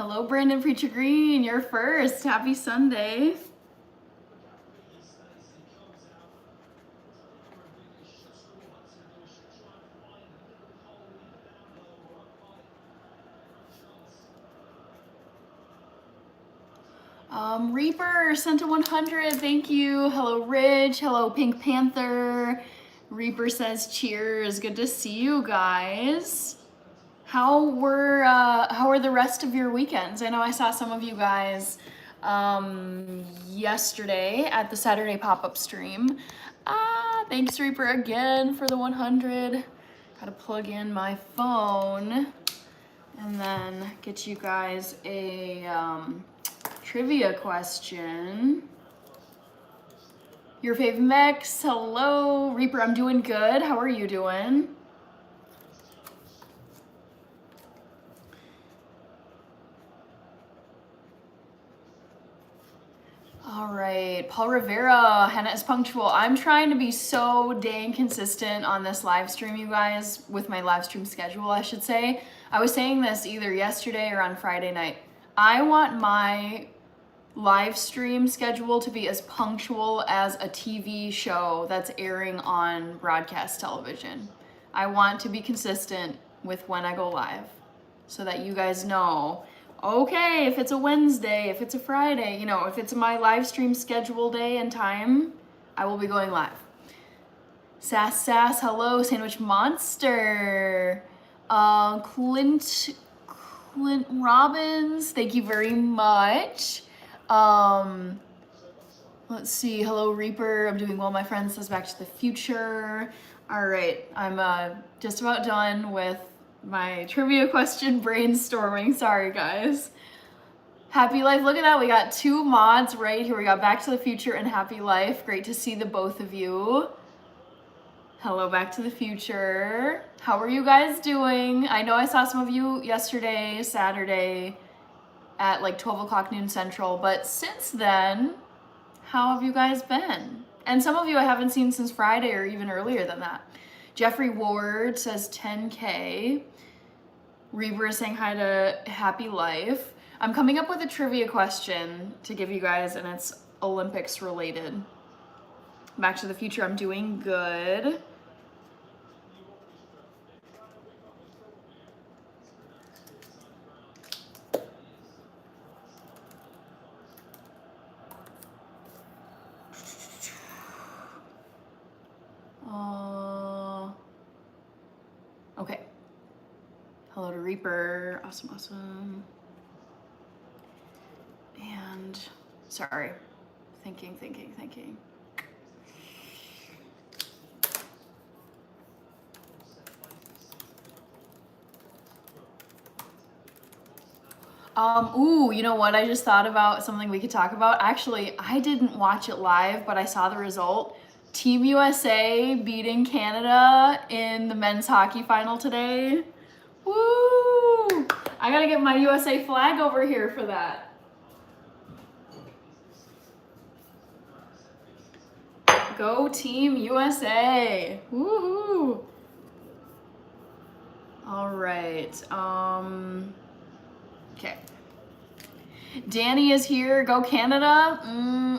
Hello, Brandon Preacher Green. You're first. Happy Sunday. Reaper sent a 100. Thank you. Hello, Ridge. Hello, Pink Panther. Reaper says cheers. Good to see you guys. How were the rest of your weekends? I know I saw some of you guys yesterday at the Saturday pop-up stream. Thanks, Reaper, again for the 100. Gotta plug in my phone and then get you guys a trivia question. Your fave mix. Hello, Reaper. I'm doing good. How are you doing? All right, Paul Rivera, Hannah is punctual. I'm trying to be so dang consistent on this live stream, you guys, with my live stream schedule, I should say. I was saying this either yesterday or on Friday night. I want my live stream schedule to be as punctual as a TV show that's airing on broadcast television. I want to be consistent with when I go live so that you guys know, okay, if it's a Wednesday, if it's a Friday, you know, if it's my live stream schedule day and time, I will be going live. Sass, hello, Sandwich Monster. Clint Robbins, thank you very much. Let's see, hello Reaper, I'm doing well, my friend, says Back to the Future. All right, I'm just about done with my trivia question brainstorming. Sorry, guys. Happy Life, look at that. We got 2 mods right here. We got Back to the Future and Happy Life. Great to see the both of you. Hello, Back to the Future. How are you guys doing? I know I saw some of you yesterday, Saturday, at like 12 o'clock noon Central, but since then, how have you guys been? And some of you I haven't seen since Friday or even earlier than that. Jeffrey Ward says 10K. Reaver is saying hi to Happy Life. I'm coming up with a trivia question to give you guys, and it's Olympics related. Back to the Future, I'm doing good. Okay. Hello to Reaper. Awesome. And sorry, thinking. Ooh, you know what? I just thought about something we could talk about. Actually, I didn't watch it live, but I saw the result. Team USA beating Canada in the men's hockey final today. Woo! I gotta get my USA flag over here for that. Go Team USA! Woohoo! All right. Okay. Danny is here. Go Canada.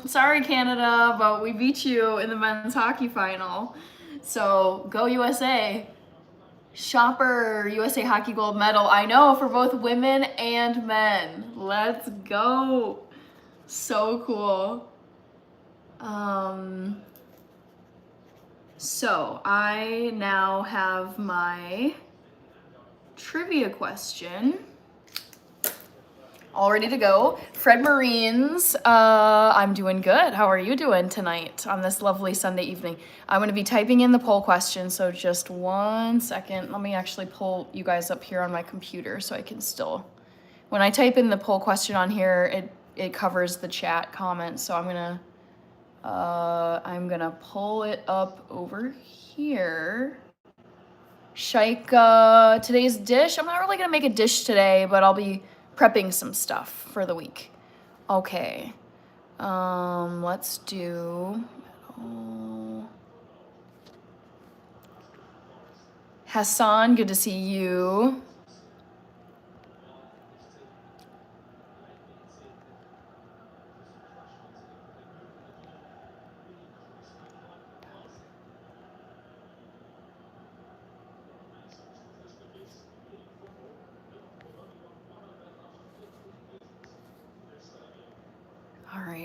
Sorry, Canada, but we beat you in the men's hockey final. So go USA. Shopper, USA Hockey Gold Medal. I know, for both women and men. Let's go. So cool. So I now have my trivia question all ready to go. Fred Marines, I'm doing good. How are you doing tonight on this lovely Sunday evening? I'm going to be typing in the poll question, so just 1 second. Let me actually pull you guys up here on my computer so I can still... When I type in the poll question on here, it covers the chat comments, so I'm gonna pull it up over here. Shaika, today's dish. I'm not really gonna make a dish today, but I'll be prepping some stuff for the week. Okay. Let's do Hassan, good to see you.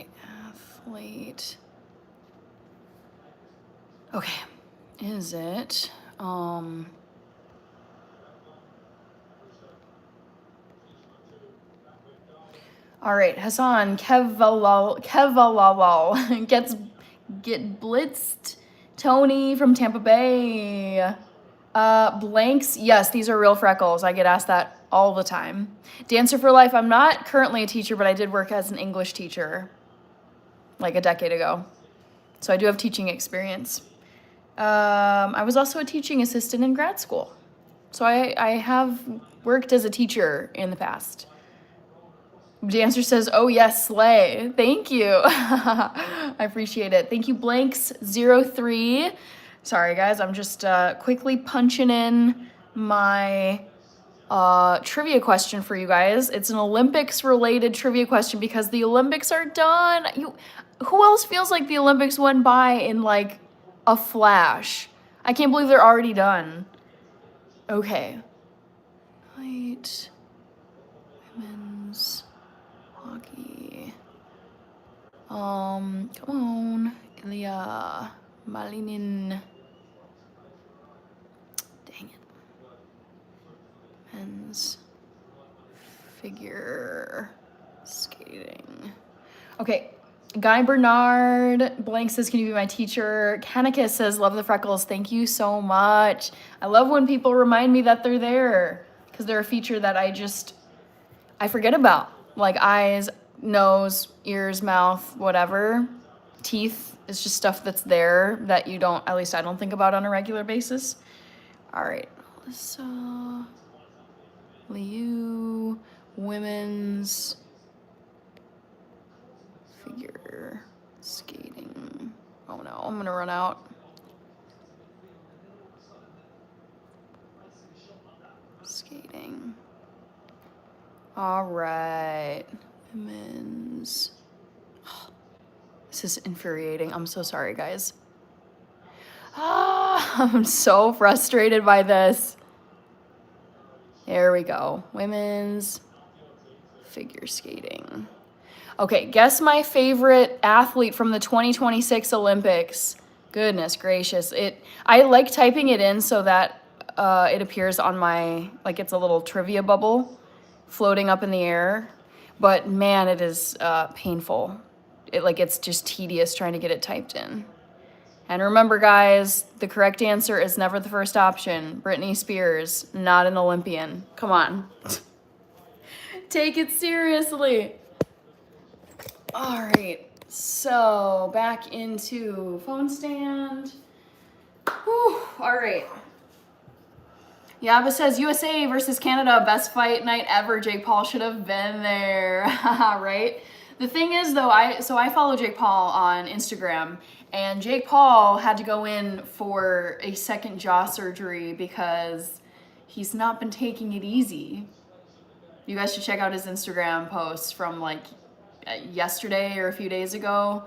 right, athlete. Okay, is it, all right, Hassan, Kevalal get blitzed. Tony from Tampa Bay. Blanks, yes, these are real freckles. I get asked that all the time. Dancer for Life, I'm not currently a teacher, but I did work as an English teacher like a decade ago. So I do have teaching experience. I was also a teaching assistant in grad school. So I have worked as a teacher in the past. Dancer says, oh yes, slay. Thank you. I appreciate it. Thank you, Blanks03. Sorry guys, I'm just quickly punching in my trivia question for you guys. It's an Olympics related trivia question because the Olympics are done. Who else feels like the Olympics went by in like a flash? I can't believe they're already done. Okay. Right. Women's hockey. Come on. Ilya Malinin. Dang it. Men's figure skating. Okay. Guy Bernard Blank says, can you be my teacher? Kanika says, love the freckles. Thank you so much. I love when people remind me that they're there because they're a feature that I forget about. Like eyes, nose, ears, mouth, whatever. Teeth is just stuff that's there that you don't, at least I don't think about on a regular basis. All right. Alyssa, Liu, women's figure skating. Oh no, I'm gonna run out. Skating. All right. Women's. This is infuriating. I'm so sorry, guys. I'm so frustrated by this. There we go. Women's figure skating. Okay, guess my favorite athlete from the 2026 Olympics. Goodness gracious. I like typing it in so that it appears on my, like it's a little trivia bubble floating up in the air. But man, it is painful. It's just tedious trying to get it typed in. And remember, guys, the correct answer is never the first option. Britney Spears, not an Olympian. Come on. Take it seriously. All right, so back into phone stand. Whew, all right. Yaba says, USA versus Canada, best fight night ever. Jake Paul should have been there, right? The thing is, though, I follow Jake Paul on Instagram, and Jake Paul had to go in for a second jaw surgery because he's not been taking it easy. You guys should check out his Instagram posts from like yesterday or a few days ago.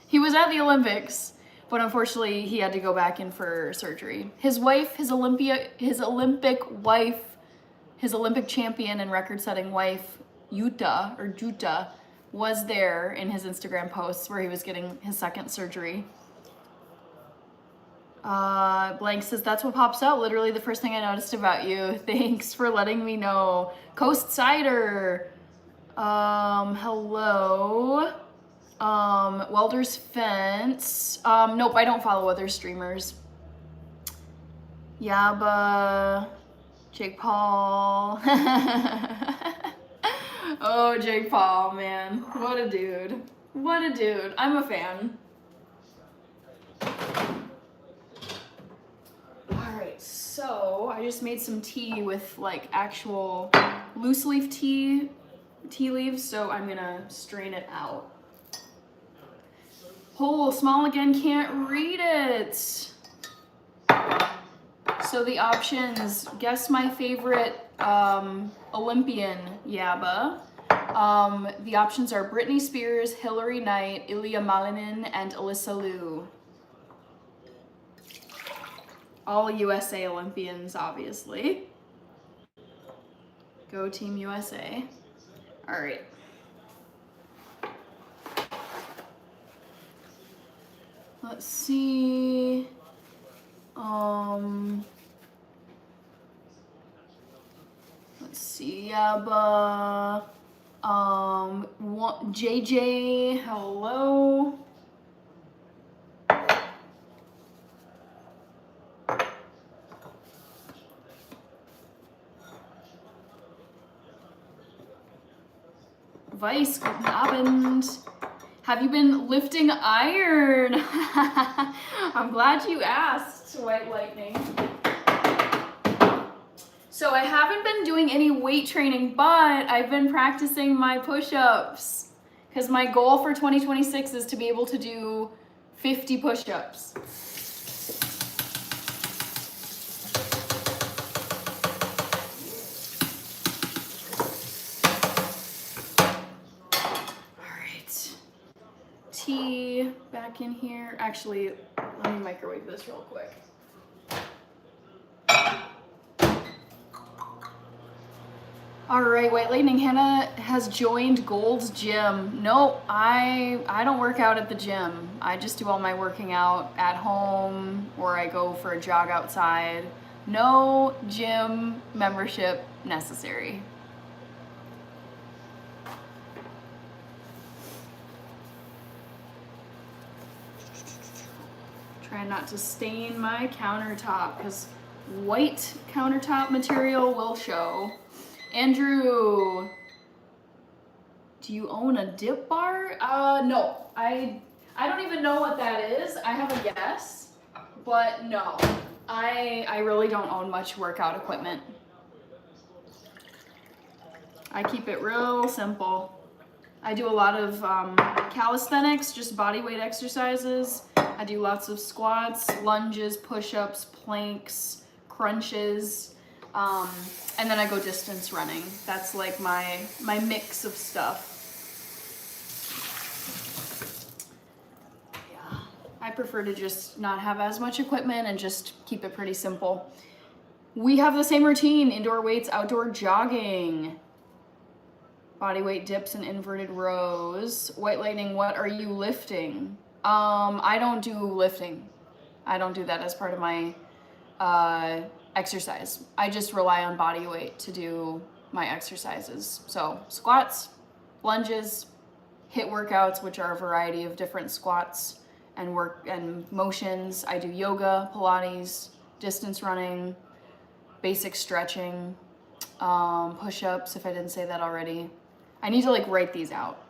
He was at the Olympics, but unfortunately he had to go back in for surgery. His wife, his Olympic champion and record-setting wife, Juta, was there in his Instagram posts where he was getting his second surgery. Blank says, that's what pops out. Literally the first thing I noticed about you. Thanks for letting me know. Coast Cider. Hello. Welder's Fence. Nope, I don't follow other streamers. Yaba. Jake Paul. Oh, Jake Paul, man. What a dude. What a dude. I'm a fan. Alright, so I just made some tea with like actual loose leaf tea leaves, so I'm gonna strain it out. Oh, small again, can't read it. So the options, guess my favorite Olympian, Yaba. The options are Britney Spears, Hillary Knight, Ilya Malinin, and Alyssa Liu. All USA Olympians, obviously. Go Team USA. All right. Let's see. Let's see. Yaba. JJ. Hello. Vice, guten Abend. Have you been lifting iron? I'm glad you asked, White Lightning. So I haven't been doing any weight training, but I've been practicing my push-ups because my goal for 2026 is to be able to do 50 push-ups. Tea back in here. Actually, let me microwave this real quick. All right, White Lightning, Hannah has joined Gold's Gym. No, I don't work out at the gym. I just do all my working out at home or I go for a jog outside. No gym membership necessary. Try not to stain my countertop because white countertop material will show. Andrew, do you own a dip bar? No, I don't even know what that is. I have a guess, but no, I really don't own much workout equipment. I keep it real simple. I do a lot of calisthenics, just body weight exercises. I do lots of squats, lunges, push-ups, planks, crunches, and then I go distance running. That's like my mix of stuff. Yeah, I prefer to just not have as much equipment and just keep it pretty simple. We have the same routine: indoor weights, outdoor jogging. Body weight dips and inverted rows. White Lightning, what are you lifting? I don't do lifting. I don't do that as part of my exercise. I just rely on body weight to do my exercises. So squats, lunges, HIIT workouts, which are a variety of different squats and motions. I do yoga, Pilates, distance running, basic stretching, push-ups, if I didn't say that already. I need to like write these out.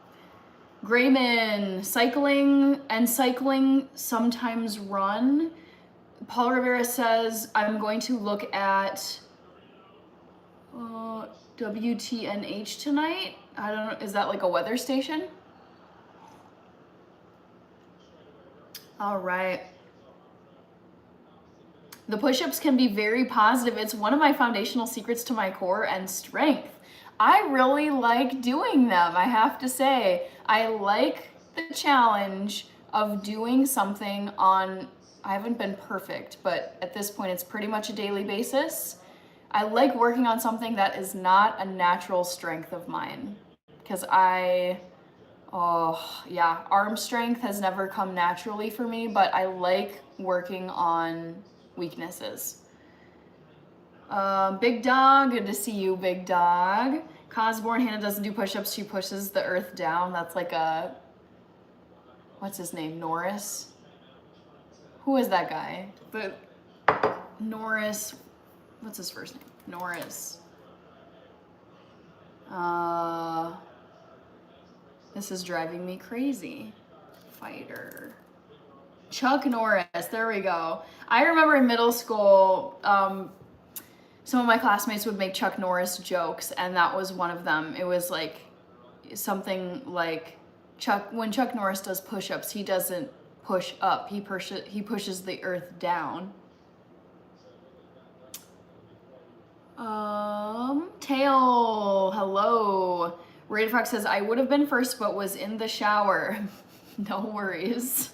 Grayman, cycling, sometimes run. Paul Rivera says, I'm going to look at WTNH tonight. I don't know, is that like a weather station? All right. The push-ups can be very positive. It's one of my foundational secrets to my core and strength. I really like doing them, I have to say. I like the challenge of doing something on, I haven't been perfect, but at this point it's pretty much a daily basis. I like working on something that is not a natural strength of mine. Because arm strength has never come naturally for me, but I like working on weaknesses. Big Dog, good to see you, Big Dog. Cosborn, Hannah doesn't do push-ups, she pushes the earth down. That's like a, what's his name, Norris? Who is that guy? Norris, what's his first name? Norris. This is driving me crazy. Fighter. Chuck Norris, there we go. I remember in middle school, some of my classmates would make Chuck Norris jokes, and that was one of them. It was like something like when Chuck Norris does push-ups, he doesn't push up, he pushes the earth down. Tail, hello. Rated Fox says, I would have been first, but was in the shower. No worries.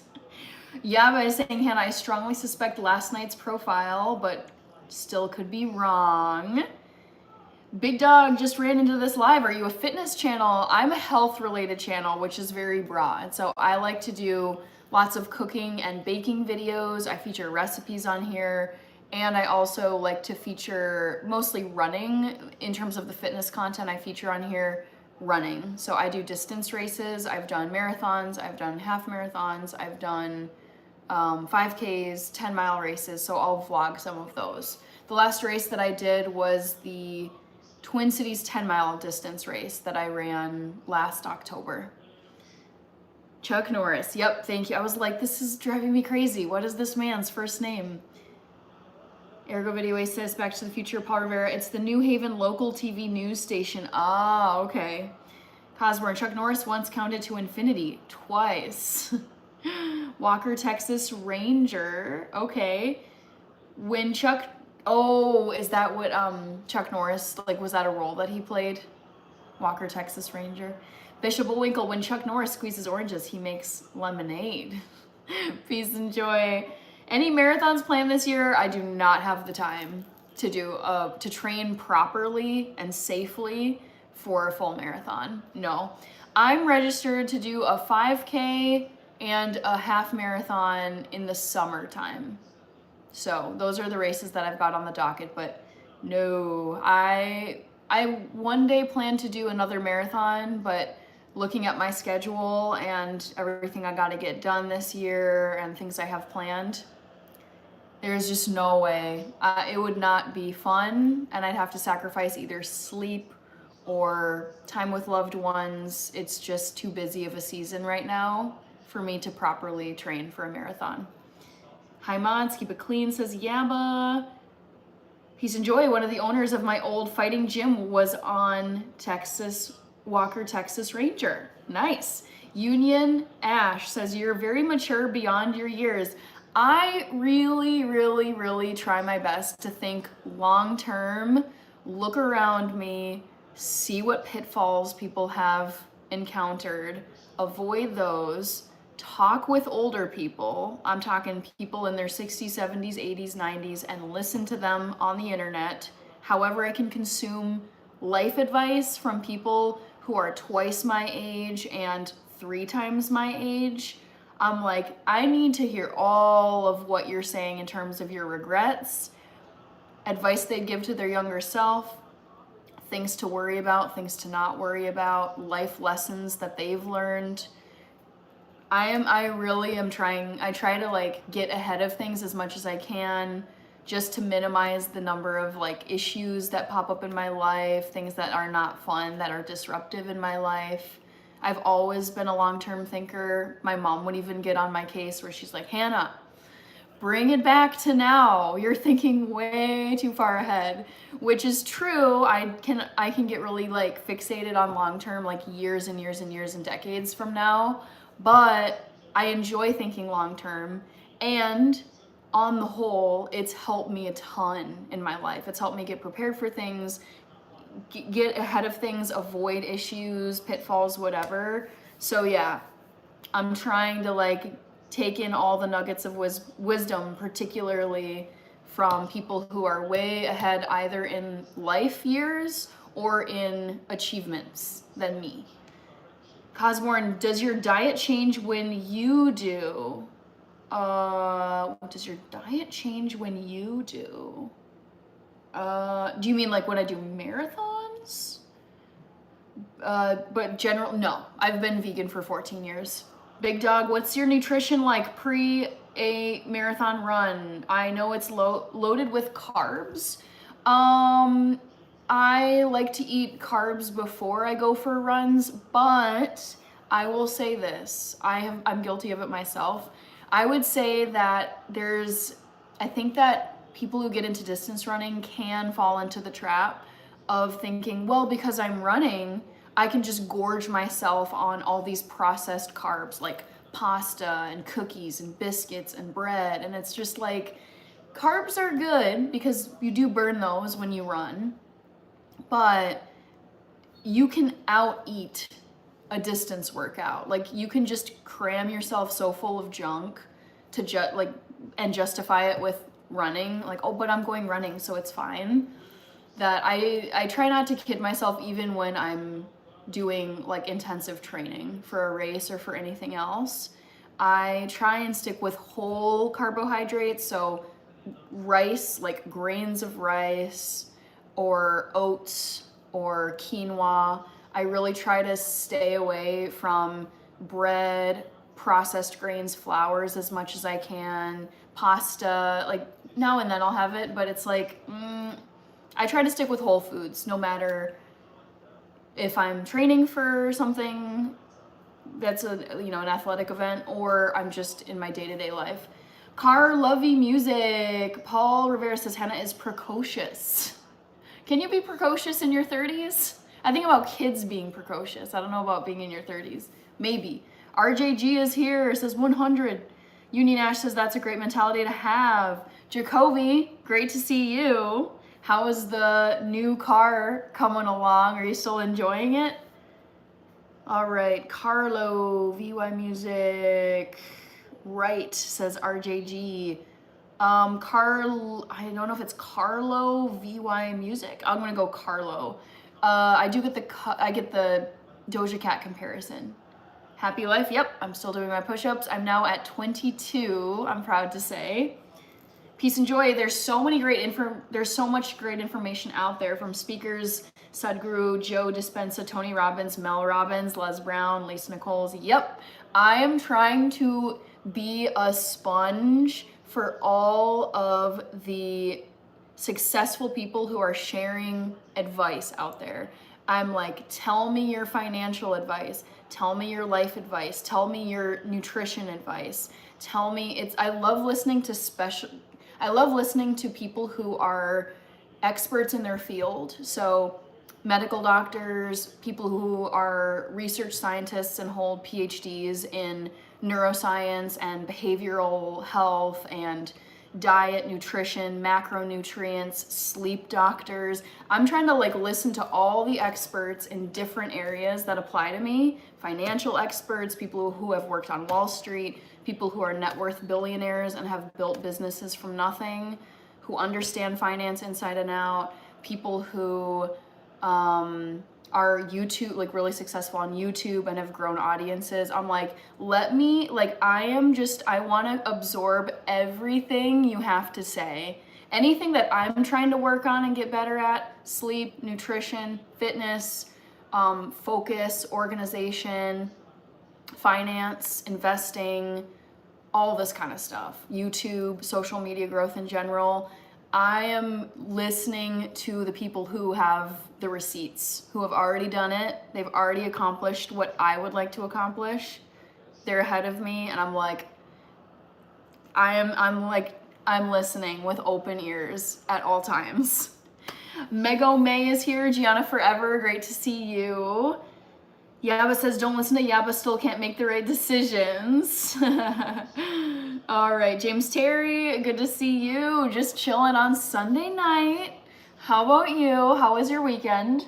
Yaba is saying, Hannah, I strongly suspect last night's profile, but still could be wrong. Big Dog just ran into this live. Are you a fitness channel? I'm a health related channel, which is very broad. So I like to do lots of cooking and baking videos. I feature recipes on here. And I also like to feature mostly running. In terms of the fitness content, I feature on here running. So I do distance races. I've done marathons. I've done half marathons. I've done 5Ks, 10-mile races. So I'll vlog some of those. The last race that I did was the Twin Cities 10-mile distance race that I ran last October. Chuck Norris. Yep, thank you. I was like, this is driving me crazy. What is this man's first name? Ergo Video says, Back to the Future, Paul Rivera. It's the New Haven local TV news station. Ah, okay. Cosborn, Chuck Norris once counted to infinity twice. Walker, Texas Ranger. Okay. When Chuck, oh, is that what Chuck Norris, like, was that a role that he played? Walker, Texas Ranger. Bishop Bullwinkle, when Chuck Norris squeezes oranges, he makes lemonade. Peace and joy. Any marathons planned this year? I do not have the time to do to train properly and safely for a full marathon. No. I'm registered to do a 5K and a half marathon in the summertime. So those are the races that I've got on the docket, but no, I one day plan to do another marathon, but looking at my schedule and everything I got to get done this year and things I have planned, there's just no way. It would not be fun, and I'd have to sacrifice either sleep or time with loved ones. It's just too busy of a season right now for me to properly train for a marathon. Hi mods, keep it clean, says Yabba. Peace and joy. One of the owners of my old fighting gym was on Walker, Texas Ranger. Nice. Union Ash says, you're very mature beyond your years. I really, really, really try my best to think long term, look around me, see what pitfalls people have encountered, avoid those, talk with older people. I'm talking people in their 60s, 70s, 80s, 90s, and listen to them on the internet. However, I can consume life advice from people who are twice my age and 3 times my age. I'm like, I need to hear all of what you're saying in terms of your regrets, advice they'd give to their younger self, things to worry about, things to not worry about, life lessons that they've learned. I really am trying, I try to like get ahead of things as much as I can, just to minimize the number of like issues that pop up in my life, things that are not fun, that are disruptive in my life. I've always been a long-term thinker. My mom would even get on my case where she's like, Hannah, bring it back to now. You're thinking way too far ahead, which is true. I can get really like fixated on long-term, like years and years and years and decades from now, but I enjoy thinking long-term, and on the whole, it's helped me a ton in my life. It's helped me get prepared for things, get ahead of things, avoid issues, pitfalls, whatever. So yeah, I'm trying to like take in all the nuggets of wisdom, particularly from people who are way ahead either in life years or in achievements than me. Cosborn, does your diet change when you do? Does your diet change when you do? Do you mean like when I do marathons? But general, no. I've been vegan for 14 years. Big Dog, what's your nutrition like pre a marathon run? I know it's loaded with carbs. I like to eat carbs before I go for runs, but I will say this. I'm guilty of it myself. I would say that I think that people who get into distance running can fall into the trap of thinking, well, because I'm running, I can just gorge myself on all these processed carbs like pasta and cookies and biscuits and bread. And it's just like, carbs are good because you do burn those when you run, but you can out-eat a distance workout. Like you can just cram yourself so full of junk to and justify it with running, like, oh, but I'm going running, so it's fine. That I try not to kid myself even when I'm doing like intensive training for a race or for anything else. I try and stick with whole carbohydrates, so rice, like grains of rice, or oats, or quinoa. I really try to stay away from bread, processed grains, flours as much as I can. Pasta, like now and then I'll have it, but it's like, I try to stick with whole foods no matter if I'm training for something that's an athletic event, or I'm just in my day-to-day life. Car Lovey Music. Paul Rivera says Hannah is precocious. Can you be precocious in your 30s? I think about kids being precocious. I don't know about being in your 30s. Maybe. RJG is here, says 100. Union Ash says that's a great mentality to have. Jacoby, great to see you. How is the new car coming along? Are you still enjoying it? All right, Carlo, VY Music. Right, says RJG. I don't know if it's Carlo, VY Music. I'm gonna go Carlo. I get the Doja Cat comparison. Happy life, yep, I'm still doing my push-ups. I'm now at 22, I'm proud to say. Peace and joy. There's so much great information out there from speakers, Sadhguru, Joe Dispenza, Tony Robbins, Mel Robbins, Les Brown, Lisa Nichols. Yep, I am trying to be a sponge for all of the successful people who are sharing advice out there. I'm like, tell me your financial advice, tell me your life advice, tell me your nutrition advice, I love listening to people who are experts in their field. So medical doctors, people who are research scientists and hold PhDs in neuroscience and behavioral health and diet, nutrition, macronutrients, sleep doctors. I'm trying to listen to all the experts in different areas that apply to me. Financial experts, people who have worked on Wall Street, people who are net worth billionaires and have built businesses from nothing, who understand finance inside and out, people who are YouTube, really successful on YouTube and have grown audiences. I'm like, I want to absorb everything you have to say. Anything that I'm trying to work on and get better at, sleep, nutrition, fitness, focus, organization, finance, investing, all this kind of stuff, YouTube, social media growth in general. I am listening to the people who have the receipts, who have already done it. They've already accomplished what I would like to accomplish. They're ahead of me, and I'm listening with open ears at all times. Mego May is here. Gianna Forever, great to see you. Yaba says, don't listen to Yaba, still can't make the right decisions. All right, James Terry, good to see you. Just chilling on Sunday night. How about you? How was your weekend?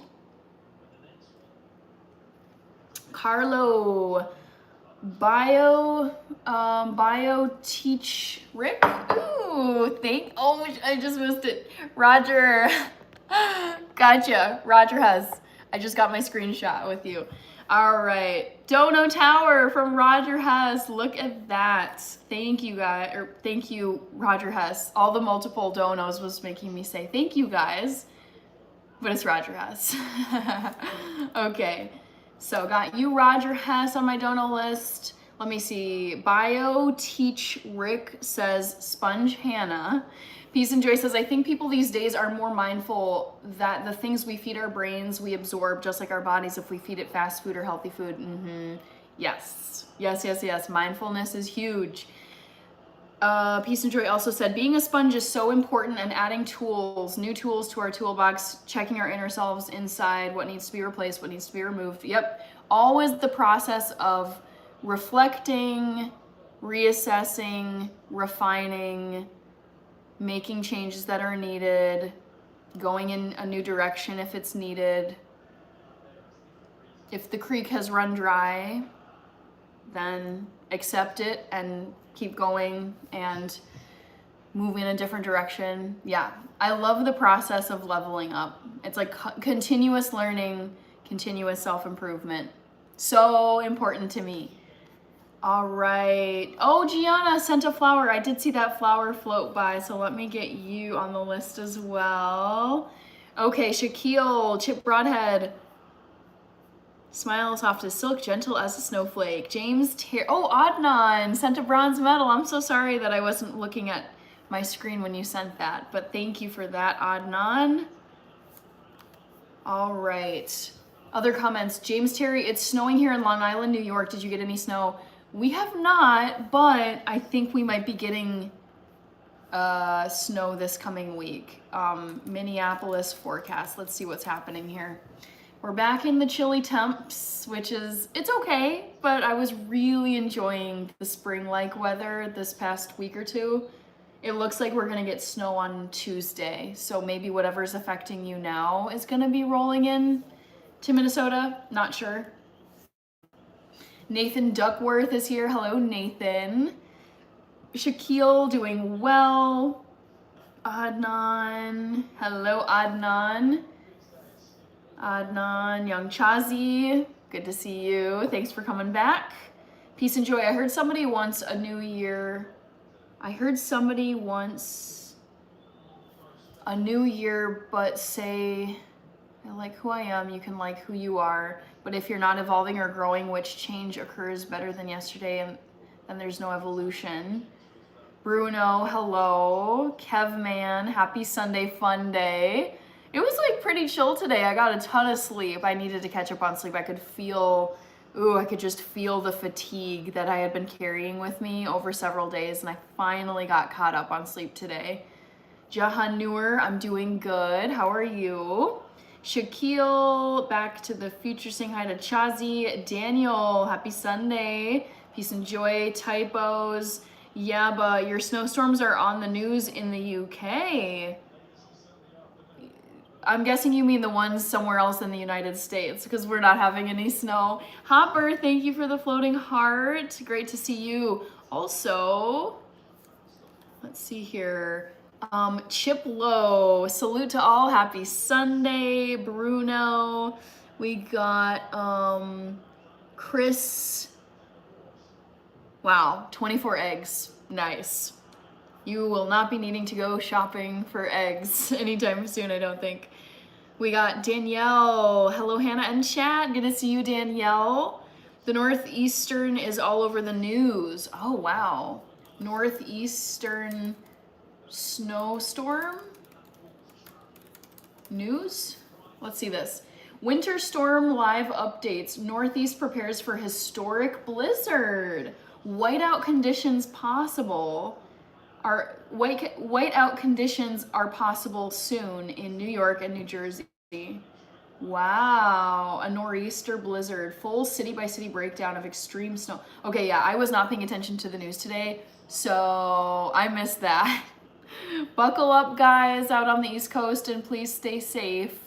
Carlo, bio teach Rick. Ooh, I just missed it. Roger, gotcha. Roger has. I just got my screenshot with you. All right, Dono Tower from Roger Hess. Look at that. Thank you, guys. Thank you, Roger Hess. All the multiple donos was making me say thank you, guys. But it's Roger Hess. Okay, so got you, Roger Hess, on my dono list. Let me see. Bio Teach Rick says Sponge Hannah. Peace and Joy says, I think people these days are more mindful that the things we feed our brains, we absorb just like our bodies if we feed it fast food or healthy food. Yes. Mindfulness is huge. Peace and Joy also said, being a sponge is so important, and adding new tools to our toolbox, checking our inner selves inside, what needs to be replaced, what needs to be removed. Yep. Always the process of reflecting, reassessing, refining, making changes that are needed, going in a new direction if it's needed. If the creek has run dry, then accept it and keep going and move in a different direction. Yeah, I love the process of leveling up. It's like continuous learning, continuous self-improvement. So important to me. All right. Oh, Gianna sent a flower. I did see that flower float by, so let me get you on the list as well. Okay, Shaquille, Chip Broadhead. Smile soft as silk, gentle as a snowflake. James oh, Adnan sent a bronze medal. I'm so sorry that I wasn't looking at my screen when you sent that, but thank you for that, Adnan. All right. Other comments. James Terry, it's snowing here in Long Island, New York. Did you get any snow? We have not, but I think we might be getting snow this coming week. Minneapolis forecast. Let's see what's happening here. We're back in the chilly temps, which is, it's okay, but I was really enjoying the spring-like weather this past week or two. It looks like we're gonna get snow on Tuesday, so maybe whatever's affecting you now is gonna be rolling in to Minnesota, not sure. Nathan Duckworth is here. Hello, Nathan. Shaquille doing well. Adnan. Hello, Adnan. Adnan, Young Chazi. Good to see you. Thanks for coming back. Peace and joy. I heard somebody once a new year. I heard somebody once a new year, but say, I like who I am, you can like who you are. But if you're not evolving or growing, which change occurs better than yesterday, and then there's no evolution. Bruno, hello. Kevman, happy Sunday fun day. It was like pretty chill today. I got a ton of sleep. I needed to catch up on sleep. I could feel, I could just feel the fatigue that I had been carrying with me over several days, and I finally got caught up on sleep today. Jahan Noor, I'm doing good. How are you? Shaquille, back to the future, saying hi to Chazi. Daniel, happy Sunday. Peace and joy. Typos. Yeah, but your snowstorms are on the news in the UK. I'm guessing you mean the ones somewhere else in the United States, because we're not having any snow. Hopper, thank you for the floating heart. Great to see you. Also, let's see here. Chip Lowe, salute to all. Happy Sunday. Bruno. We got Chris. Wow, 24 eggs. Nice. You will not be needing to go shopping for eggs anytime soon, I don't think. We got Danielle. Hello, Hannah and chat. Good to see you, Danielle. The Northeastern is all over the news. Oh, wow. Northeastern snowstorm news? Let's see this. Winter storm live updates. Northeast prepares for historic blizzard. Whiteout conditions possible. Whiteout conditions are possible soon in New York and New Jersey. Wow, a nor'easter blizzard. Full city-by-city breakdown of extreme snow. Okay, yeah, I was not paying attention to the news today, so I missed that. Buckle up, guys, out on the East Coast, and please stay safe.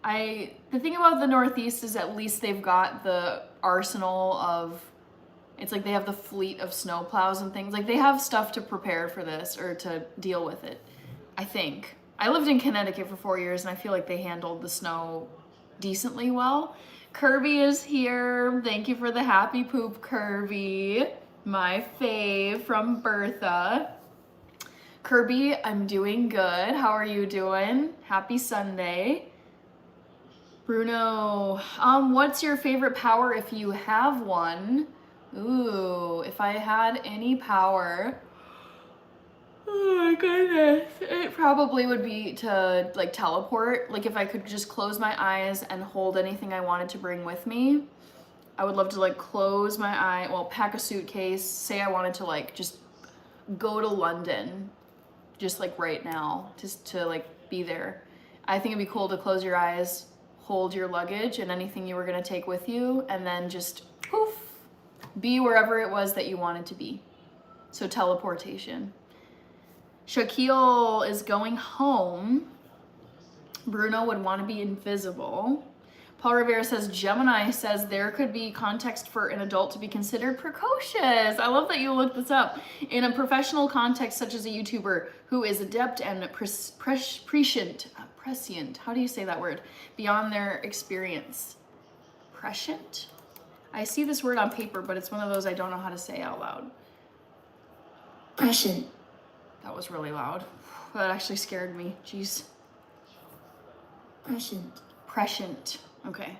The thing about the Northeast is at least they've got the arsenal of, it's like they have the fleet of snowplows and things. Like they have stuff to prepare for this or to deal with it, I think. I lived in Connecticut for 4 years and I feel like they handled the snow decently well. Kirby is here. Thank you for the happy poop, Kirby. My fave from Bertha. Kirby, I'm doing good. How are you doing? Happy Sunday. Bruno, what's your favorite power if you have one? Ooh, if I had any power, oh my goodness, it probably would be to like teleport. Like if I could just close my eyes and hold anything I wanted to bring with me, I would love to like close my eye, well, pack a suitcase, say I wanted to like just go to London, just like right now, just to like be there. I think it'd be cool to close your eyes, hold your luggage and anything you were gonna take with you, and then just poof, be wherever it was that you wanted to be. So teleportation. Shaquille is going home. Bruno would want to be invisible. Paul Rivera says, Gemini says there could be context for an adult to be considered precocious. I love that you looked this up. In a professional context, such as a YouTuber who is adept and prescient, how do you say that word? Beyond their experience. Prescient? I see this word on paper, but it's one of those I don't know how to say out loud. Prescient. That was really loud. That actually scared me. Jeez. Prescient. Prescient. Okay.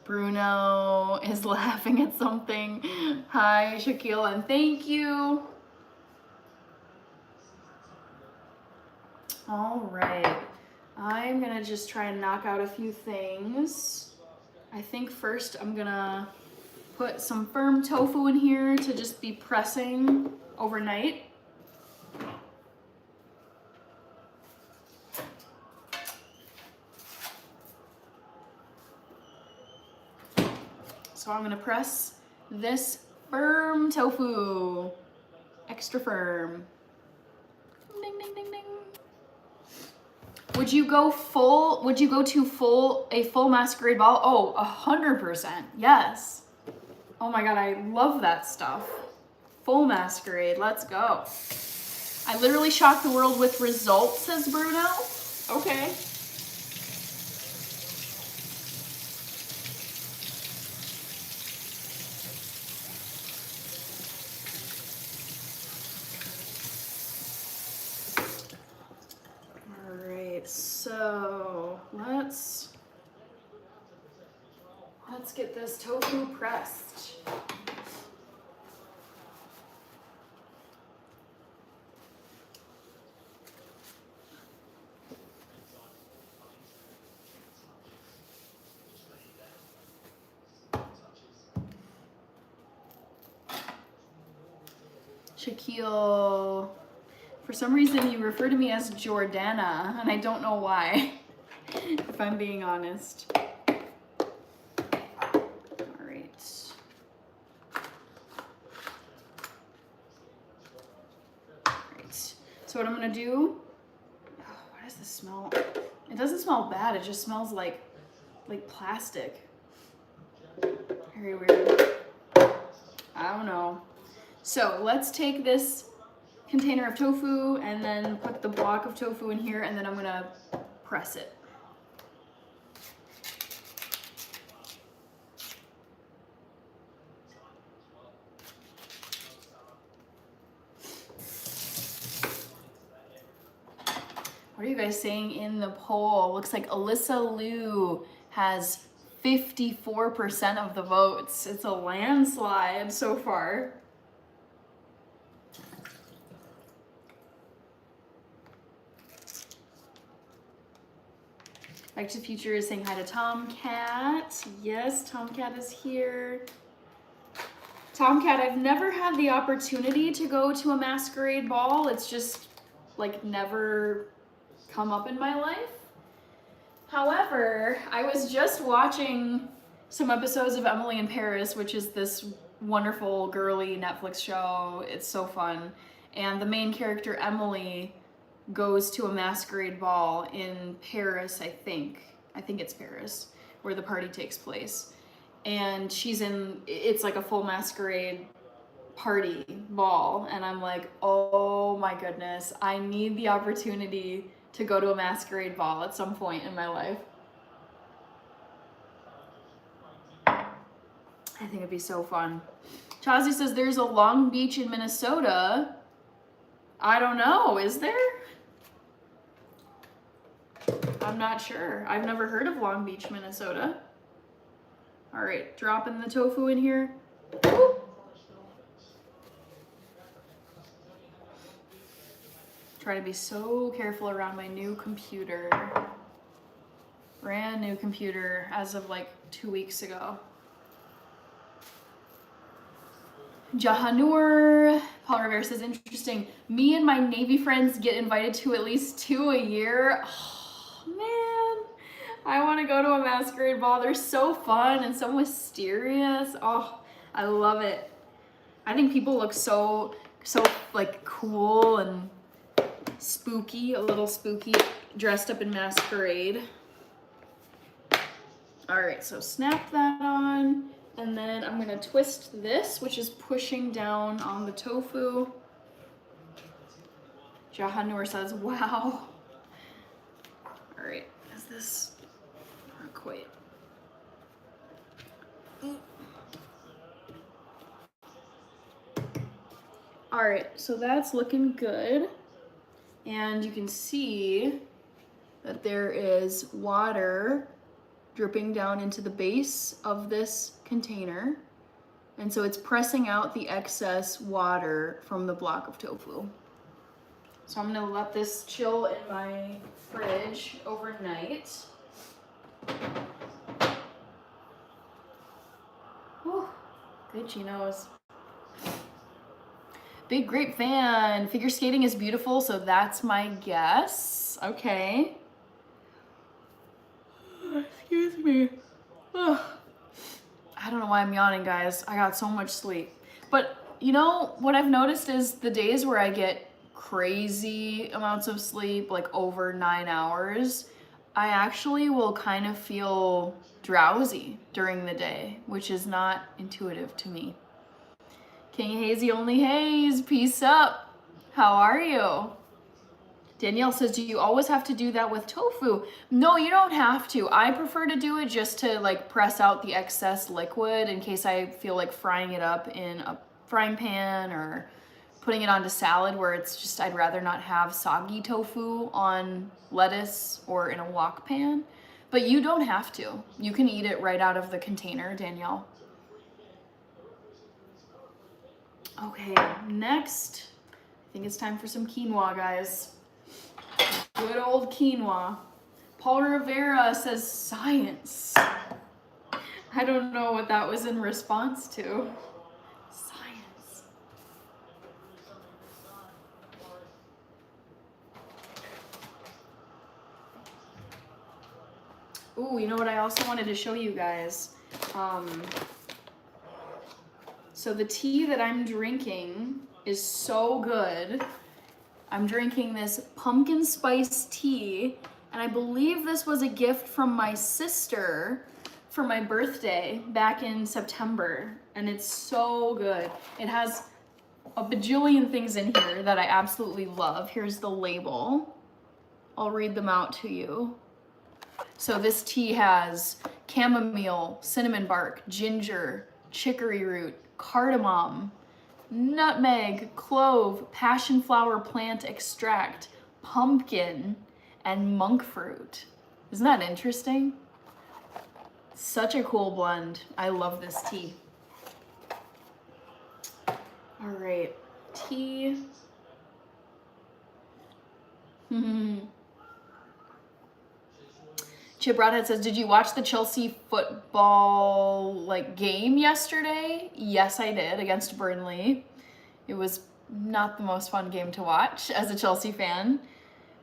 Bruno is laughing at something. Hi, Shaquille, and thank you. All right. I'm gonna just try and knock out a few things. I think first I'm gonna put some firm tofu in here to just be pressing overnight. So I'm gonna press this firm tofu, extra firm. Ding, ding, ding, ding. Would you go to a full masquerade ball? Oh, 100%, yes. Oh my God, I love that stuff. Full masquerade, let's go. I literally shocked the world with results, says Bruno. Okay. All right, so let's get this tofu pressed. Shaquille, for some reason you refer to me as Jordana, and I don't know why, if I'm being honest. All right. So what I'm gonna do, oh, what does this smell? It doesn't smell bad, it just smells like plastic. Very weird. I don't know. So let's take this container of tofu and then put the block of tofu in here, and then I'm gonna press it. What are you guys saying in the poll? Looks like Alyssa Liu has 54% of the votes. It's a landslide so far. Back to the Future is saying hi to Tomcat. Yes, Tomcat is here. Tomcat, I've never had the opportunity to go to a masquerade ball. It's just like never come up in my life. However, I was just watching some episodes of Emily in Paris, which is this wonderful girly Netflix show. It's so fun. And the main character, Emily, goes to a masquerade ball in Paris, I think it's Paris, where the party takes place. And it's like a full masquerade party ball. And I'm like, oh my goodness, I need the opportunity to go to a masquerade ball at some point in my life. I think it'd be so fun. Chazzy says there's a Long Beach in Minnesota. I don't know, is there? I'm not sure. I've never heard of Long Beach, Minnesota. All right, dropping the tofu in here. Woo. Try to be so careful around my new computer. Brand new computer as of like 2 weeks ago. Jahanur, Paul Rivera says, interesting. Me and my Navy friends get invited to at least 2 a year. Oh, man, I want to go to a masquerade ball. They're so fun and so mysterious. Oh, I love it. I think people look so like cool and spooky, a little spooky, dressed up in masquerade. All right, so snap that on. And then I'm gonna twist this, which is pushing down on the tofu. Jahanur says, wow. All right, is this not quite? All right, so that's looking good. And you can see that there is water dripping down into the base of this container. And so it's pressing out the excess water from the block of tofu. So I'm gonna let this chill in my fridge overnight. Whew, good chinos. Big grape fan. Figure skating is beautiful, so that's my guess. Okay. Excuse me. Ugh. I don't know why I'm yawning, guys. I got so much sleep. But you know, what I've noticed is the days where I get crazy amounts of sleep, like over 9 hours, I actually will kind of feel drowsy during the day, which is not intuitive to me. King Hazy Only Haze, peace up. How are you? Danielle says, do you always have to do that with tofu? No, you don't have to. I prefer to do it just to like press out the excess liquid in case I feel like frying it up in a frying pan or putting it onto salad where it's just, I'd rather not have soggy tofu on lettuce or in a wok pan. But you don't have to. You can eat it right out of the container, Danielle. Okay, next, I think it's time for some quinoa, guys. Good old quinoa. Paul Rivera says science. I don't know what that was in response to. Science. Ooh, you know what I also wanted to show you guys? So the tea that I'm drinking is so good. I'm drinking this pumpkin spice tea, and I believe this was a gift from my sister for my birthday back in September, and it's so good. It has a bajillion things in here that I absolutely love. Here's the label. I'll read them out to you. So this tea has chamomile, cinnamon bark, ginger, chicory root, cardamom, nutmeg, clove, passion flower plant extract, pumpkin, and monk fruit. Isn't that interesting? Such a cool blend. I love this tea. All right, tea. Chip Broadhead says, did you watch the Chelsea football game yesterday? Yes, I did, against Burnley. It was not the most fun game to watch as a Chelsea fan.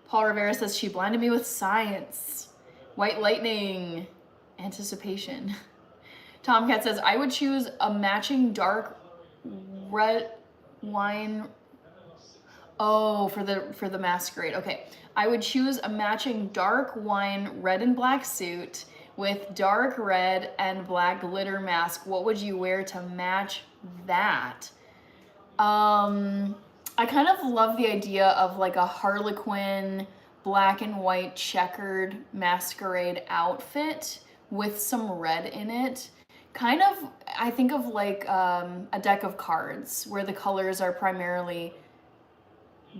Paul Rivera says, she blinded me with science. White lightning, anticipation. Tomcat says, I would choose a matching dark red wine. Oh, for the masquerade. Okay. I would choose a matching dark wine red and black suit with dark red and black glitter mask. What would you wear to match that? I kind of love the idea of like a Harlequin black and white checkered masquerade outfit with some red in it. Kind of, I think of like a deck of cards where the colors are primarily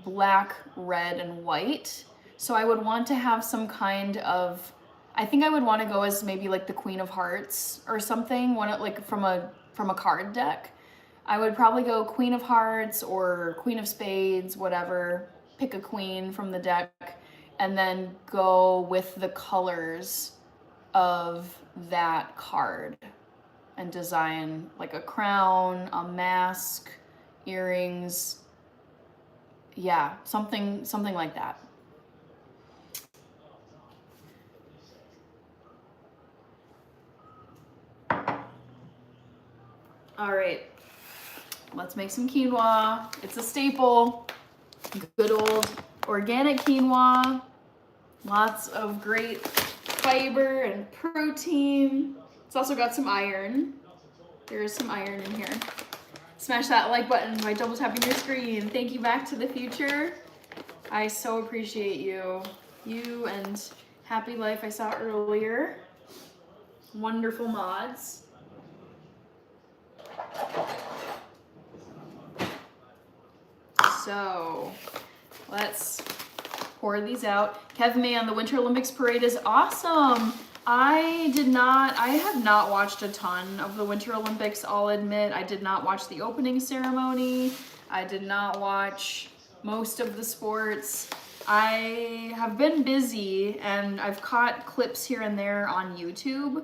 black, red, and white. So I would want to have some kind of, I think I would want to go as maybe like the Queen of Hearts or something, like from a card deck. I would probably go Queen of Hearts or Queen of Spades, whatever. Pick a queen from the deck and then go with the colors of that card and design like a crown, a mask, earrings. Yeah, something like that. All right, let's make some quinoa. It's a staple. Good old organic quinoa. Lots of great fiber and protein. It's also got some iron. There is some iron in here. Smash that like button by double tapping your screen. Thank you, Back to the Future. I so appreciate you. You and Happy Life I saw earlier. Wonderful mods. So let's pour these out. Kev Man, the Winter Olympics parade is awesome. I have not watched a ton of the Winter Olympics, I'll admit. I did not watch the opening ceremony. I did not watch most of the sports. I have been busy and I've caught clips here and there on YouTube,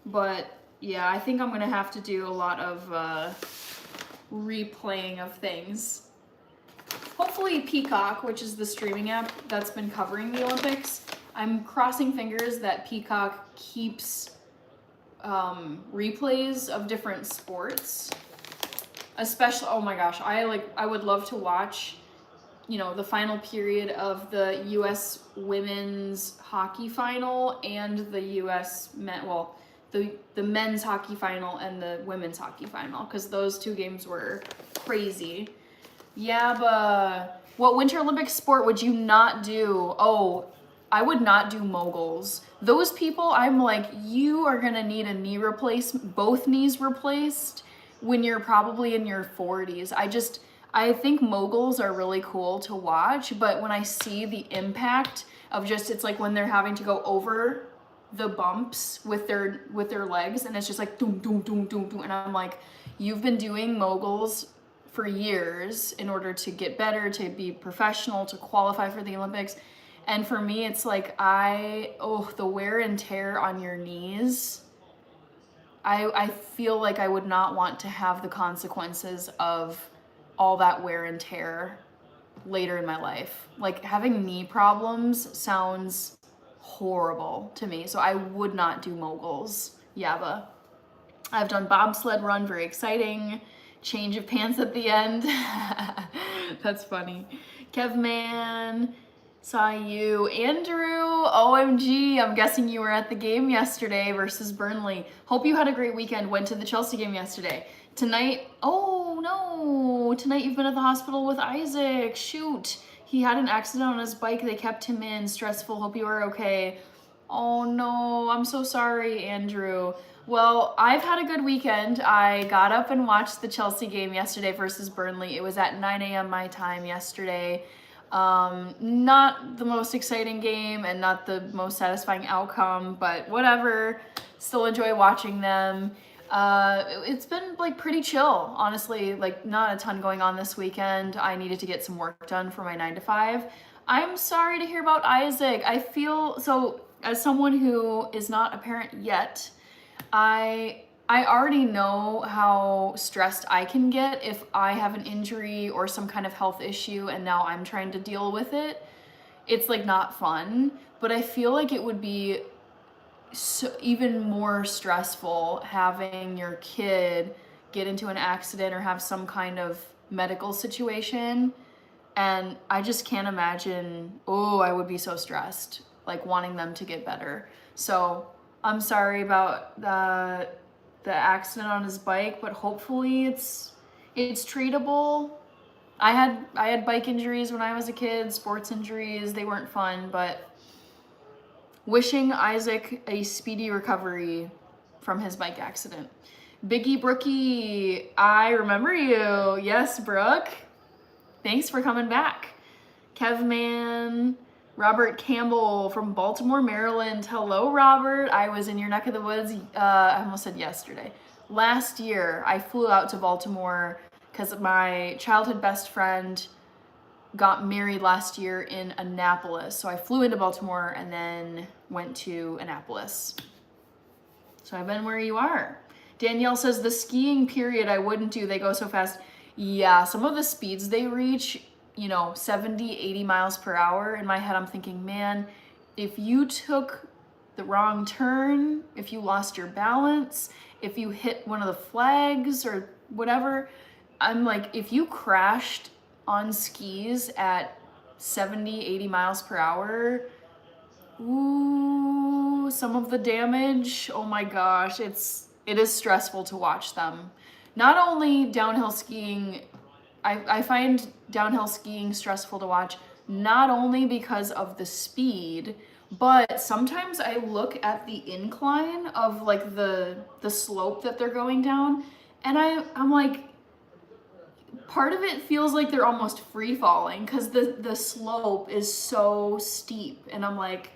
but yeah, I think I'm gonna have to do a lot of replaying of things. Hopefully Peacock, which is the streaming app that's been covering the Olympics, I'm crossing fingers that Peacock keeps replays of different sports. Especially, oh my gosh, I would love to watch, you know, the final period of the US women's hockey final and the US men, well, the men's hockey final and the women's hockey final, because those two games were crazy. Yeah, but what Winter Olympics sport would you not do? Oh, I would not do moguls. Those people, I'm like, you are gonna need a knee replacement, both knees replaced when you're probably in your 40s. I think moguls are really cool to watch, but when I see the impact of just, it's like when they're having to go over the bumps with their legs, and it's just like doom, doom, doom, doom, doom, and I'm like, you've been doing moguls for years in order to get better, to be professional, to qualify for the Olympics. And for me, it's like, the wear and tear on your knees, I feel like I would not want to have the consequences of all that wear and tear later in my life. Like, having knee problems sounds horrible to me, so I would not do moguls. Yabba. I've done bobsled run, very exciting. Change of pants at the end. That's funny. Kevman, saw you. Andrew, OMG, I'm guessing you were at the game yesterday versus Burnley. Hope you had a great weekend. Went to the Chelsea game yesterday. Tonight, oh no, tonight you've been at the hospital with Isaac. Shoot, he had an accident on his bike. They kept him in. Stressful. Hope you are okay. Oh no, I'm so sorry, Andrew. Well, I've had a good weekend. I got up and watched the Chelsea game yesterday versus Burnley. It was at 9 a.m. my time yesterday. Not the most exciting game and not the most satisfying outcome, but whatever. Still enjoy watching them. It's been like pretty chill, honestly, like not a ton going on this weekend. I needed to get some work done for my 9 to 5. I'm sorry to hear about Isaac. I feel so, as someone who is not a parent yet, I already know how stressed I can get if I have an injury or some kind of health issue and now I'm trying to deal with it. It's like not fun, but I feel like it would be even more stressful having your kid get into an accident or have some kind of medical situation. And I just can't imagine, I would be so stressed, like wanting them to get better. So I'm sorry about the accident on his bike, but hopefully it's treatable. I had bike injuries when I was a kid, sports injuries, they weren't fun, but wishing Isaac a speedy recovery from his bike accident. Biggie Brookie, I remember you. Yes, Brooke. Thanks for coming back. Kevman, Robert Campbell from Baltimore, Maryland. Hello, Robert. I was in your neck of the woods. I almost said yesterday. Last year, I flew out to Baltimore because my childhood best friend got married last year in Annapolis. So I flew into Baltimore and then went to Annapolis. So I've been where you are. Danielle says, the skiing period I wouldn't do. They go so fast. Yeah, some of the speeds they reach, 70, 80 miles per hour. In my head, I'm thinking, man, if you took the wrong turn, if you lost your balance, if you hit one of the flags or whatever, I'm like, if you crashed on skis at 70, 80 miles per hour, ooh, some of the damage, oh my gosh, it is stressful to watch them. Not only downhill skiing, I find downhill skiing stressful to watch, not only because of the speed, but sometimes I look at the incline of like the slope that they're going down, and I'm like, part of it feels like they're almost free falling because the slope is so steep, and I'm like,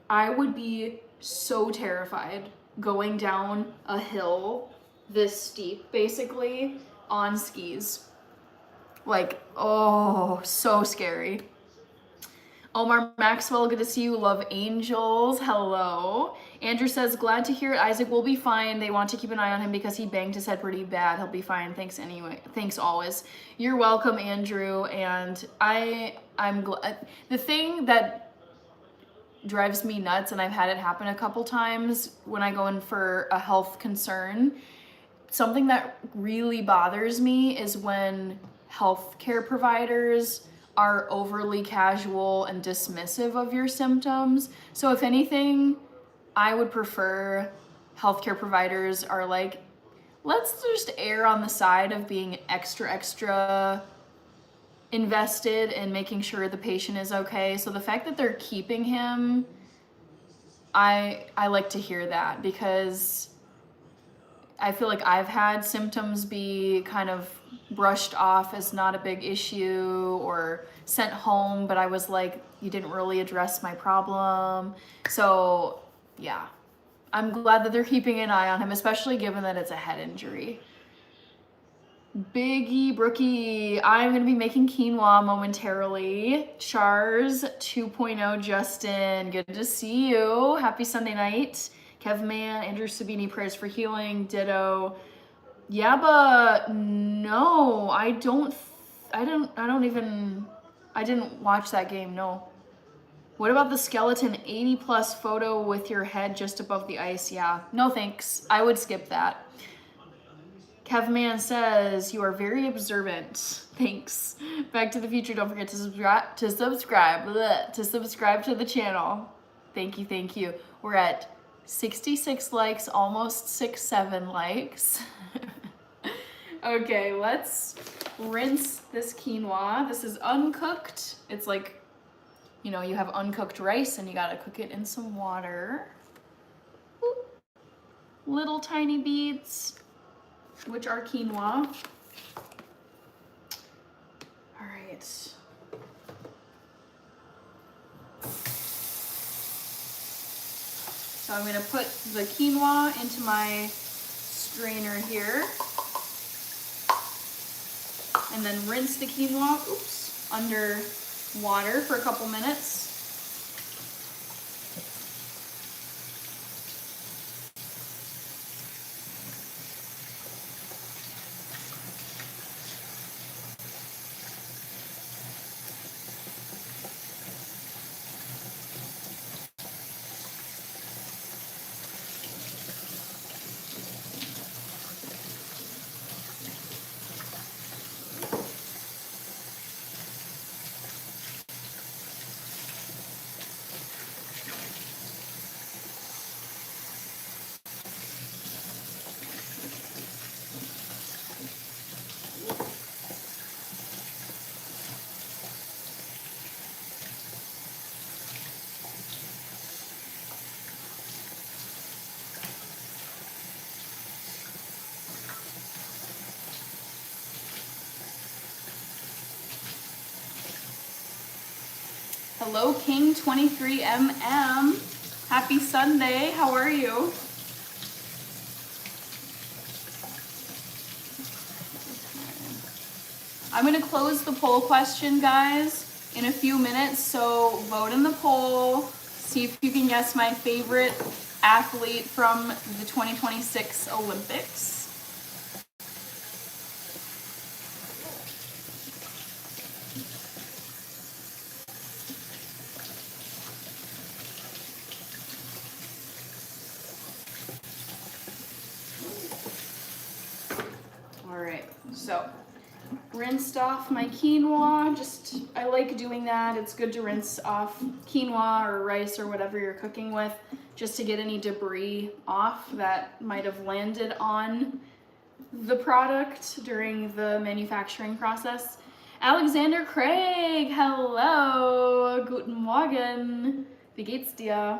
I would be so terrified going down a hill this steep basically on skis. Like, oh, so scary. Omar Maxwell, good to see you. Love Angels. Hello. Andrew says, glad to hear it. Isaac will be fine. They want to keep an eye on him because he banged his head pretty bad. He'll be fine. Thanks anyway. Thanks always. You're welcome, Andrew. And I'm glad. The thing that drives me nuts, and I've had it happen a couple times when I go in for a health concern, something that really bothers me is when healthcare providers are overly casual and dismissive of your symptoms. So if anything, I would prefer healthcare providers are like, let's just err on the side of being extra invested in making sure the patient is okay. So the fact that they're keeping him, I like to hear that, because I feel like I've had symptoms be kind of brushed off as not a big issue or sent home, but I was like, you didn't really address my problem. So yeah, I'm glad that they're keeping an eye on him, especially given that it's a head injury. Biggie Brookie, I'm gonna be making quinoa momentarily. Chars 2.0 Justin, good to see you. Happy Sunday night. Kevman, Andrew Sabini, prayers for healing. Ditto. Yeah, but no, I didn't watch that game, no. What about the skeleton 80 plus photo with your head just above the ice? Yeah, no thanks. I would skip that. Kevman says, you are very observant. Thanks. Back to the Future. Don't forget to subscribe to subscribe to the channel. Thank you. We're at 66 likes, almost 7 likes. Okay, let's rinse this quinoa. This is uncooked. It's like, you know, you have uncooked rice and you gotta cook it in some water. Ooh. Little tiny beads, which are quinoa. All right. So I'm gonna put the quinoa into my strainer here, and then rinse the quinoa, under water for a couple minutes. Hello, King23MM. Happy Sunday. How are you? I'm going to close the poll question, guys, in a few minutes. So vote in the poll. See if you can guess my favorite athlete from the 2026 Olympics. So, rinsed off my quinoa. I like doing that. It's good to rinse off quinoa or rice or whatever you're cooking with, just to get any debris off that might have landed on the product during the manufacturing process. Alexander Craig, hello. Guten Morgen. Wie geht's dir?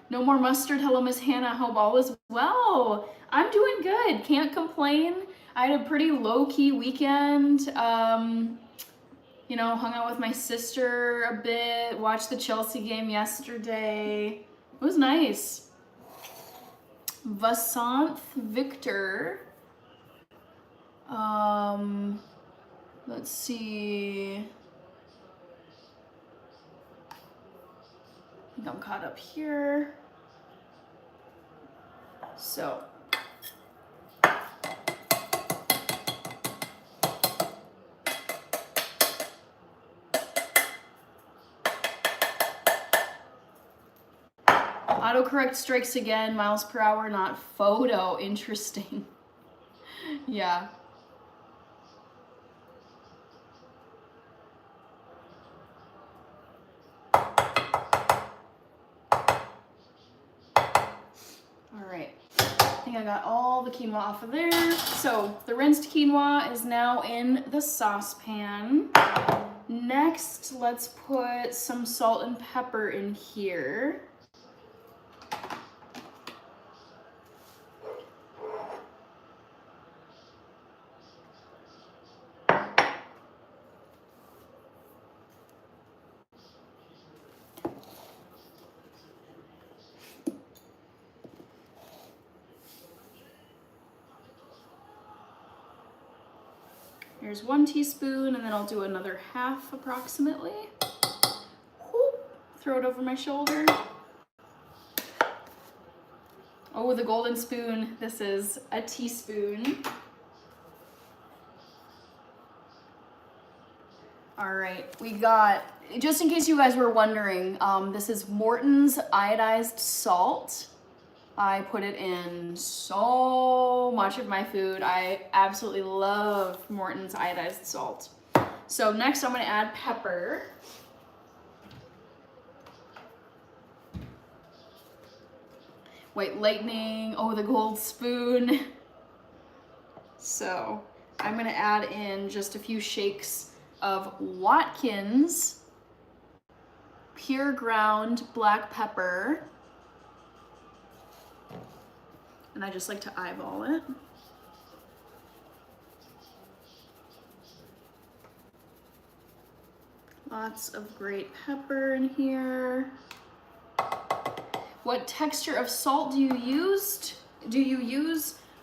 No more mustard. Hello, Miss Hannah. Hope all is well. I'm doing good. Can't complain. I had a pretty low-key weekend. You know, hung out with my sister a bit, watched the Chelsea game yesterday. It was nice. Vasant Victor. Let's see. I think I'm caught up here. So. Autocorrect strikes again, miles per hour, not photo. Interesting. Yeah. All right. I think I got all the quinoa off of there. So the rinsed quinoa is now in the saucepan. Next, let's put some salt and pepper in here. Here's 1 teaspoon, and then I'll do another half approximately. Whoop. Throw it over my shoulder. Oh, the golden spoon. This is a teaspoon. All right, we got, just in case you guys were wondering, this is Morton's iodized salt. I put it in so much of my food. I absolutely love Morton's iodized salt. So next I'm gonna add pepper. White lightning, oh, the gold spoon. So I'm gonna add in just a few shakes of Watkins pure ground black pepper. And I just like to eyeball it. Lots of great pepper in here. What texture of salt do you use?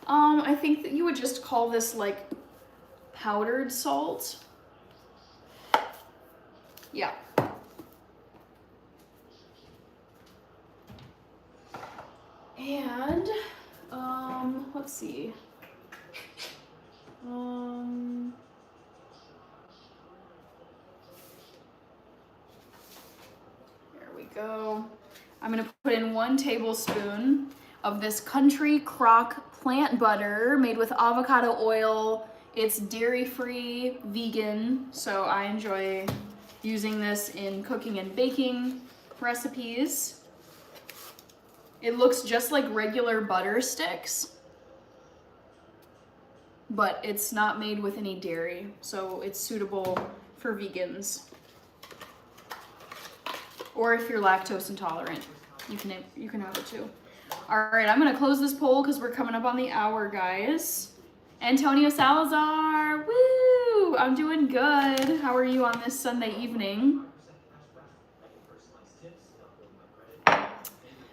I think that you would just call this like powdered salt. Yeah. And let's see. There we go. I'm gonna put in 1 tablespoon of this Country Crock plant butter made with avocado oil. It's dairy-free, vegan, so I enjoy using this in cooking and baking recipes. It looks just like regular butter sticks, but it's not made with any dairy, so it's suitable for vegans. Or if you're lactose intolerant, you can have it too. All right, I'm gonna close this poll because we're coming up on the hour, guys. Antonio Salazar, woo! I'm doing good. How are you on this Sunday evening?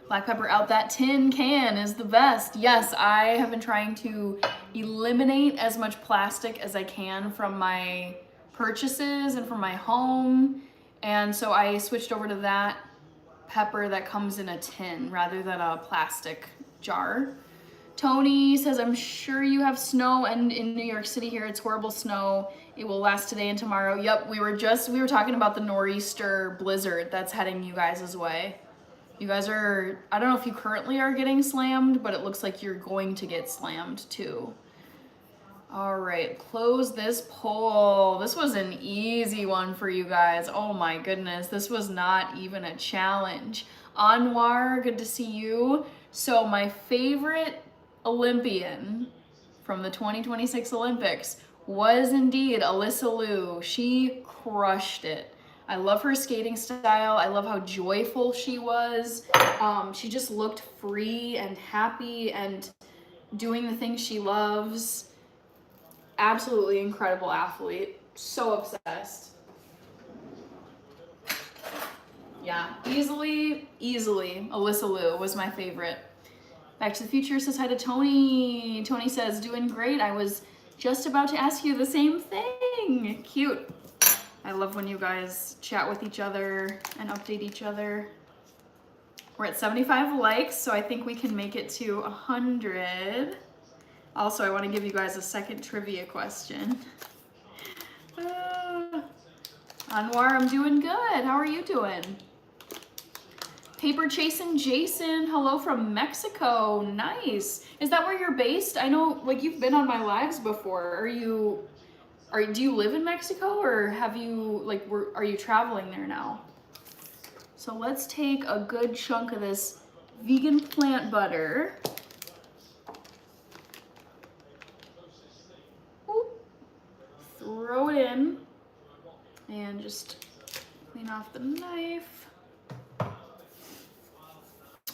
Black pepper out that tin can is the best. Yes, I have been trying to eliminate as much plastic as I can from my purchases and from my home. And so I switched over to that pepper that comes in a tin rather than a plastic jar. Tony says, I'm sure you have snow, and in New York City here, it's horrible snow. It will last today and tomorrow. Yep, we were talking about the nor'easter blizzard that's heading you guys' way. You guys are, I don't know if you currently are getting slammed, but it looks like you're going to get slammed too. All right, close this poll. This was an easy one for you guys. Oh my goodness, this was not even a challenge. Anwar, good to see you. So my favorite Olympian from the 2026 Olympics was indeed Alyssa Liu. She crushed it. I love her skating style. I love how joyful she was. She just looked free and happy and doing the things she loves. absolutely incredible athlete. So obsessed. Yeah, easily, Alyssa Liu was my favorite. Back to the Future says hi to Tony. Tony says, doing great. I was just about to ask you the same thing. Cute. I love when you guys chat with each other and update each other. We're at 75 likes, so I think we can make it to 100. Also, I want to give you guys a second trivia question. Anwar, I'm doing good. How are you doing? Paper Chasing Jason, hello from Mexico. Nice. Is that where you're based? I know, like, you've been on my lives before. Do you live in Mexico, or have you, like, are you traveling there now? So let's take a good chunk of this vegan plant butter. Oop. Throw it in and just clean off the knife.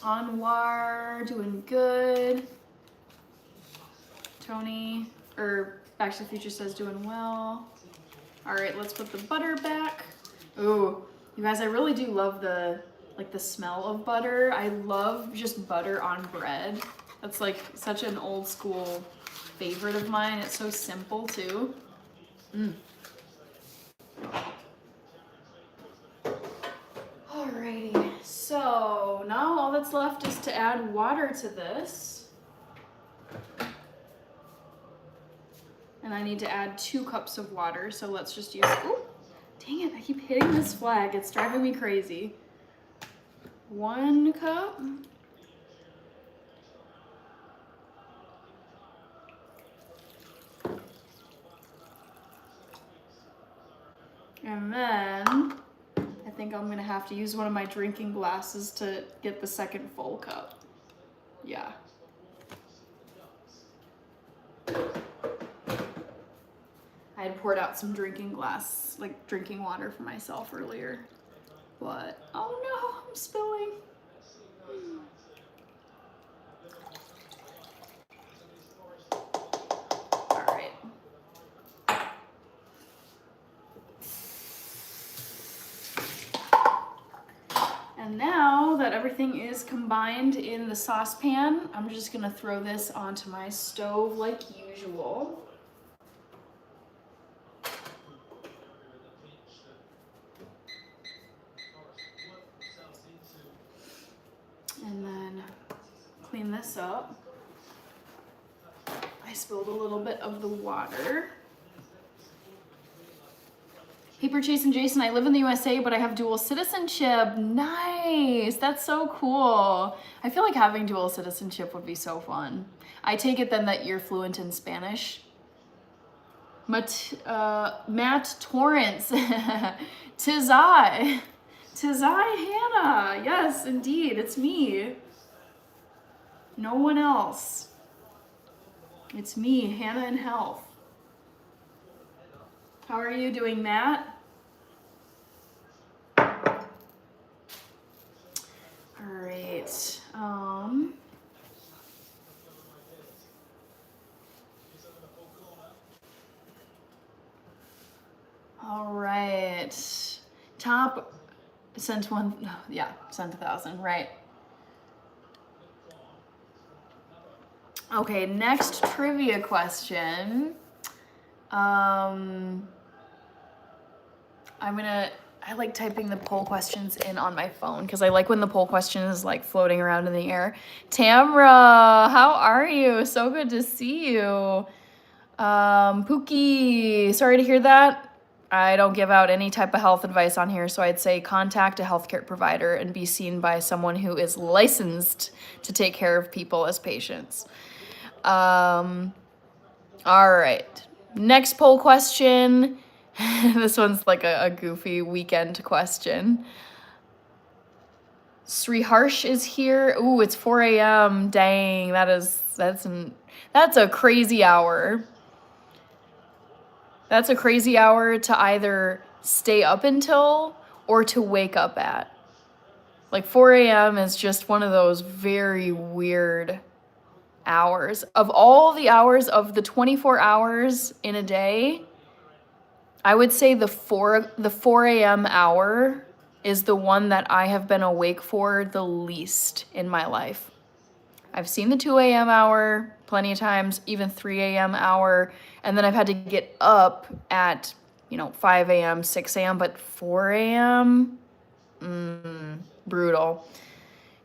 Anwar, doing good. Tony, Back to the Future says doing well. All right, let's put the butter back. Ooh, you guys, I really do love the smell of butter. I love just butter on bread. That's like such an old school favorite of mine. It's so simple too. Alrighty, so now all that's left is to add water to this. And I need to add 2 cups of water, so let's just use, ooh, dang it, I keep hitting this flag. It's driving me crazy. 1 cup. And then I think I'm gonna have to use one of my drinking glasses to get the second full cup. Yeah. I had poured out some drinking water for myself earlier, but oh no, I'm spilling. All right. And now that everything is combined in the saucepan, I'm just gonna throw this onto my stove like usual. And then clean this up. I spilled a little bit of the water. Paper Chasing Jason, I live in the USA, but I have dual citizenship. Nice, that's so cool. I feel like having dual citizenship would be so fun. I take it then that you're fluent in Spanish. Matt Torrance, tis I Hannah. Yes, indeed, it's me. No one else. It's me, Hannah in Health. How are you doing, Matt? All right. All right. Top sent 1. Yeah, sent 1,000. Right. Okay. Next trivia question. I like typing the poll questions in on my phone because I like when the poll question is like floating around in the air. Tamra, how are you? So good to see you. Pookie, sorry to hear that. I don't give out any type of health advice on here, so I'd say contact a healthcare provider and be seen by someone who is licensed to take care of people as patients. All right. Next poll question. This one's like a goofy weekend question. Sri Harsh is here. Ooh, it's 4 a.m. Dang, that's a crazy hour. That's a crazy hour to either stay up until or to wake up at. Like 4 a.m. is just one of those very weird hours. Of all the hours of the 24 hours in a day, I would say the 4 a.m. hour is the one that I have been awake for the least in my life. I've seen the 2 a.m. hour plenty of times, even 3 a.m. hour, and then I've had to get up at, 5 a.m., 6 a.m., but 4 a.m., brutal.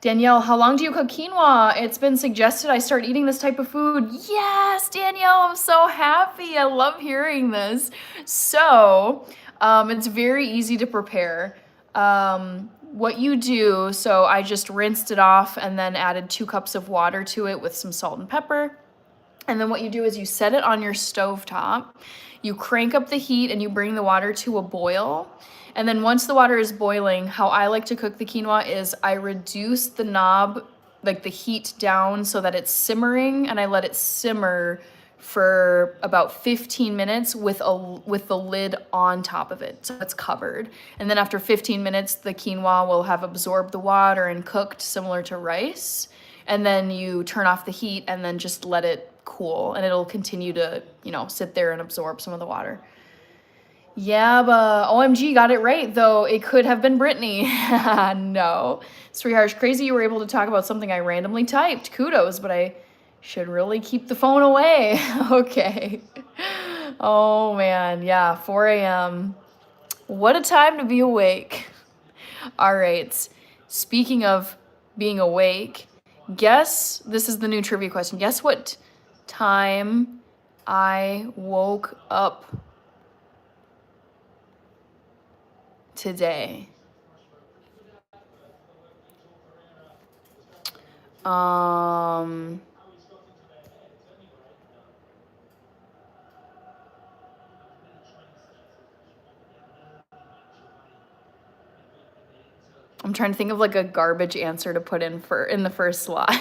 Danielle, how long do you cook quinoa? It's been suggested I start eating this type of food. Yes, Danielle, I'm so happy. I love hearing this. So, it's very easy to prepare. What you do, so I just rinsed it off and then added 2 cups of water to it with some salt and pepper. And then what you do is you set it on your stovetop, you crank up the heat and you bring the water to a boil. And then once the water is boiling, how I like to cook the quinoa is I reduce the knob, like the heat down so that it's simmering, and I let it simmer for about 15 minutes with the lid on top of it, so it's covered. And then after 15 minutes, the quinoa will have absorbed the water and cooked similar to rice. And then you turn off the heat and then just let it cool, and it'll continue to, sit there and absorb some of the water. Yeah, but OMG, got it right, though. It could have been Brittany. No. Sri Harsh, crazy you were able to talk about something I randomly typed. Kudos, but I should really keep the phone away. Okay. Oh, man. Yeah, 4 a.m. What a time to be awake. All right. Speaking of being awake, this is the new trivia question. Guess what time I woke up today? I'm trying to think of like a garbage answer to put in the first slot.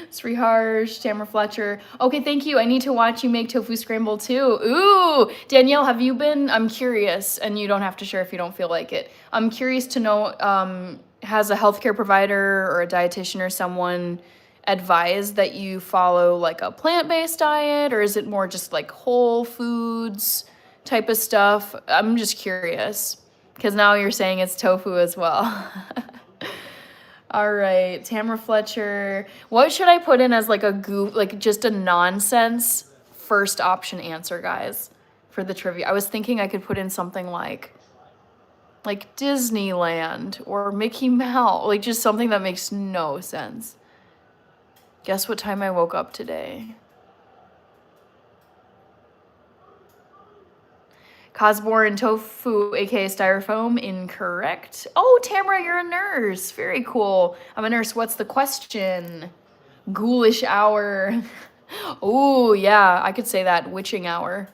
Sri Harsh, Tamara Fletcher. Okay, thank you. I need to watch you make tofu scramble too. Ooh, Danielle, I'm curious, and you don't have to share if you don't feel like it. I'm curious to know, has a healthcare provider or a dietitian or someone advised that you follow like a plant-based diet, or is it more just like whole foods type of stuff? I'm just curious, because now you're saying it's tofu as well. All right, Tamara Fletcher. What should I put in as like just a nonsense first option answer, guys, for the trivia? I was thinking I could put in something like Disneyland or Mickey Mouse, like just something that makes no sense. Guess what time I woke up today? Cosborn tofu, aka styrofoam, incorrect. Oh, Tamara, you're a nurse. Very cool. I'm a nurse. What's the question? Ghoulish hour. Oh, yeah, I could say that. Witching hour.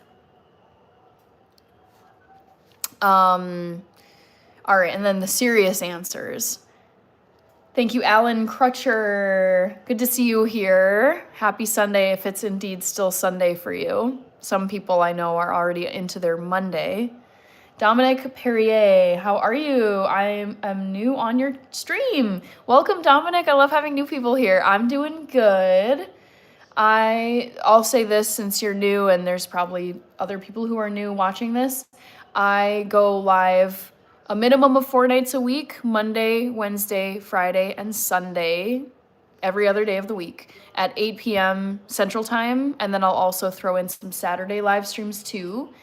All right, and then the serious answers. Thank you, Alan Crutcher. Good to see you here. Happy Sunday, if it's indeed still Sunday for you. Some people I know are already into their Monday. Dominic Perrier, how are you? I am new on your stream. Welcome, Dominic. I love having new people here. I'm doing good. I'll say this since you're new, and there's probably other people who are new watching this. I go live a minimum of 4 nights a week, Monday, Wednesday, Friday, and Sunday, every other day of the week at 8 p.m. Central Time. And then I'll also throw in some Saturday live streams too.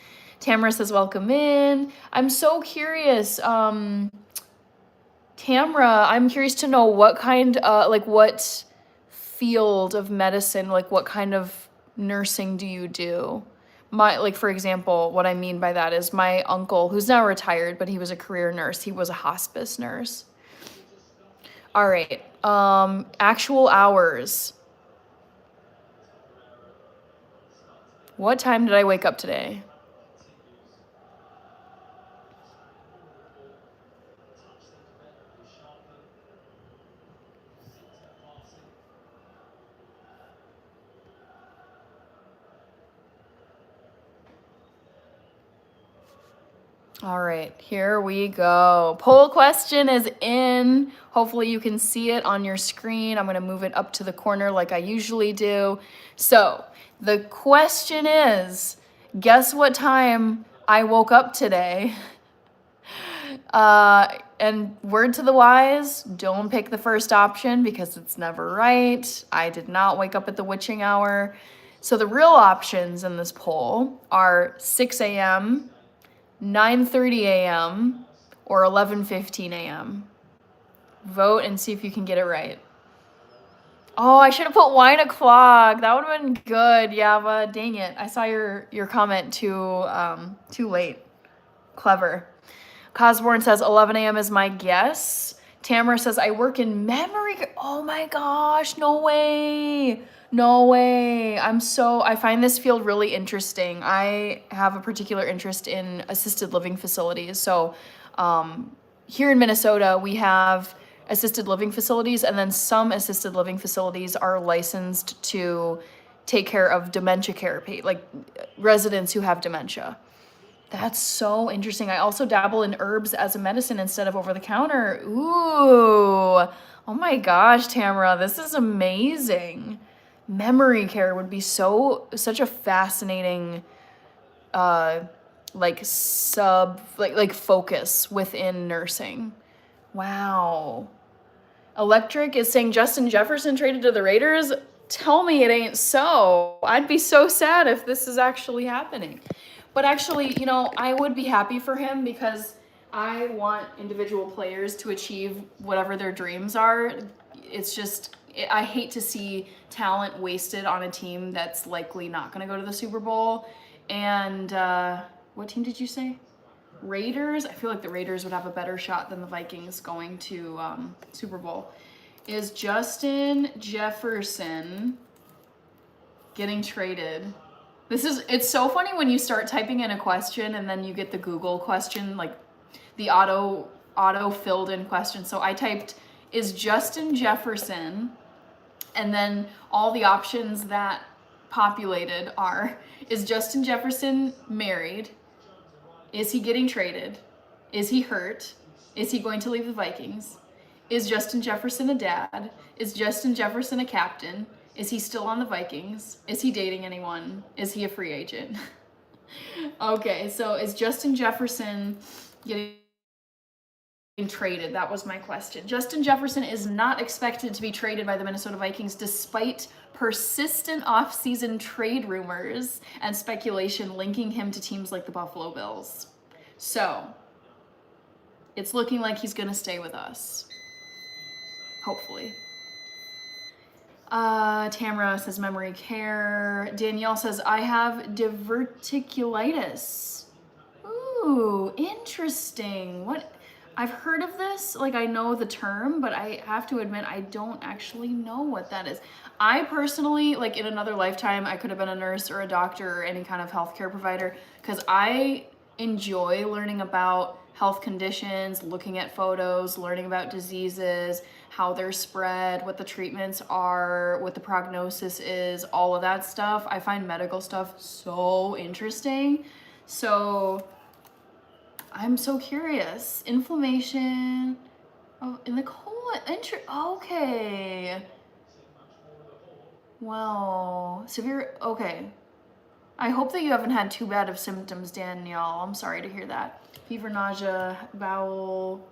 Tamara says, welcome in. I'm so curious. Tamara, I'm curious to know what kind, what field of medicine, like what kind of nursing do you do? For example, what I mean by that is my uncle, who's now retired, but he was a career nurse. He was a hospice nurse. All right. Actual hours. What time did I wake up today? All right, here we go. Poll question is in. Hopefully you can see it on your screen. I'm gonna move it up to the corner like I usually do. So the question is, guess what time I woke up today? And word to the wise, don't pick the first option because it's never right. I did not wake up at the witching hour. So the real options in this poll are 6 a.m., 9:30 a.m., or 11:15 a.m. Vote and see if you can get it right. Oh, I should have put 9 o'clock. That would have been good. Yeah, but dang it. I saw your comment too late. Clever. Cosborn says 11 a.m. is my guess. Tamara says I work in memory. Oh my gosh, no way. No way. I find this field really interesting. I have a particular interest in assisted living facilities. So here in Minnesota, we have assisted living facilities, and then some assisted living facilities are licensed to take care of dementia care, like residents who have dementia. That's so interesting. I also dabble in herbs as a medicine instead of over the counter. Ooh. Oh my gosh, Tamara, this is amazing. Memory care would be such a fascinating focus within nursing. Wow. Electric is saying Justin Jefferson traded to the Raiders. Tell me it ain't so. I'd be so sad if this is actually happening. But actually, I would be happy for him because I want individual players to achieve whatever their dreams are. It's just, I hate to see talent wasted on a team that's likely not going to go to the Super Bowl. And what team did you say? Raiders? I feel like the Raiders would have a better shot than the Vikings going to Super Bowl. Is Justin Jefferson getting traded? It's so funny when you start typing in a question and then you get the Google question, like the auto filled in question. So I typed, is Justin Jefferson, and then all the options that populated are, is Justin Jefferson married? Is he getting traded? Is he hurt? Is he going to leave the Vikings? Is Justin Jefferson a dad? Is Justin Jefferson a captain? Is he still on the Vikings? Is he dating anyone? Is he a free agent? Okay, so is Justin Jefferson getting traded? That was my question. Justin Jefferson is not expected to be traded by the Minnesota Vikings despite persistent off-season trade rumors and speculation linking him to teams like the Buffalo Bills. So, it's looking like he's gonna stay with us. Hopefully. Tamara says memory care. Danielle says I have diverticulitis. Ooh, interesting. I've heard of this, like I know the term, but I have to admit I don't actually know what that is. I personally, like in another lifetime, I could have been a nurse or a doctor or any kind of healthcare provider because I enjoy learning about health conditions, looking at photos, learning about diseases, how they're spread, what the treatments are, what the prognosis is, all of that stuff. I find medical stuff so interesting. So I'm so curious. Inflammation in the colon. Okay. Wow. Severe. Okay. I hope that you haven't had too bad of symptoms, Danielle. I'm sorry to hear that. Fever, nausea, bowel.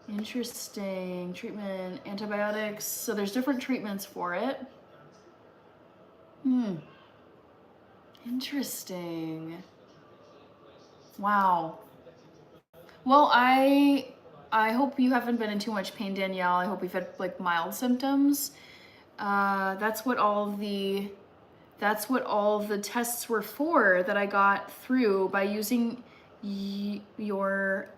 Interesting. Treatment, antibiotics. So there's different treatments for it. Interesting. Wow. Well, I hope you haven't been in too much pain, Danielle. I hope you've had like mild symptoms. That's what all the tests were for that I got through by using your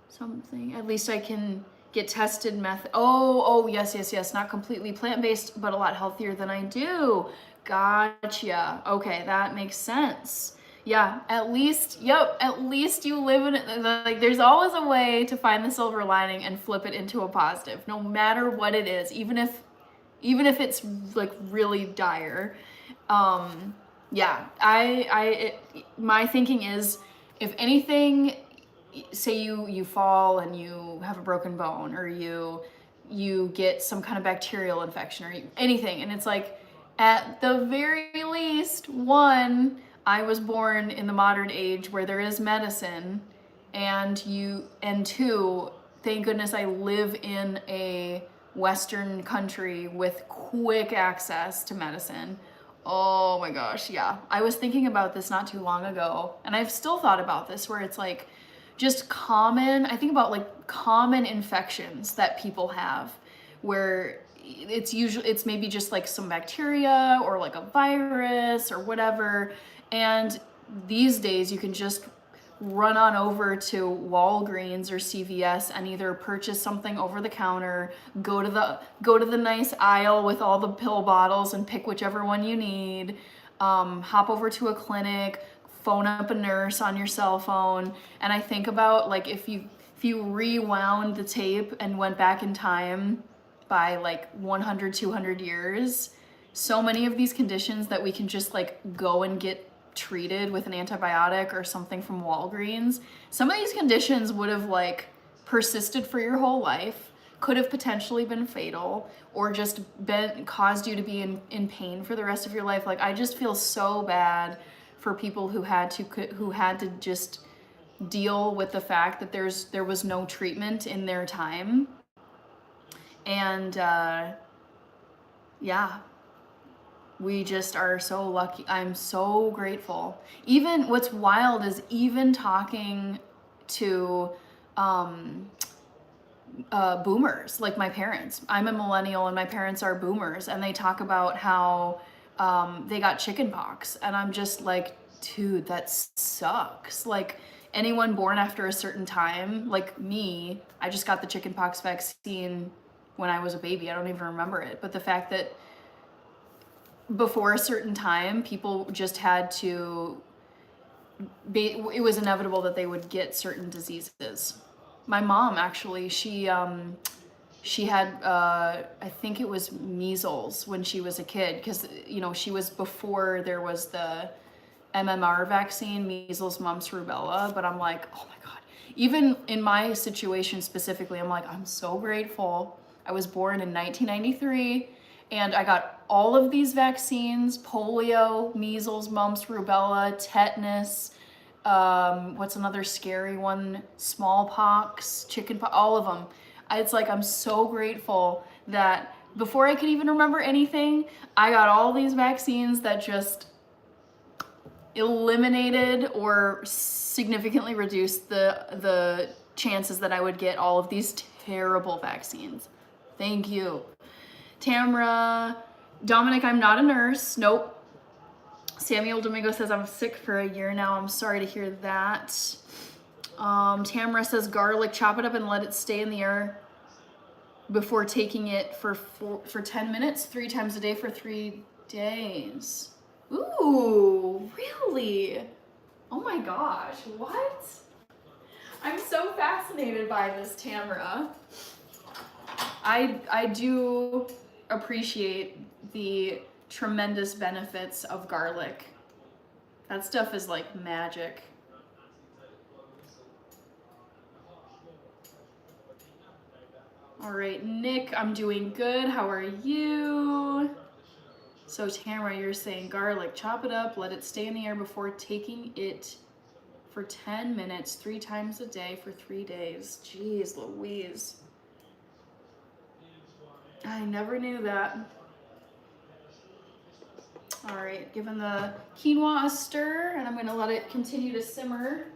something. At least I can get tested method. Oh, yes. Not completely plant-based, but a lot healthier than I do. Gotcha. Okay, that makes sense. Yeah, at least you live in it. Like, there's always a way to find the silver lining and flip it into a positive, no matter what it is, even if it's like really dire. Yeah, my thinking is, if anything say you fall and you have a broken bone, or you get some kind of bacterial infection or anything, and it's like, at the very least, one, I was born in the modern age where there is medicine, and two, thank goodness I live in a Western country with quick access to medicine. Oh my gosh, yeah. I was thinking about this not too long ago, and I've still thought about this, where it's like just I think about like common infections that people have, where it's maybe just like some bacteria or like a virus or whatever. And these days you can just run on over to Walgreens or CVS and either purchase something over the counter, go to the nice aisle with all the pill bottles and pick whichever one you need, hop over to a clinic, phone up a nurse on your cell phone. And I think about, like, if you rewound the tape and went back in time by like 100, 200 years, so many of these conditions that we can just like go and get treated with an antibiotic or something from Walgreens, some of these conditions would have like persisted for your whole life, could have potentially been fatal, or just caused you to be in pain for the rest of your life. Like, I just feel so bad for people who had to just deal with the fact that there was no treatment in their time. And yeah, we just are so lucky. I'm so grateful. Even what's wild is even talking to boomers, like my parents. I'm a millennial and my parents are boomers, and they talk about how they got chicken pox, and I'm just like, dude, that sucks. Like, anyone born after a certain time, like me, I just got the chicken pox vaccine when I was a baby. I don't even remember it. But the fact that before a certain time, people just had to it was inevitable that they would get certain diseases. My mom, actually, she had I think it was measles when she was a kid, because she was before there was the MMR vaccine, measles, mumps, rubella. But I'm like, oh my God. Even in my situation specifically, I'm like, I'm so grateful. I was born in 1993 and I got all of these vaccines: polio, measles, mumps, rubella, tetanus, what's another scary one? Smallpox, chickenpox, all of them. It's like, I'm so grateful that before I could even remember anything, I got all these vaccines that just eliminated or significantly reduced the chances that I would get all of these terrible vaccines. Thank you. Tamra, Dominic, I'm not a nurse. Nope. Samuel Domingo says, I'm sick for a year now. I'm sorry to hear that. Tamra says, garlic, chop it up and let it stay in the air before taking it for 10 minutes, 3 times a day for 3 days. Ooh, really? Oh my gosh, what? I'm so fascinated by this, Tamara. I do appreciate the tremendous benefits of garlic. That stuff is like magic. All right, Nick, I'm doing good. How are you? So Tamara, you're saying garlic, chop it up, let it stay in the air before taking it for 10 minutes, 3 times a day for 3 days. Jeez Louise. I never knew that. All right, giving the quinoa a stir, and I'm gonna let it continue to simmer.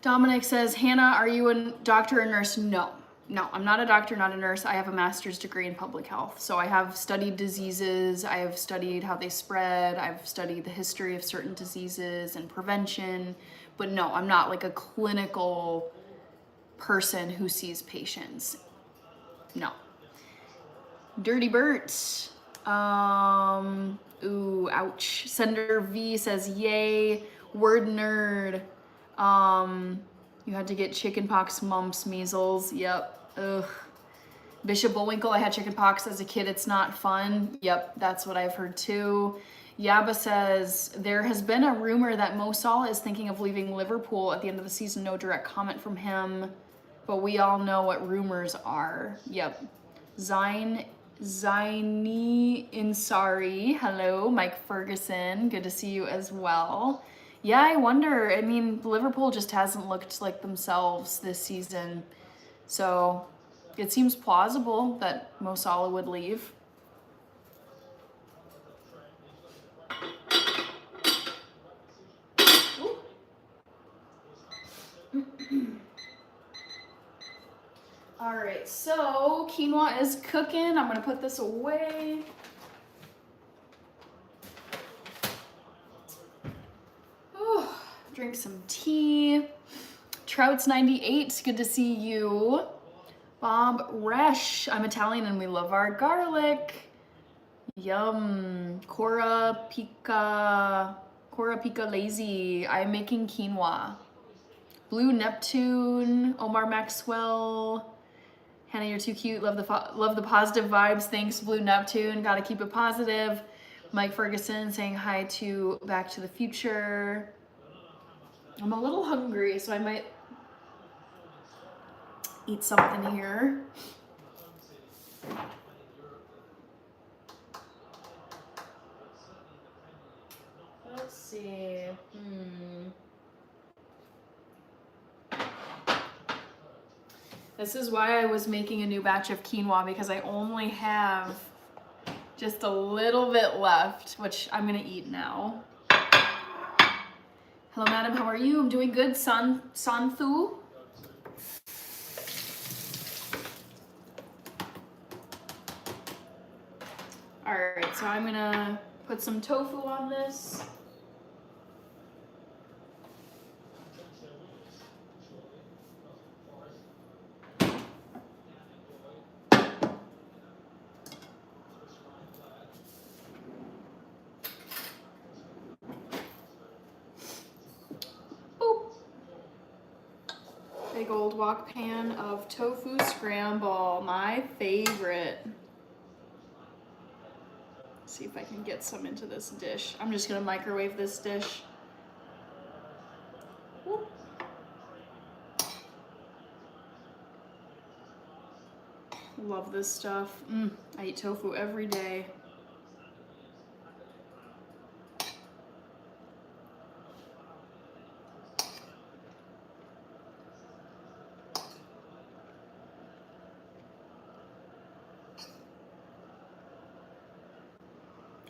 Dominic says, Hannah, are you a doctor or nurse? No, I'm not a doctor, not a nurse. I have a master's degree in public health. So I have studied diseases. I have studied how they spread. I've studied the history of certain diseases and prevention. But no, I'm not like a clinical person who sees patients. No. Dirty Bert. Ooh, ouch. Sender V says, yay. Word nerd. You had to get chickenpox, mumps, measles. Yep. Ugh. Bishop Bullwinkle, I had chickenpox as a kid. It's not fun. Yep, that's what I've heard too. Yaba says, there has been a rumor that Mo Salah is thinking of leaving Liverpool at the end of the season. No direct comment from him, but we all know what rumors are. Yep. Zaini Insari, hello. Mike Ferguson, good to see you as well. Yeah, I wonder, I mean, Liverpool just hasn't looked like themselves this season, so it seems plausible that Mo Salah would leave. All right, so quinoa is cooking. I'm gonna put this away. Ooh, drink some tea. Trout's 98, good to see you. Bob Resch, I'm Italian and we love our garlic. Yum. Cora Pica Lazy, I'm making quinoa. Blue Neptune, Omar Maxwell. Hannah, you're too cute. Love the positive vibes. Thanks, Blue Neptune. Gotta keep it positive. Mike Ferguson saying hi to Back to the Future. I'm a little hungry, so I might eat something here. Let's see. This is why I was making a new batch of quinoa, because I only have just a little bit left, which I'm gonna eat now. Hello, madam, how are you? I'm doing good, Santhu. All right, so I'm gonna put some tofu on this. Big old wok pan of tofu scramble, my favorite. Let's see if I can get some into this dish. I'm just gonna microwave this dish. Woo. Love this stuff. I eat tofu every day.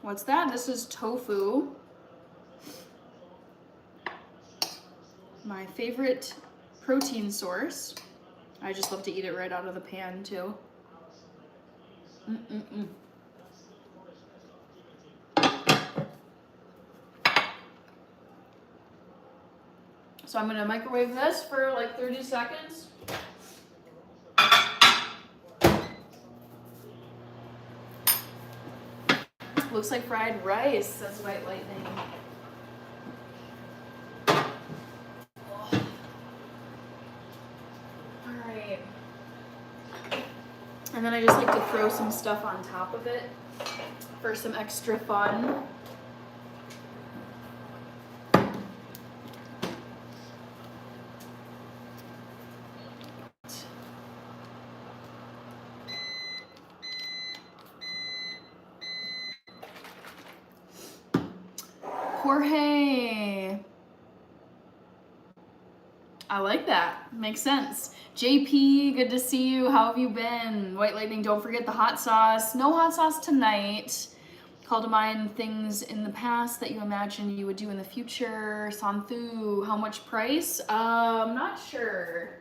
What's that? This is tofu. My favorite protein source. I just love to eat it right out of the pan too. So I'm gonna microwave this for like 30 seconds. Looks like fried rice, says White Lightning. All right. And then I just like to throw some stuff on top of it for some extra fun. Jorge. I like that. Makes sense. JP, good to see you. How have you been? White Lightning, don't forget the hot sauce. No hot sauce tonight. Call to mind things in the past that you imagine you would do in the future. Santhu, how much price? I'm not sure.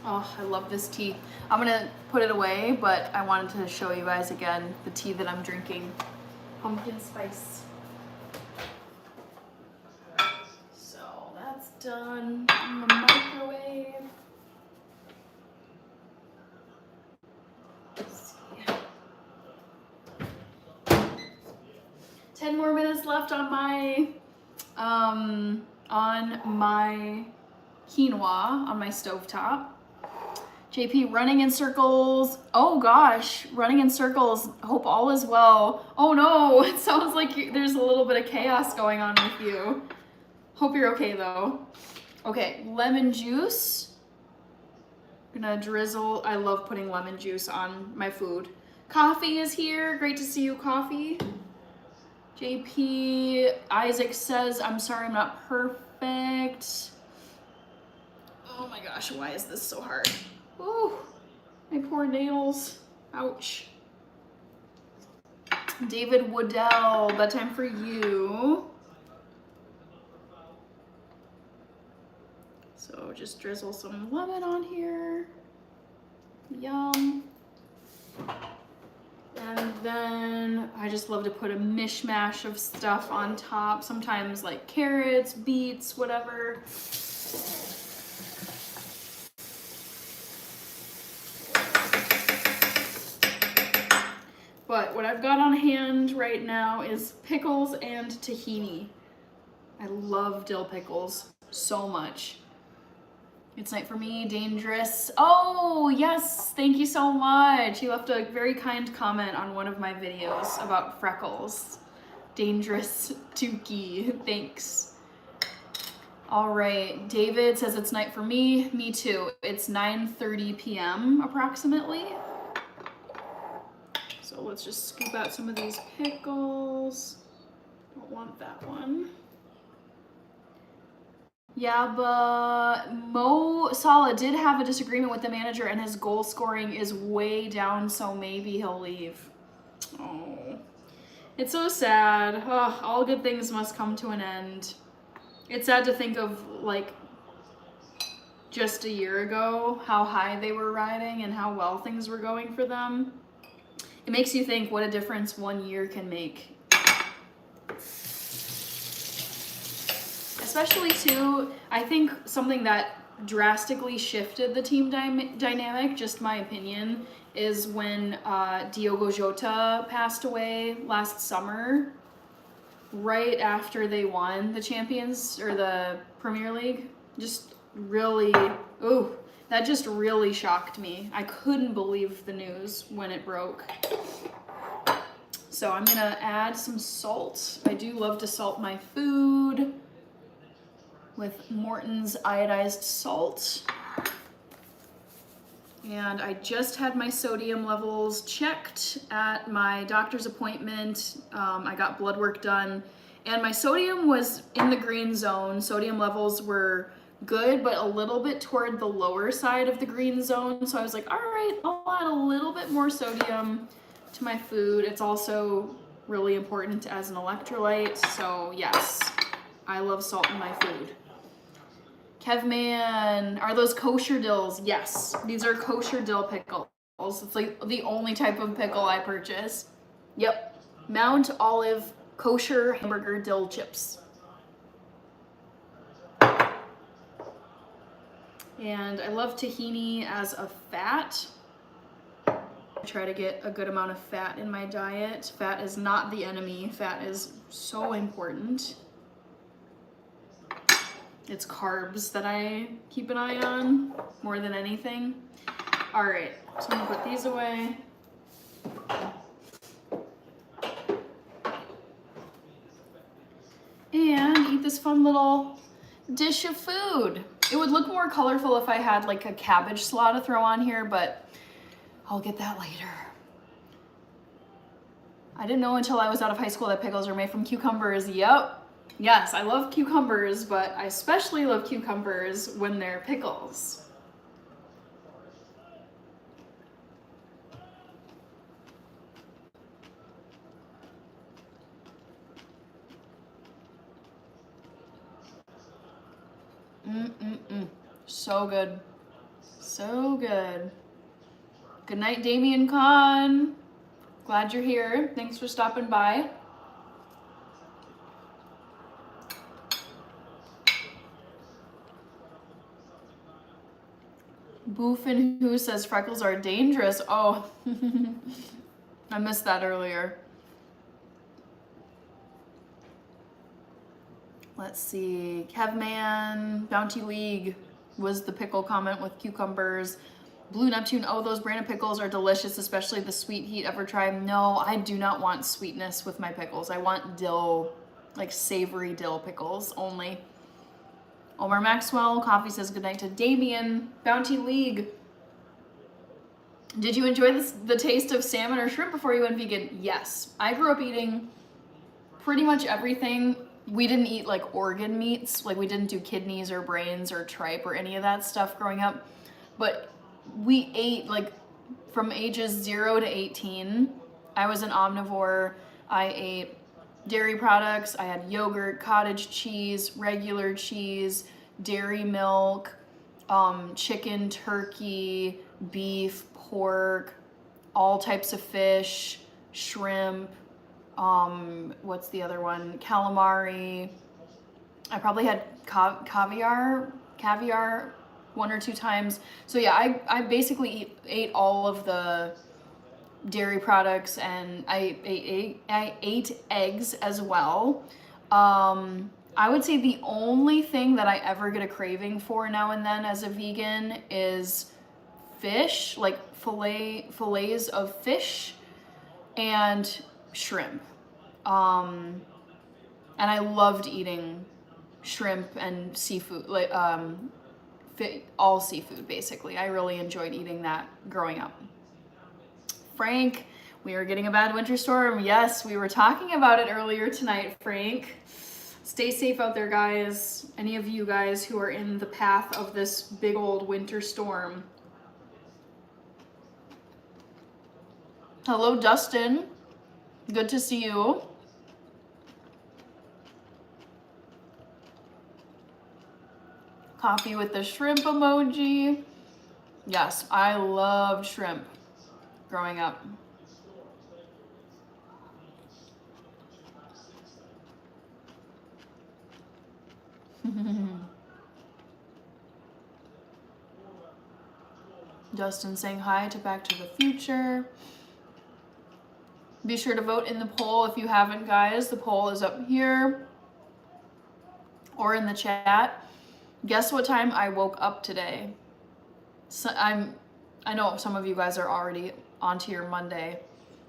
Oh, I love this tea. I'm gonna put it away, but I wanted to show you guys again the tea that I'm drinking. Pumpkin spice. So that's done in the microwave. Let's see. 10 more minutes left on my on my quinoa on my stovetop. JP, running in circles. Oh gosh, running in circles. Hope all is well. Oh no, it sounds like there's a little bit of chaos going on with you. Hope you're okay though. Okay, lemon juice. I'm gonna drizzle. I love putting lemon juice on my food. Coffee is here. Great to see you, Coffee. JP, Isaac says, I'm sorry I'm not perfect. Oh my gosh, why is this so hard? Ooh, my poor nails. Ouch. David Woodell, bedtime for you. So just drizzle some lemon on here. Yum. And then I just love to put a mishmash of stuff on top. Sometimes like carrots, beets, whatever. But what I've got on hand right now is pickles and tahini. I love dill pickles so much. It's night for me, dangerous. Oh, yes, thank you so much. He left a very kind comment on one of my videos about freckles. Dangerous Tukey, thanks. All right, David says it's night for me. Me too. It's 9:30 p.m. approximately. So let's just scoop out some of these pickles. Don't want that one. Yeah, but Mo Salah did have a disagreement with the manager and his goal scoring is way down, so maybe he'll leave. Oh, it's so sad. Oh, all good things must come to an end. It's sad to think of like just a year ago how high they were riding and how well things were going for them. It makes you think what a difference 1 year can make. Especially too, I think something that drastically shifted the team dynamic, just my opinion, is when Diogo Jota passed away last summer, right after they won the Champions or the Premier League. Just really, ooh, that just really shocked me. I couldn't believe the news when it broke. So I'm gonna add some salt. I do love to salt my food with Morton's iodized salt. And I just had my sodium levels checked at my doctor's appointment. I got blood work done and my sodium was in the green zone. Sodium levels were good, but a little bit toward the lower side of the green zone. So I was like, all right, I'll add a little bit more sodium to my food. It's also really important as an electrolyte. So yes, I love salt in my food. Kevman, are those kosher dills? Yes, these are kosher dill pickles. It's like the only type of pickle I purchase. Yep, Mount Olive kosher hamburger dill chips. And I love tahini as a fat. I try to get a good amount of fat in my diet. Fat is not the enemy. Fat is so important. It's carbs that I keep an eye on more than anything. All right, so I'm gonna put these away. And eat this fun little dish of food. It would look more colorful if I had like a cabbage slaw to throw on here, but I'll get that later. I didn't know until I was out of high school that pickles are made from cucumbers. Yep. Yes, I love cucumbers, but I especially love cucumbers when they're pickles. So good. So good. Good night, Damien Kahn. Glad you're here. Thanks for stopping by. Boofin who says freckles are dangerous. Oh, I missed that earlier. Let's see, Kevman, Bounty League was the pickle comment with cucumbers. Blue Neptune, oh, those brand of pickles are delicious, especially the sweet heat. Ever try? No, I do not want sweetness with my pickles. I want dill, like savory dill pickles only. Omar Maxwell, coffee says goodnight to Damien. Bounty League, did you enjoy the taste of salmon or shrimp before you went vegan? Yes, I grew up eating pretty much everything. We didn't eat like organ meats, like we didn't do kidneys or brains or tripe or any of that stuff growing up, but we ate like from ages 0 to 18. I was an omnivore. I ate dairy products. I had yogurt, cottage cheese, regular cheese, dairy milk, chicken, turkey, beef, pork, all types of fish, shrimp, what's the other one? Calamari. I probably had caviar 1 or 2 times. So yeah, I basically ate all of the dairy products, and I ate eggs as well. I would say the only thing that I ever get a craving for now and then as a vegan is fish, like fillets of fish and shrimp. And I loved eating shrimp and seafood, like all seafood basically. I really enjoyed eating that growing up. Frank, we are getting a bad winter storm. Yes, we were talking about it earlier tonight, Frank. Stay safe out there, guys. Any of you guys who are in the path of this big old winter storm. Hello, Dustin. Good to see you. Coffee with the shrimp emoji. Yes, I loved shrimp growing up. Justin saying hi to Back to the Future. Be sure to vote in the poll if you haven't, guys. The poll is up here or in the chat. Guess what time I woke up today? So I know some of you guys are already onto your Monday,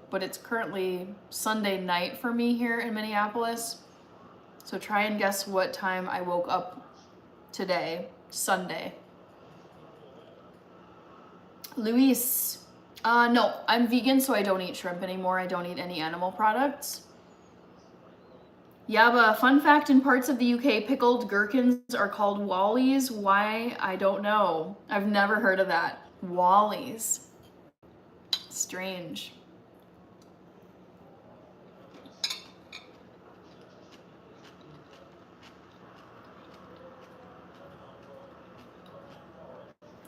but it's currently Sunday night for me here in Minneapolis. So try and guess what time I woke up today, Sunday. Luis, no, I'm vegan, so I don't eat shrimp anymore. I don't eat any animal products. Yaba, fun fact, in parts of the UK, pickled gherkins are called wallies. Why? I don't know. I've never heard of that. Wallies. Strange.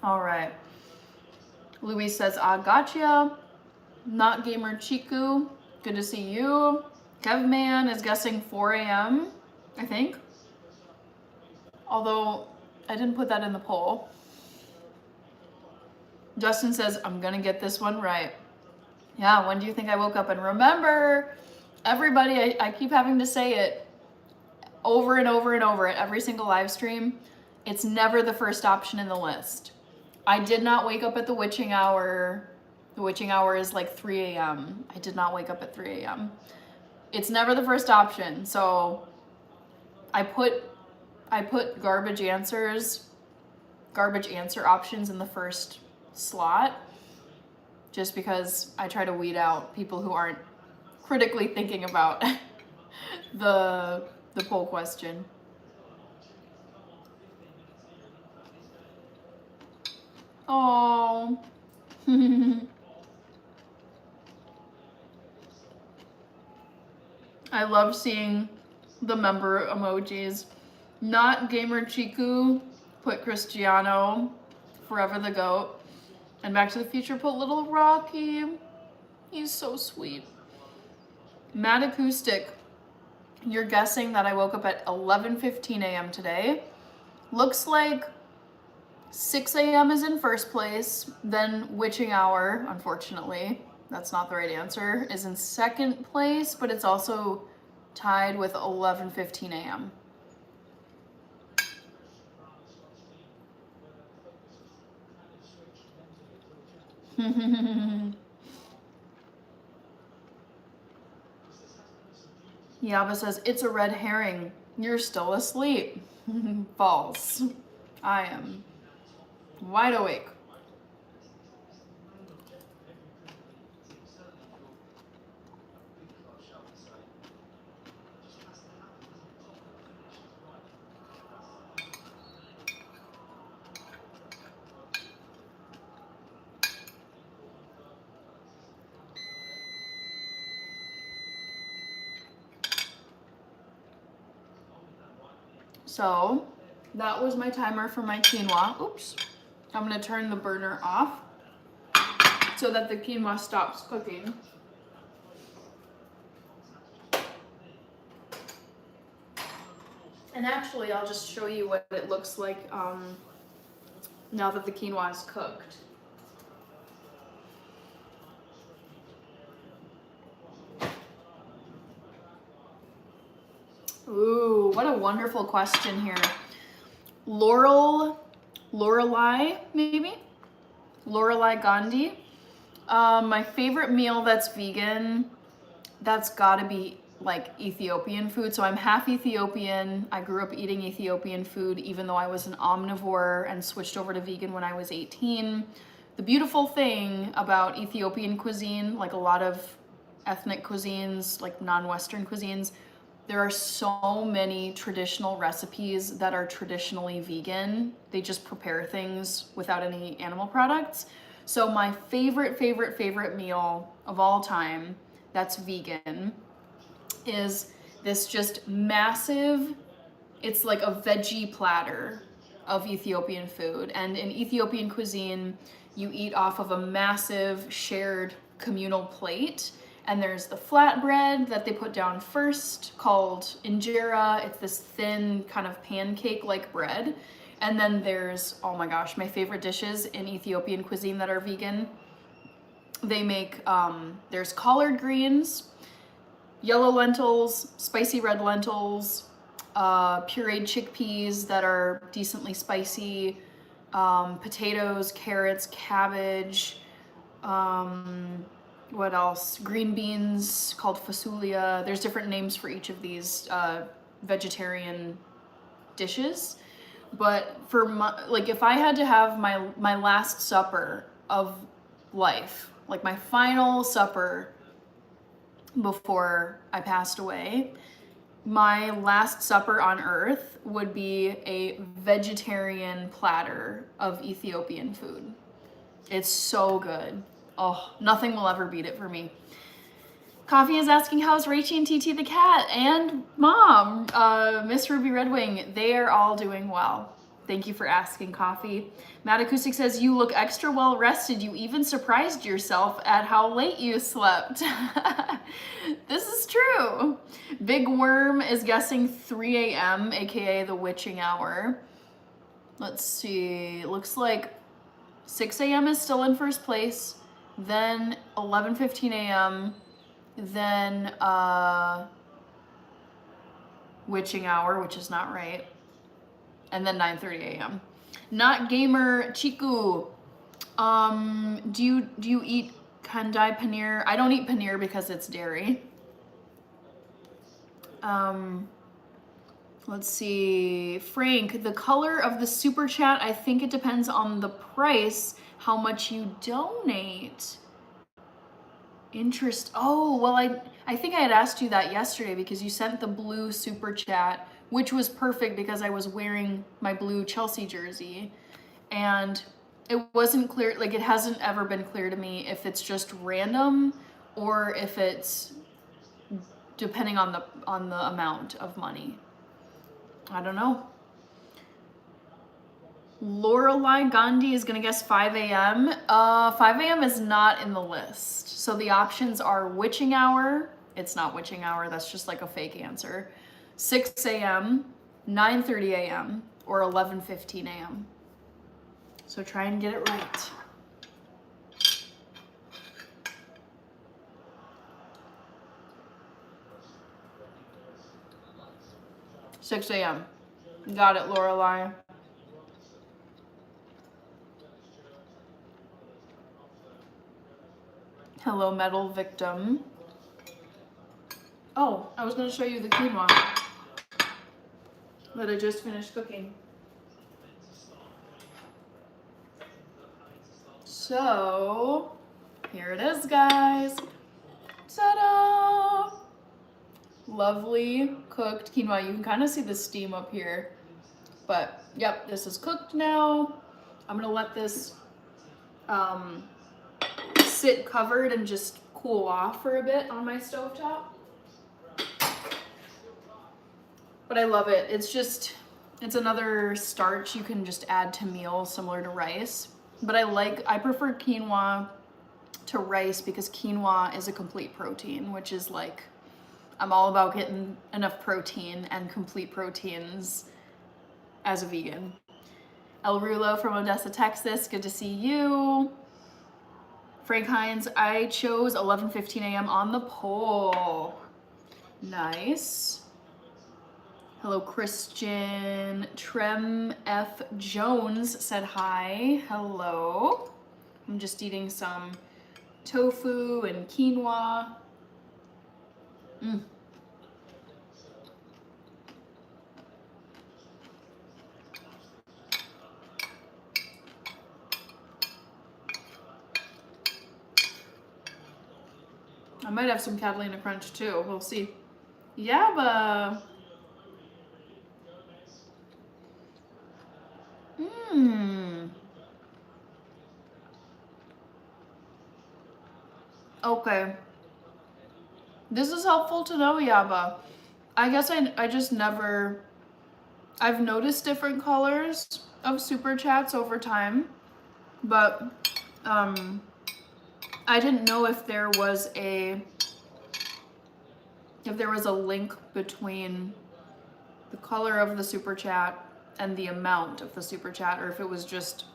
All right. Luis says, I gotcha. Not Gamer Chiku. Good to see you. Kevman is guessing 4 a.m., I think. Although I didn't put that in the poll. Justin says, I'm gonna get this one right. Yeah, when do you think I woke up? And remember, everybody, I keep having to say it over and over and over at every single live stream. It's never the first option in the list. I did not wake up at the witching hour. The witching hour is like 3 a.m. I did not wake up at 3 a.m. It's never the first option. So I put garbage answer options in the first slot just because I try to weed out people who aren't critically thinking about the poll question. Oh. I love seeing the member emojis. Not Gamer Chiku put Cristiano, Forever the Goat, and Back to the Future put Little Rocky. He's so sweet. Mad Acoustic, you're guessing that I woke up at 11:15 a.m. today. Looks like 6 a.m. is in first place, then witching hour, unfortunately, that's not the right answer, is in second place, but it's also tied with 11:15 a.m. Yaba says, it's a red herring. You're still asleep. False. I am wide awake. So that was my timer for my quinoa. Oops. I'm gonna turn the burner off so that the quinoa stops cooking. And actually, I'll just show you what it looks like now that the quinoa is cooked. Ooh, what a wonderful question here. Lorelei, maybe? Lorelei Gandhi. My favorite meal that's vegan, that's gotta be like Ethiopian food. So I'm half Ethiopian. I grew up eating Ethiopian food even though I was an omnivore and switched over to vegan when I was 18. The beautiful thing about Ethiopian cuisine, like a lot of ethnic cuisines, like non-Western cuisines, there are so many traditional recipes that are traditionally vegan. They just prepare things without any animal products. So my favorite meal of all time that's vegan is this just massive, it's like a veggie platter of Ethiopian food. And in Ethiopian cuisine, you eat off of a massive shared communal plate. And there's the flatbread that they put down first called injera. It's this thin kind of pancake-like bread. And then there's, oh my gosh, my favorite dishes in Ethiopian cuisine that are vegan. They make, there's collard greens, yellow lentils, spicy red lentils, pureed chickpeas that are decently spicy, potatoes, carrots, cabbage, what else? Green beans called fasulia. There's different names for each of these vegetarian dishes. But for like if I had to have my last supper of life, like my final supper before I passed away, my last supper on earth would be a vegetarian platter of Ethiopian food. It's so good. Oh, nothing will ever beat it for me. Coffee is asking, how's Rachie and TT the cat and mom, Miss Ruby Red Wing? They are all doing well. Thank you for asking, Coffee. Matt Acoustic says, you look extra well rested. You even surprised yourself at how late you slept. This is true. Big Worm is guessing 3 a.m., aka the witching hour. Let's see, it looks like 6 a.m. is still in first place, then 11:15 a.m., then witching hour, which is not right, and then 9:30 a.m. Not Gamer Chiku. Do you eat kandai paneer? I don't eat paneer because it's dairy. Let's see, Frank, the color of the super chat, I think it depends on the price, how much you donate. Oh, well, I think I had asked you that yesterday because you sent the blue super chat, which was perfect because I was wearing my blue Chelsea jersey. And it wasn't clear, like it hasn't ever been clear to me if it's just random or if it's depending on the amount of money. I don't know. Lorelei Gandhi is gonna guess 5 a.m. 5 a.m. is not in the list. So the options are witching hour. It's not witching hour, that's just like a fake answer. 6 a.m., 9:30 a.m., or 11:15 a.m. So try and get it right. Six a.m. Got it, Lorelei. Hello, metal victim. Oh, I was gonna show you the quinoa that I just finished cooking. So, here it is, guys. Ta-da! Lovely cooked quinoa. You can kind of see the steam up here. But, yep, this is cooked now. I'm gonna let this sit covered and just cool off for a bit on my stovetop. But I love it. It's another starch you can just add to meals similar to rice. But I prefer quinoa to rice because quinoa is a complete protein, which is like, I'm all about getting enough protein and complete proteins as a vegan. El Rulo from Odessa, Texas, good to see you. Frank Hines, I chose 11:15 a.m. on the poll. Nice. Hello, Christian. Trem F. Jones said hi. Hello. I'm just eating some tofu and quinoa. I might have some Catalina Crunch too. We'll see. Yabba. Okay. This is helpful to know, Yaba. I guess I just never... I've noticed different colors of super chats over time, but I didn't know if there was a link between the color of the super chat and the amount of the super chat, or if it was just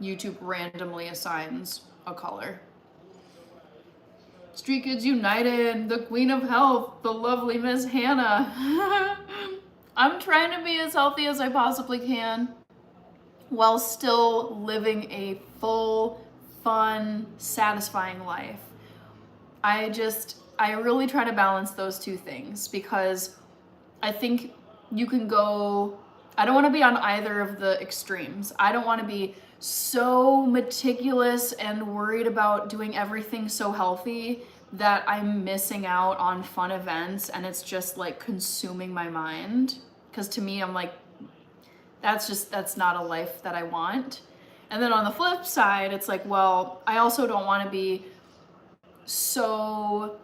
YouTube randomly assigns a color. Street Kids United, the Queen of Health, the lovely Miss Hannah. I'm trying to be as healthy as I possibly can while still living a full, fun, satisfying life. I really try to balance those two things because I think you can go, I don't want to be on either of the extremes. I don't want to be so meticulous and worried about doing everything so healthy that I'm missing out on fun events and it's just like consuming my mind. Because to me, I'm like, that's not a life that I want. And then on the flip side, it's like, well, I also don't want to be so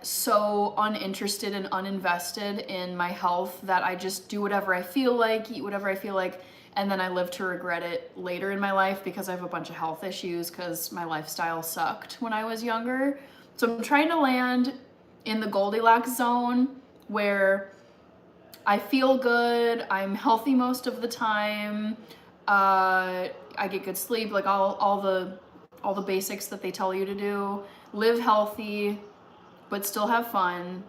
so uninterested and uninvested in my health that I just do whatever I feel like, eat whatever I feel like, and then I live to regret it later in my life because I have a bunch of health issues because my lifestyle sucked when I was younger. So I'm trying to land in the Goldilocks zone where I feel good, I'm healthy most of the time, I get good sleep, like all the basics that they tell you to do, live healthy, but still have fun,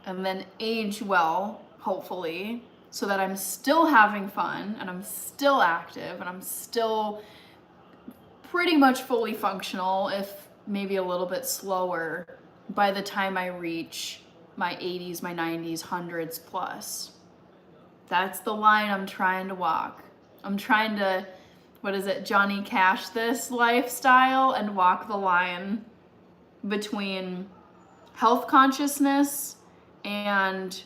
and then age well, hopefully, so that I'm still having fun, and I'm still active, and I'm still pretty much fully functional, if maybe a little bit slower, by the time I reach my 80s, my 90s, hundreds plus. That's the line I'm trying to walk. I'm trying to, Johnny Cash this lifestyle and walk the line between health consciousness and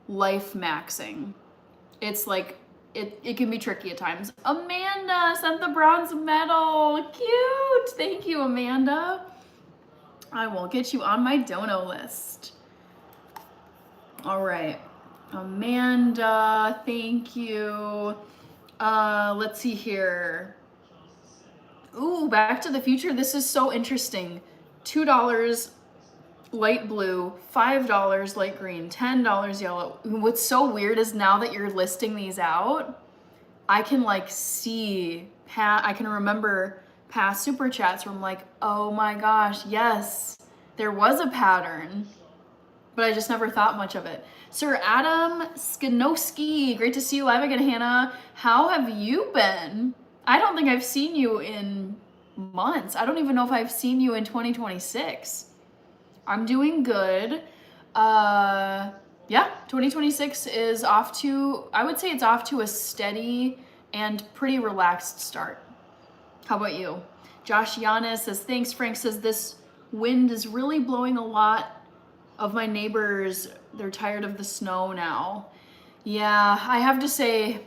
life maxing. It's like, it can be tricky at times. Amanda sent the bronze medal. Cute. Thank you, Amanda. I will get you on my dono list. All right. Amanda, thank you. Let's see here. Ooh, Back to the Future. This is so interesting. $2 light blue, $5 light green, $10 yellow. What's so weird is now that you're listing these out, I can like see, I can remember past super chats where I'm like, oh my gosh, yes, there was a pattern, but I just never thought much of it. Sir Adam Skinowski, great to see you live again, Hannah. How have you been? I don't think I've seen you in months. I don't even know if I've seen you in 2026. I'm doing good. Yeah, 2026 is off to, I would say it's off to a steady and pretty relaxed start. How about you? Josh Yanis says, thanks. Frank says, this wind is really blowing a lot of my neighbors. They're tired of the snow now. Yeah, I have to say,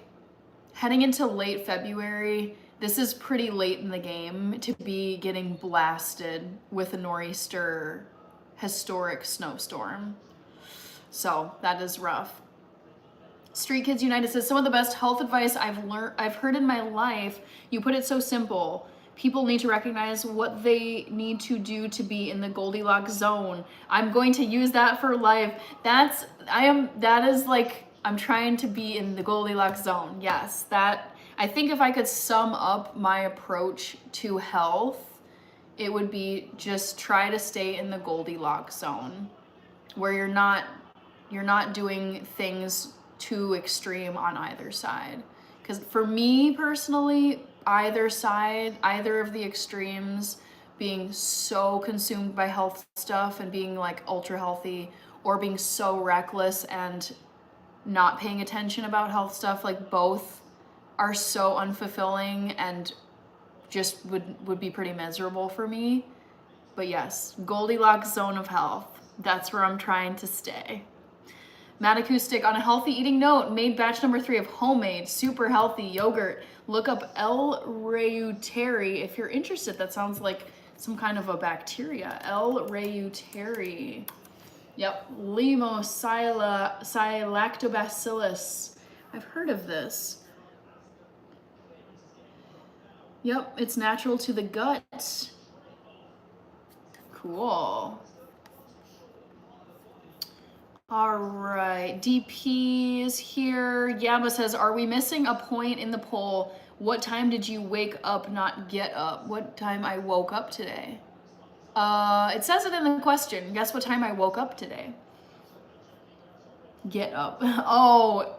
heading into late February, this is pretty late in the game to be getting blasted with a nor'easter historic snowstorm. So that is rough. Street Kids United says, some of the best health advice I've heard in my life. You put it so simple. People need to recognize what they need to do to be in the Goldilocks zone. I'm going to use that for life. I'm trying to be in the Goldilocks zone. Yes, I think if I could sum up my approach to health, it would be just try to stay in the Goldilocks zone where you're not doing things too extreme on either side. Because for me personally, either of the extremes, being so consumed by health stuff and being like ultra healthy, or being so reckless and not paying attention about health stuff, like both are so unfulfilling and just would be pretty miserable for me. But yes, Goldilocks zone of health. That's where I'm trying to stay. Matt Acoustic, on a healthy eating note, made batch number 3 of homemade, super healthy yogurt. Look up L. reuteri if you're interested. That sounds like some kind of a bacteria. L. reuteri. Yep, Lactobacillus. I've heard of this. Yep, it's natural to the gut. Cool. All right, DP is here. Yaba says, are we missing a point in the poll? What time did you wake up, not get up? What time I woke up today? It says it in the question. Guess what time I woke up today? Get up. Oh,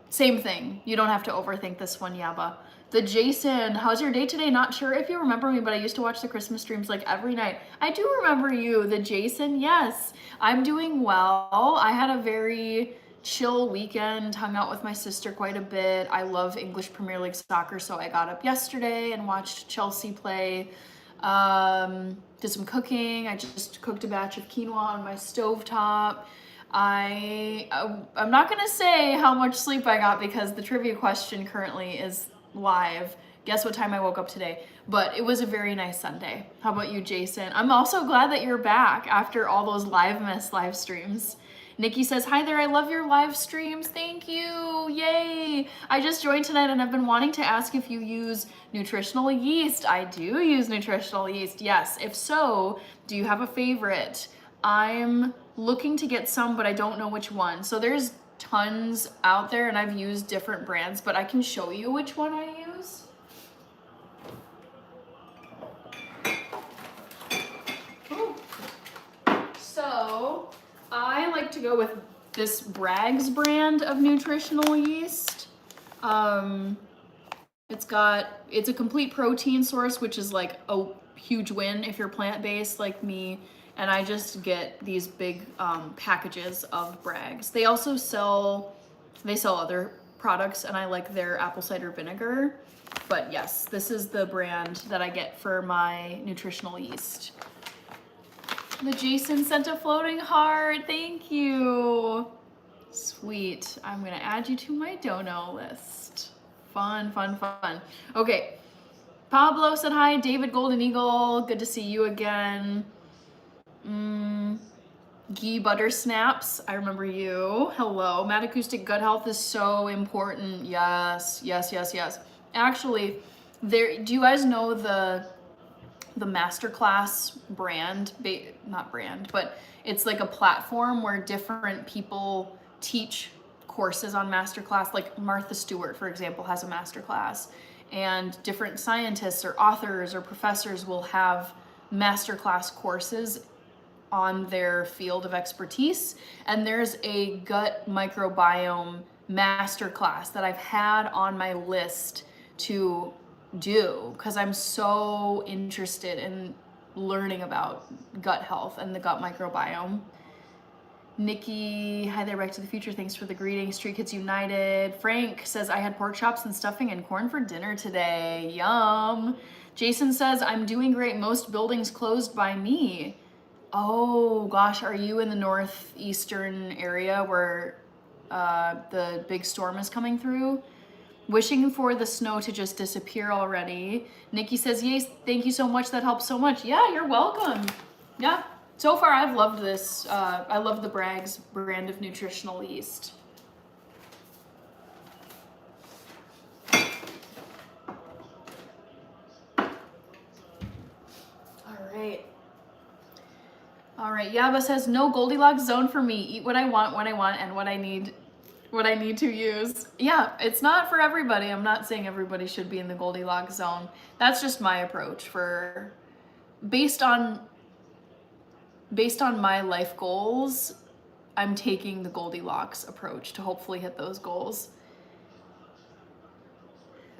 same thing. You don't have to overthink this one, Yaba. The Jason, how's your day today? Not sure if you remember me, but I used to watch the Christmas streams like every night. I do remember you, the Jason. Yes, I'm doing well. I had a very chill weekend, hung out with my sister quite a bit. I love English Premier League soccer, so I got up yesterday and watched Chelsea play. Did some cooking. I just cooked a batch of quinoa on my stovetop. I'm not gonna say how much sleep I got because the trivia question currently is live. Guess what time I woke up today? But it was a very nice Sunday. How about you, Jason? I'm also glad that you're back after all those live streams. Nikki says, hi there, I love your live streams. Thank you, yay. I just joined tonight and I've been wanting to ask if you use nutritional yeast. I do use nutritional yeast, yes. If so, do you have a favorite? I'm looking to get some, but I don't know which one. So there's tons out there and I've used different brands, but I can show you which one I use. Ooh. So I like to go with this Bragg's brand of nutritional yeast. It's a complete protein source, which is like a huge win if you're plant-based like me. And I just get these big packages of Bragg's. They also sell other products, and I like their apple cider vinegar. But yes, this is the brand that I get for my nutritional yeast. The Jason sent a floating heart. Thank you. Sweet. I'm gonna add you to my dono list. Fun, fun, fun. Okay. Pablo said hi. David Golden Eagle, good to see you again. Ghee butter snaps, I remember you. Hello. Matt Acoustic, gut health is so important. Yes, yes, yes, yes. Actually, do you guys know the Masterclass brand? Not brand, but it's like a platform where different people teach courses on Masterclass. Like Martha Stewart, for example, has a Masterclass, and different scientists or authors or professors will have Masterclass courses on their field of expertise. And there's a gut microbiome masterclass that I've had on my list to do, because I'm so interested in learning about gut health and the gut microbiome. Nikki, hi there, Back to the Future. Thanks for the greeting. Street Kids United. Frank says, I had pork chops and stuffing and corn for dinner today. Yum. Jason says, I'm doing great. Most buildings closed by me. Oh gosh, are you in the northeastern area where the big storm is coming through? Wishing for the snow to just disappear already. Nikki says, yes, thank you so much. That helps so much. Yeah, you're welcome. Yeah. So far, I've loved this. I love the Bragg's brand of nutritional yeast. All right. Yaba says, no Goldilocks zone for me. Eat what I want, when I want, and what I need to use. Yeah, it's not for everybody. I'm not saying everybody should be in the Goldilocks zone. That's just my approach for, based on my life goals, I'm taking the Goldilocks approach to hopefully hit those goals.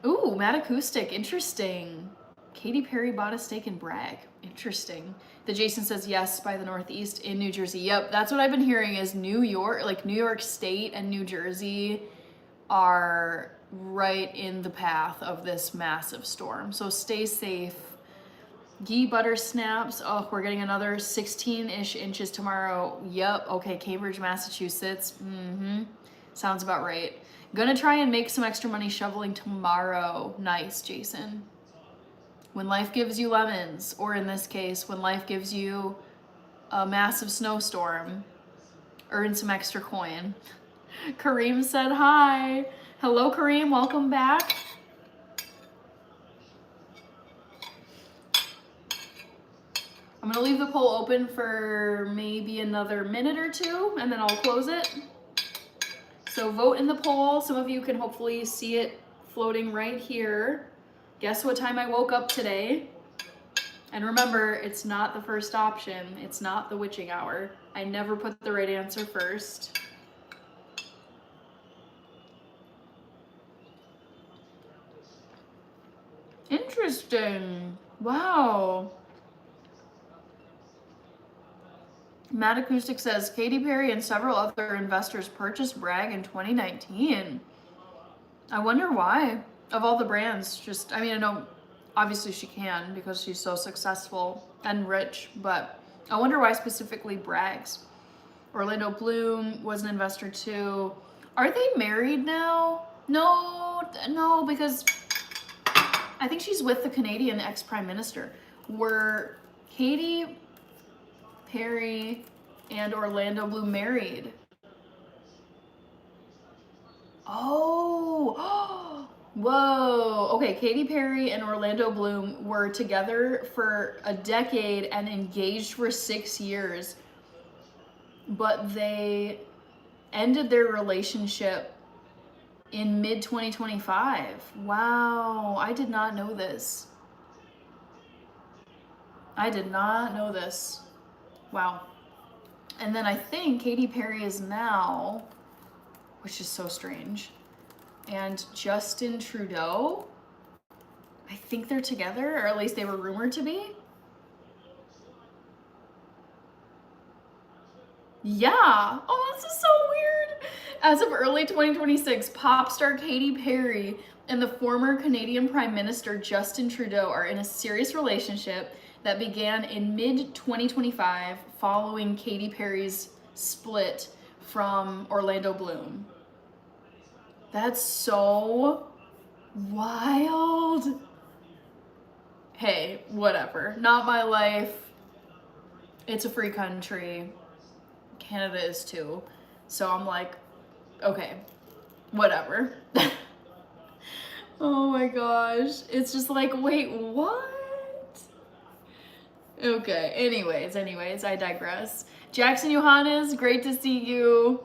Ooh, Mad Acoustic, interesting. Katy Perry bought a stake in Bragg. Interesting. The Jason says yes by the Northeast in New Jersey. Yep, that's what I've been hearing is New York, like New York State and New Jersey are right in the path of this massive storm. So stay safe. Ghee butter snaps. Oh, we're getting another 16-ish inches tomorrow. Yep. Okay, Cambridge, Massachusetts. Sounds about right. Gonna try and make some extra money shoveling tomorrow. Nice, Jason. When life gives you lemons, or in this case, when life gives you a massive snowstorm, earn some extra coin. Kareem said hi. Hello, Kareem. Welcome back. I'm gonna leave the poll open for maybe another minute or two, and then I'll close it. So vote in the poll. Some of you can hopefully see it floating right here. Guess what time I woke up today? And remember, it's not the first option. It's not the witching hour. I never put the right answer first. Interesting. Wow. Matt Acoustic says, Katy Perry and several other investors purchased Bragg in 2019. I wonder why. Of all the brands, I know obviously she can because she's so successful and rich, but I wonder why specifically Bragg's. Orlando Bloom was an investor too. Are they married now? No, because I think she's with the Canadian ex-prime minister. Were Katy Perry and Orlando Bloom married? Oh, whoa. Okay, Katy Perry and Orlando Bloom were together for a decade and engaged for 6 years, but they ended their relationship in mid-2025. Wow, I did not know this. Wow. And then I think Katy Perry is now, which is so strange, and Justin Trudeau, I think they're together, or at least they were rumored to be. Yeah. Oh, this is so weird. As of early 2026, pop star Katy Perry and the former Canadian Prime Minister Justin Trudeau are in a serious relationship that began in mid-2025 following Katy Perry's split from Orlando Bloom. That's so wild. Hey, whatever. Not my life. It's a free country. Canada is too. So I'm like, okay, whatever. Oh my gosh. It's just like, wait, what? Okay, anyways, I digress. Jackson Johannes, great to see you.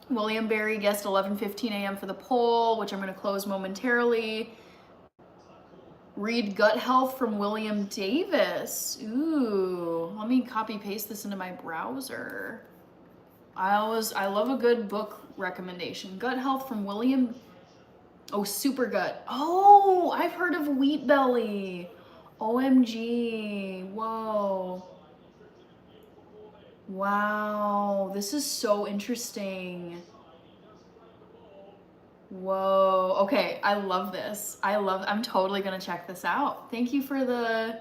William Berry guessed 11:15 a.m. for the poll, which I'm going to close momentarily. Read Gut Health from William Davis. Ooh, let me copy paste this into my browser. I love a good book recommendation. Gut Health from William Oh, super gut. Oh, I've heard of wheat belly. OMG. Whoa. Wow. This is so interesting. Whoa. Okay, I love this. I'm totally gonna check this out. Thank you for the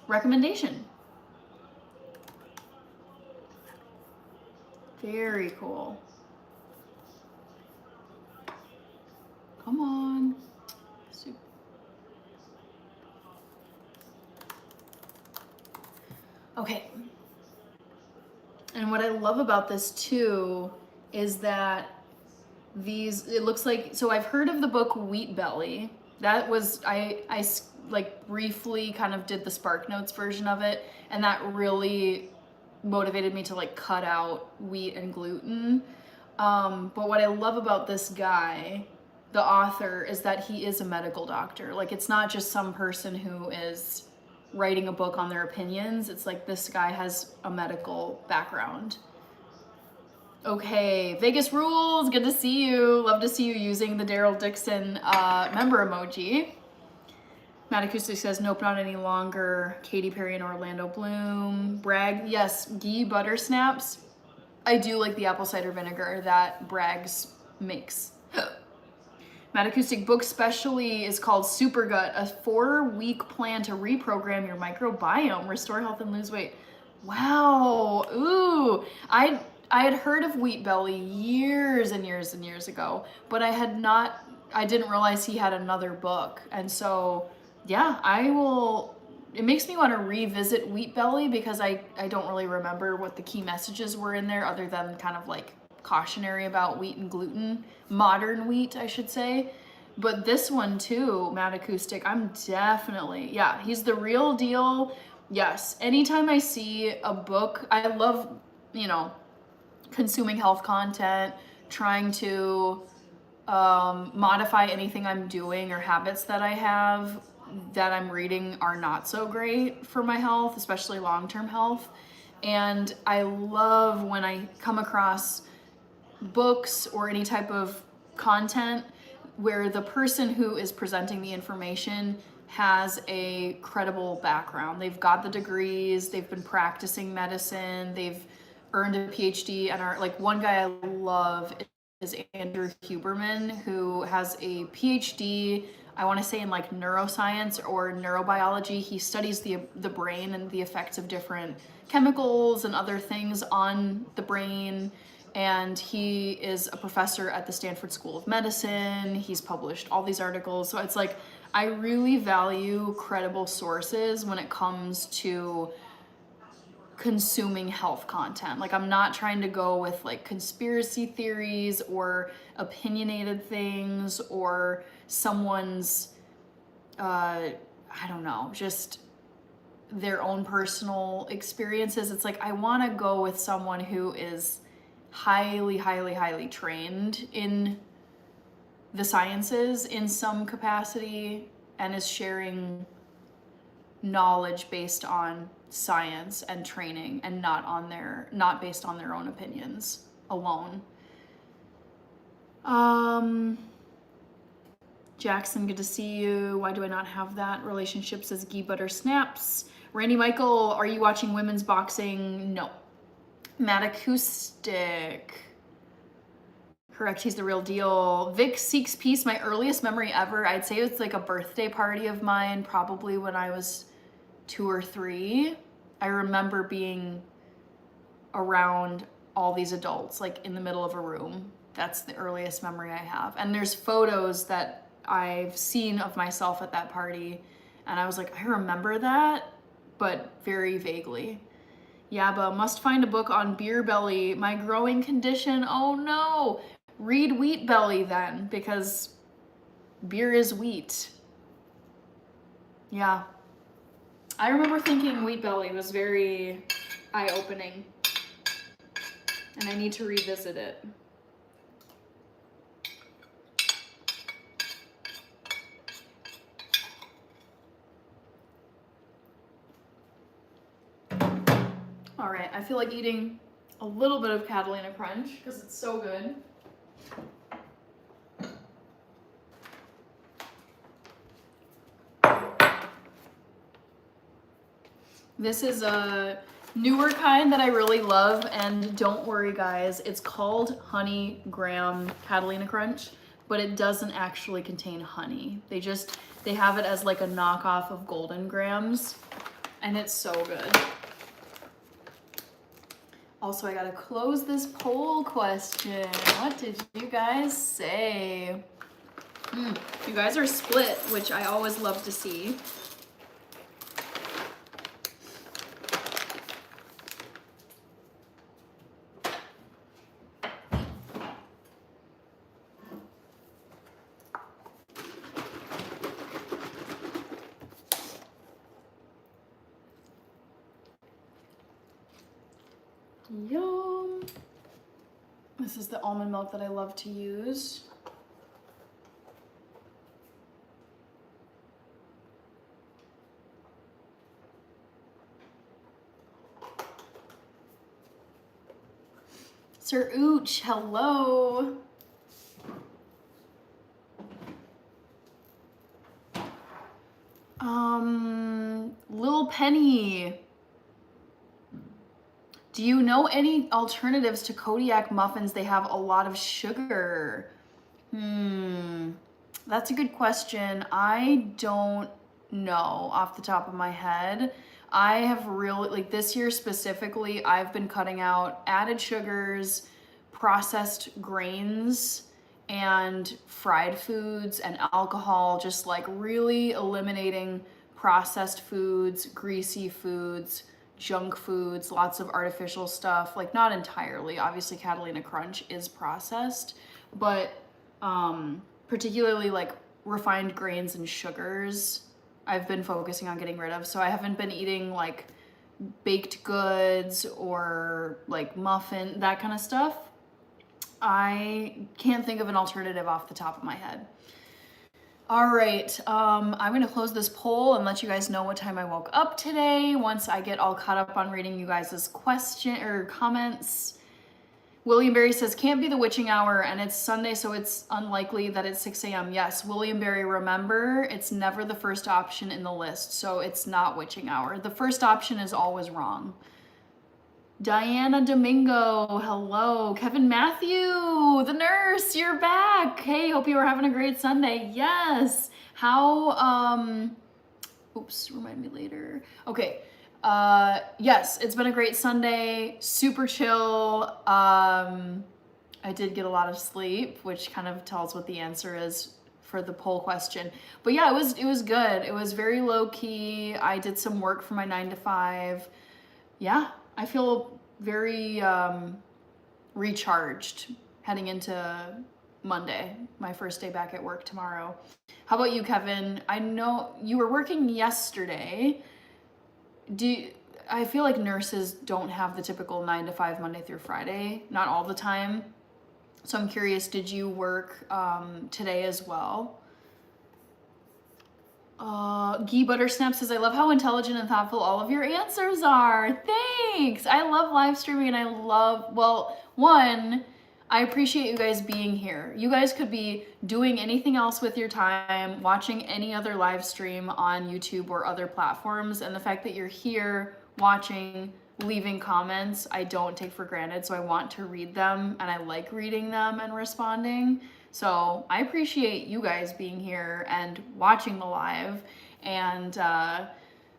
recommendation. Very cool. Come on. Super. Okay. And what I love about this too is that it looks like, so I've heard of the book Wheat Belly. That was, I like briefly kind of did the Spark Notes version of it, and that really motivated me to like cut out wheat and gluten. But what I love about this guy, the author, is that he is a medical doctor. Like, it's not just some person who is writing a book on their opinions. It's like this guy has a medical background. Okay, Vegas rules. Good to see you. Love to see you using the Daryl Dixon member emoji. Matt Acoustic says, nope, not any longer. Katy Perry and Orlando Bloom. Bragg, yes, ghee butter snaps. I do like the apple cider vinegar that Bragg's makes. Matt Acoustic book specially is called Super Gut, a 4-week plan to reprogram your microbiome, restore health, and lose weight. Wow. Ooh. I had heard of Wheat Belly years and years and years ago, but I didn't realize he had another book. And so, yeah, it makes me want to revisit Wheat Belly because I don't really remember what the key messages were in there other than kind of like cautionary about wheat and gluten, modern wheat, I should say. But this one too, Matt Acoustic, I'm definitely, yeah, he's the real deal. Yes, anytime I see a book, I love, consuming health content, trying to modify anything I'm doing or habits that I have that I'm reading are not so great for my health, especially long-term health. And I love when I come across books or any type of content where the person who is presenting the information has a credible background. They've got the degrees, they've been practicing medicine, they've earned a PhD, and are like, one guy I love is Andrew Huberman, who has a PhD, I want to say in like neuroscience or neurobiology. He studies the brain and the effects of different chemicals and other things on the brain. And he is a professor at the Stanford School of Medicine. He's published all these articles. So it's like, I really value credible sources when it comes to consuming health content. Like, I'm not trying to go with like conspiracy theories or opinionated things or someone's, I don't know, just their own personal experiences. It's like, I want to go with someone who is highly, highly, highly trained in the sciences in some capacity and is sharing knowledge based on science and training and not based on their own opinions alone. Jackson, good to see you. Why do I not have that? Relationships as ghee butter snaps. Randy Michael, are you watching women's boxing? No. Matt Acoustic. Correct, he's the real deal. Vic Seeks Peace, my earliest memory ever. I'd say it's like a birthday party of mine, probably when I was 2 or 3. I remember being around all these adults, like in the middle of a room. That's the earliest memory I have. And there's photos that I've seen of myself at that party, and I was like, I remember that, but very vaguely. Yabba, must find a book on beer belly, my growing condition. Oh no. Read Wheat Belly then, because beer is wheat. Yeah. I remember thinking Wheat Belly was very eye-opening, and I need to revisit it. All right, I feel like eating a little bit of Catalina Crunch because it's so good. This is a newer kind that I really love, and don't worry guys, it's called Honey Graham Catalina Crunch, but it doesn't actually contain honey. They have it as like a knockoff of Golden Grams, and it's so good. Also, I gotta close this poll question. What did you guys say? You guys are split, which I always love to see. Yum. This is the almond milk that I love to use. Sir Ooch, hello. Lil Penny. Do you know any alternatives to Kodiak muffins? They have a lot of sugar. That's a good question. I don't know off the top of my head. I have really, like this year specifically, I've been cutting out added sugars, processed grains, and fried foods and alcohol, just like really eliminating processed foods, greasy foods, junk foods, lots of artificial stuff, like not entirely. Obviously Catalina Crunch is processed, but particularly like refined grains and sugars I've been focusing on getting rid of. So I haven't been eating like baked goods or like muffin, that kind of stuff. I can't think of an alternative off the top of my head. All right, I'm gonna close this poll and let you guys know what time I woke up today once I get all caught up on reading you guys' question or comments. William Berry says, can't be the witching hour and it's Sunday, so it's unlikely that it's 6 a.m. Yes, William Berry, remember, it's never the first option in the list, so it's not witching hour. The first option is always wrong. Diana Domingo, hello. Kevin Matthew, the nurse, you're back. Hey, hope you were having a great Sunday. Yes. How, oops, remind me later. Okay. Yes, it's been a great Sunday, super chill. I did get a lot of sleep, which kind of tells what the answer is for the poll question. But yeah, it was good. It was very low key. I did some work for my 9 to 5. Yeah, I feel very recharged heading into Monday, my first day back at work tomorrow. How about you, Kevin? I know you were working yesterday. I feel like nurses don't have the typical 9 to 5 Monday through Friday, not all the time. So I'm curious, did you work today as well? Guy Buttersnap says, I love how intelligent and thoughtful all of your answers are. Thanks. I love live streaming and I love, well, one, I appreciate you guys being here. You guys could be doing anything else with your time, watching any other live stream on YouTube or other platforms. And the fact that you're here watching, leaving comments, I don't take for granted. So I want to read them and I like reading them and responding. So I appreciate you guys being here and watching the live and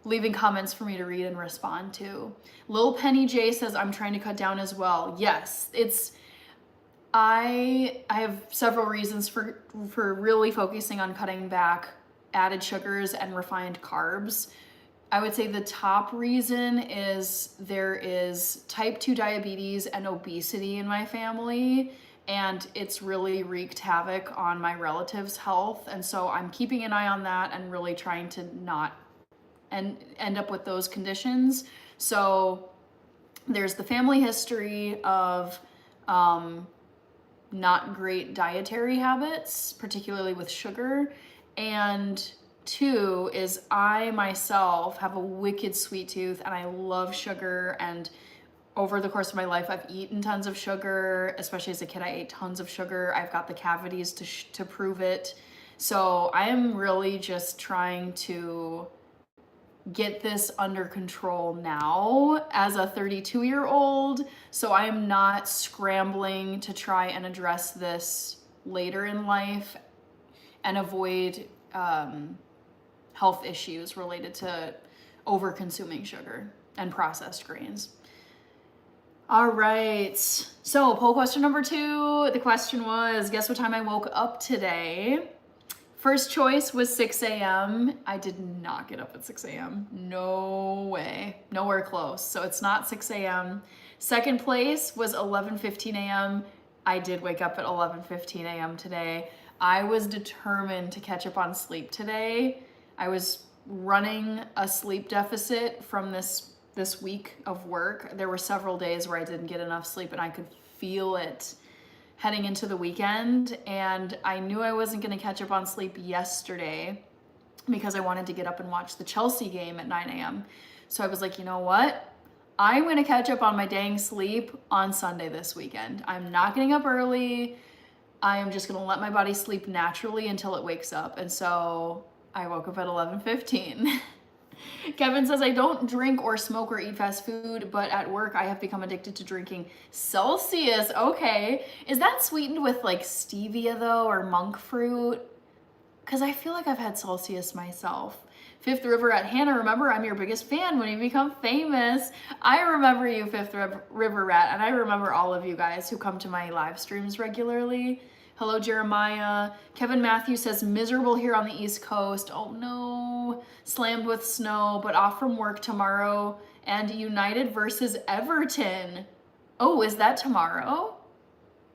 leaving comments for me to read and respond to. Lil Penny J says, I'm trying to cut down as well. Yes, I have several reasons for really focusing on cutting back added sugars and refined carbs. I would say the top reason is there is type 2 diabetes and obesity in my family, and it's really wreaked havoc on my relatives' health. And so I'm keeping an eye on that and really trying to not end up with those conditions. So there's the family history of not great dietary habits, particularly with sugar. And 2 is I myself have a wicked sweet tooth and I love sugar, and over the course of my life, I've eaten tons of sugar. Especially as a kid, I ate tons of sugar. I've got the cavities to prove it. So I am really just trying to get this under control now as a 32-year-old. So I am not scrambling to try and address this later in life and avoid health issues related to over consuming sugar and processed grains. All right, so poll question number 2. The question was, guess what time I woke up today? First choice was 6 a.m. I did not get up at 6 a.m. No way, nowhere close. So it's not 6 a.m. Second place was 11:15 a.m. I did wake up at 11:15 a.m. today. I was determined to catch up on sleep today. I was running a sleep deficit from this week of work. There were several days where I didn't get enough sleep and I could feel it heading into the weekend. And I knew I wasn't going to catch up on sleep yesterday because I wanted to get up and watch the Chelsea game at 9 a.m. So I was like, you know what? I'm going to catch up on my dang sleep on Sunday this weekend. I'm not getting up early. I am just going to let my body sleep naturally until it wakes up. And so I woke up at 11:15. Kevin says, I don't drink or smoke or eat fast food, but at work I have become addicted to drinking Celsius. Okay. Is that sweetened with like stevia though, or monk fruit? Because I feel like I've had Celsius myself. Fifth River at Hannah, remember, I'm your biggest fan when you become famous. I remember you, Fifth River Rat, and I remember all of you guys who come to my live streams regularly. Hello, Jeremiah. Kevin Matthews says, miserable here on the East Coast. Oh no, slammed with snow, but off from work tomorrow. And United versus Everton. Oh, is that tomorrow?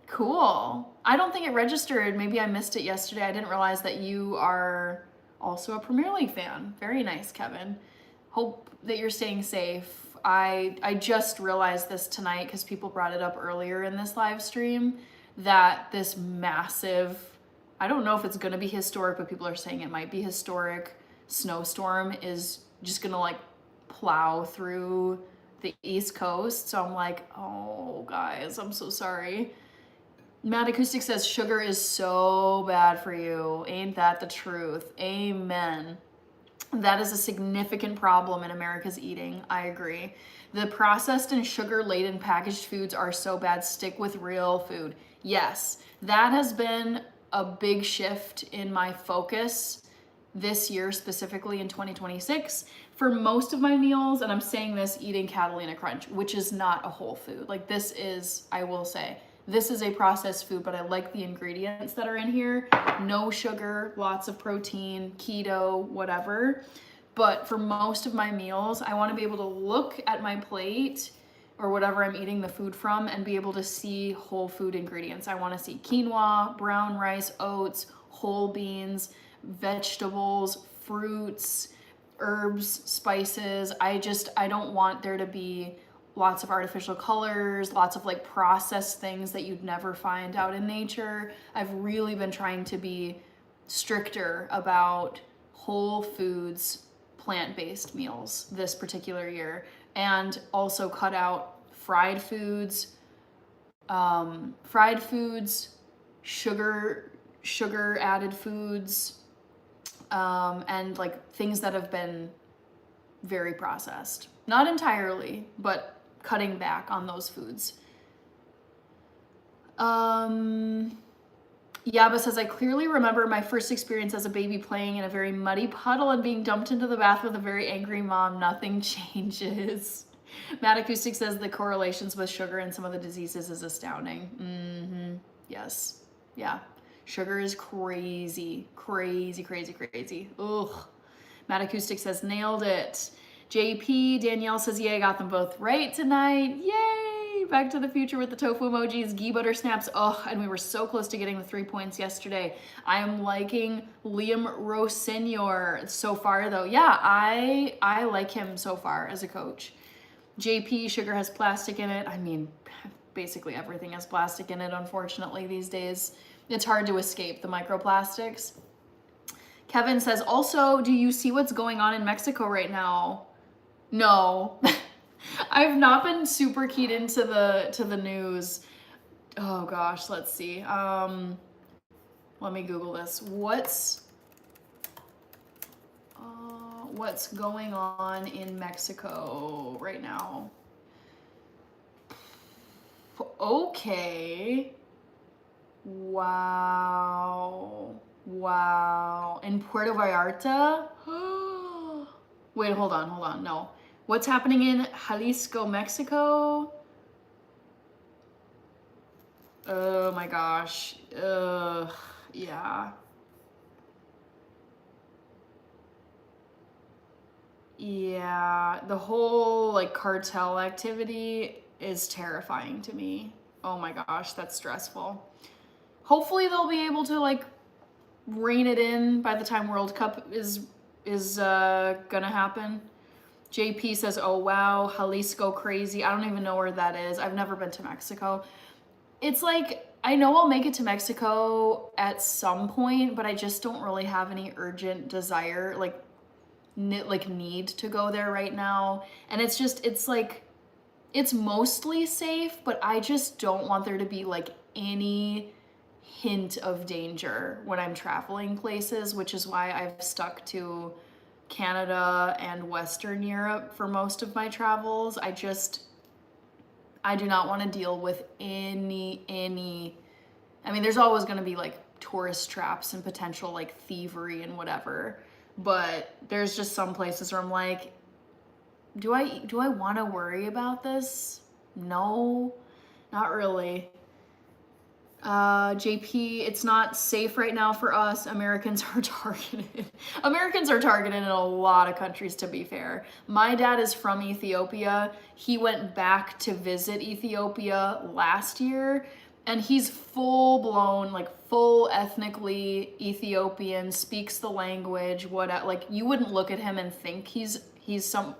Cool. I don't think it registered. Maybe I missed it yesterday. I didn't realize that you are also a Premier League fan. Very nice, Kevin. Hope that you're staying safe. I just realized this tonight because people brought it up earlier in this live stream, that this massive, I don't know if it's going to be historic, but people are saying it might be historic, snowstorm is just going to like plow through the East Coast. So I'm like, oh guys, I'm so sorry. Matt Acoustic says, sugar is so bad for you. Ain't that the truth? Amen. That is a significant problem in America's eating. I agree. The processed and sugar-laden packaged foods are so bad. Stick with real food. Yes, that has been a big shift in my focus this year, specifically in 2026. For most of my meals, and I'm saying this eating Catalina Crunch, which is not a whole food. Like this is, I will say, this is a processed food, but I like the ingredients that are in here. No sugar, lots of protein, keto, whatever. But for most of my meals, I want to be able to look at my plate or whatever I'm eating the food from and be able to see whole food ingredients. I want to see quinoa, brown rice, oats, whole beans, vegetables, fruits, herbs, spices. I don't want there to be lots of artificial colors, lots of like processed things that you'd never find out in nature. I've really been trying to be stricter about whole foods, plant-based meals this particular year, and also cut out fried foods, sugar added foods, and like things that have been very processed. Not entirely, but cutting back on those foods. Yaba says, I clearly remember my first experience as a baby playing in a very muddy puddle and being dumped into the bath with a very angry mom. Nothing changes. Matt Acoustic says the correlations with sugar and some of the diseases is astounding. Yes. Yeah. Sugar is crazy. Crazy, crazy, crazy. Ugh. Matt Acoustic says, nailed it. JP, Danielle says, yay, I got them both right tonight. Yay! Back to the Future with the tofu emojis, ghee butter snaps. Oh, and we were so close to getting the 3 points yesterday. I am liking Liam Rossenior so far, though. Yeah, I like him so far as a coach. JP, sugar has plastic in it. I mean, basically everything has plastic in it, unfortunately, these days. It's hard to escape the microplastics. Kevin says, also, do you see what's going on in Mexico right now? No. I've not been super keyed into the news. Oh gosh, let's see. Let me Google this. What's going on in Mexico right now? Okay. Wow. Wow. In Puerto Vallarta? Wait, hold on. No. What's happening in Jalisco, Mexico? Oh my gosh. Ugh. Yeah. Yeah. The whole like cartel activity is terrifying to me. Oh my gosh, that's stressful. Hopefully they'll be able to like rein it in by the time World Cup is gonna happen. JP says, oh wow, Jalisco crazy. I don't even know where that is. I've never been to Mexico. It's like, I know I'll make it to Mexico at some point, but I just don't really have any urgent desire, like need to go there right now. And it's like, it's mostly safe, but I just don't want there to be like any hint of danger when I'm traveling places, which is why I've stuck to Canada and Western Europe for most of my travels. I do not want to deal with any, I mean, there's always going to be like tourist traps and potential like thievery and whatever, but there's just some places where I'm like, do I want to worry about this? No, not really. JP, it's not safe right now for us. Americans are targeted. Americans are targeted in a lot of countries, to be fair. My dad is from Ethiopia. He went back to visit Ethiopia last year, and he's full blown, like full ethnically Ethiopian, speaks the language, like you wouldn't look at him and think he's an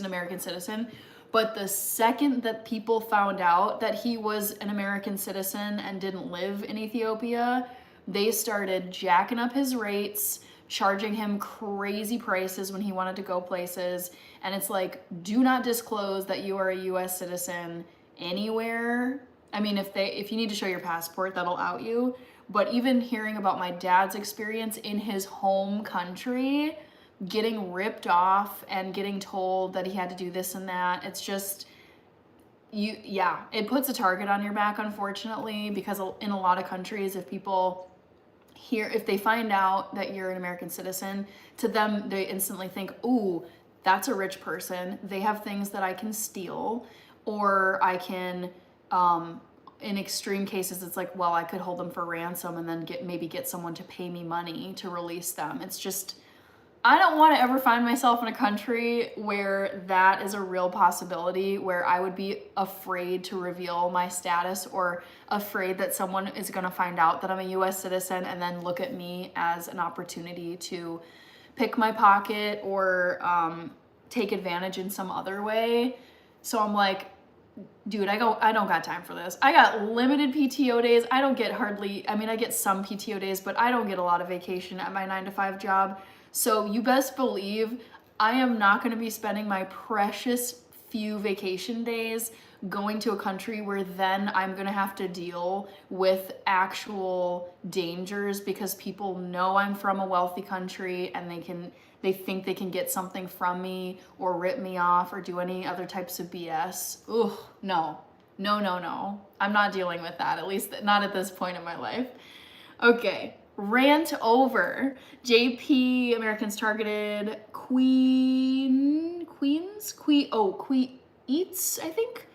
American citizen. But the second that people found out that he was an American citizen and didn't live in Ethiopia, they started jacking up his rates, charging him crazy prices when he wanted to go places. And it's like, do not disclose that you are a US citizen anywhere. I mean, if you need to show your passport, that'll out you. But even hearing about my dad's experience in his home country, getting ripped off and getting told that he had to do this and that, it's just, it puts a target on your back, unfortunately, because in a lot of countries, if they find out that you're an American citizen, to them, they instantly think, ooh, that's a rich person. They have things that I can steal, or I can, in extreme cases, it's like, well, I could hold them for ransom and then get someone to pay me money to release them. It's just, I don't want to ever find myself in a country where that is a real possibility, where I would be afraid to reveal my status or afraid that someone is going to find out that I'm a US citizen and then look at me as an opportunity to pick my pocket or take advantage in some other way. So I'm like, dude, I don't got time for this. I got limited PTO days. I get some PTO days, but I don't get a lot of vacation at my 9-to-5 job. So you best believe I am not going to be spending my precious few vacation days going to a country where then I'm going to have to deal with actual dangers because people know I'm from a wealthy country and they think they can get something from me or rip me off or do any other types of BS. Ugh, no. I'm not dealing with that, at least not at this point in my life. Okay. Rant over. JP, Americans targeted. Queen Eats, I think.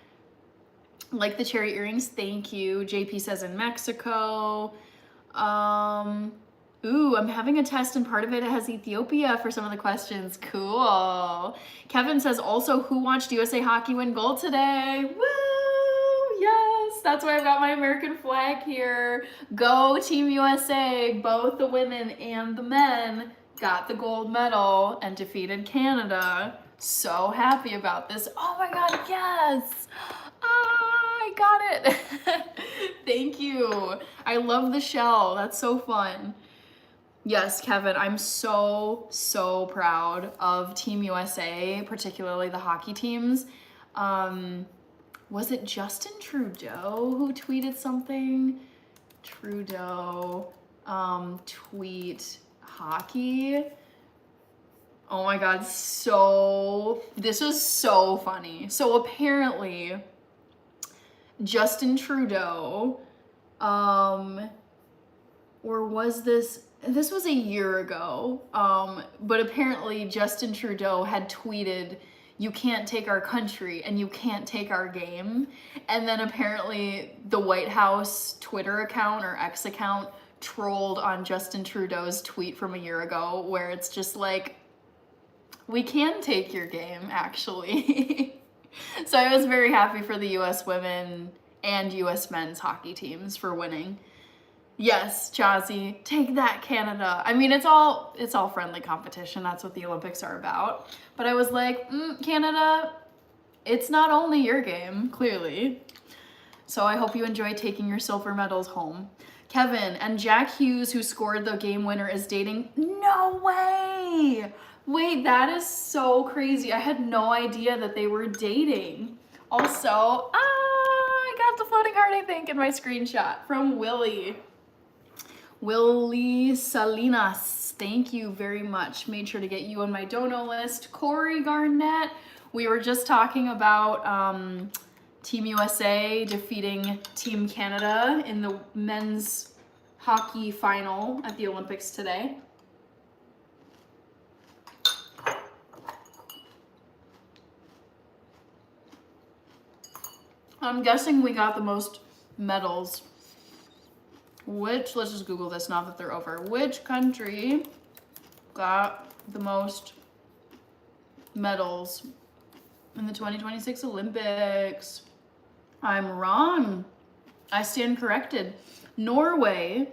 Like the cherry earrings, thank you. JP says in Mexico. Ooh, I'm having a test and part of it has Ethiopia for some of the questions. Cool. Kevin says also, who watched USA Hockey win gold today? Woo! Yes, that's why I've got my American flag here. Go Team USA. Both the women and the men got the gold medal and defeated Canada. So happy about this. Oh my God, yes! I got it. Thank you. I love the shell. That's so fun. Yes, Kevin, I'm so, so proud of Team USA, particularly the hockey teams. Was it Justin Trudeau who tweeted something? Trudeau, tweet hockey. Oh my God, this was so funny. So apparently, Justin Trudeau, or was this was a year ago, but apparently Justin Trudeau had tweeted, "You can't take our country and you can't take our game." And then apparently the White House Twitter account or X account trolled on Justin Trudeau's tweet from a year ago where it's just like, we can take your game, actually. So I was very happy for the US women and US men's hockey teams for winning. Yes, Chazzy, take that, Canada. I mean, it's all friendly competition. That's what the Olympics are about. But I was like, Canada, it's not only your game, clearly. So I hope you enjoy taking your silver medals home. Kevin, and Jack Hughes, who scored the game winner, is dating. No way! Wait, that is so crazy. I had no idea that they were dating. Also, I got the floating heart, I think, in my screenshot from Willie. Willie Salinas, thank you very much. Made sure to get you on my dono list. Corey Garnett, we were just talking about Team USA defeating Team Canada in the men's hockey final at the Olympics today. I'm guessing we got the most medals. Let's just Google this now that they're over. Which country got the most medals in the 2026 Olympics? I'm wrong. I stand corrected. Norway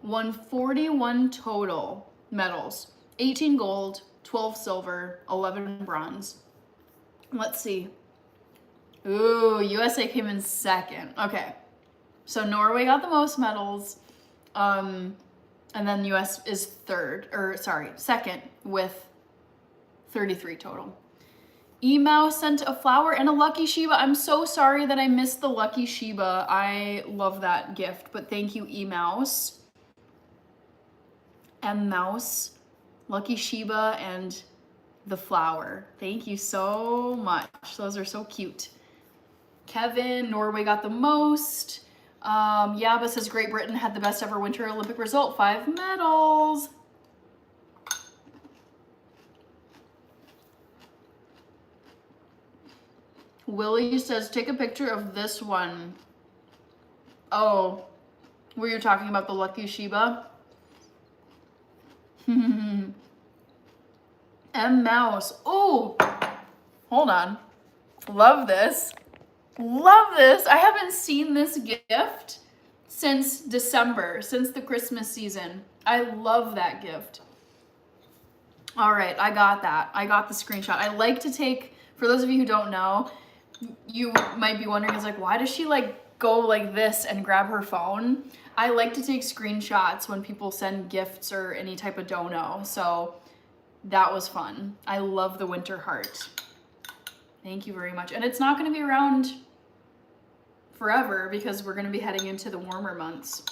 won 41 total medals. 18 gold, 12 silver, 11 bronze. Let's see. Ooh, USA came in second. Okay. So Norway got the most medals, and then US is second with 33 total. Emao sent a flower and a Lucky Shiba. I'm so sorry that I missed the Lucky Shiba. I love that gift, but thank you, Emaus. Mouse, Lucky Shiba, and the flower. Thank you so much. Those are so cute. Kevin, Norway got the most. Yaba says Great Britain had the best ever Winter Olympic result, 5 medals. Willie says, take a picture of this one. Oh, were you talking about the Lucky Shiba? M Mouse. Oh, hold on. Love this. Love this. I haven't seen this gift since December, since the Christmas season. I love that gift. All right, I got that. I got the screenshot. I like to take, for those of you who don't know, you might be wondering, is like, why does she like go like this and grab her phone? I like to take screenshots when people send gifts or any type of dono. So that was fun. I love the winter heart. Thank you very much. And it's not going to be around forever because we're going to be heading into the warmer months.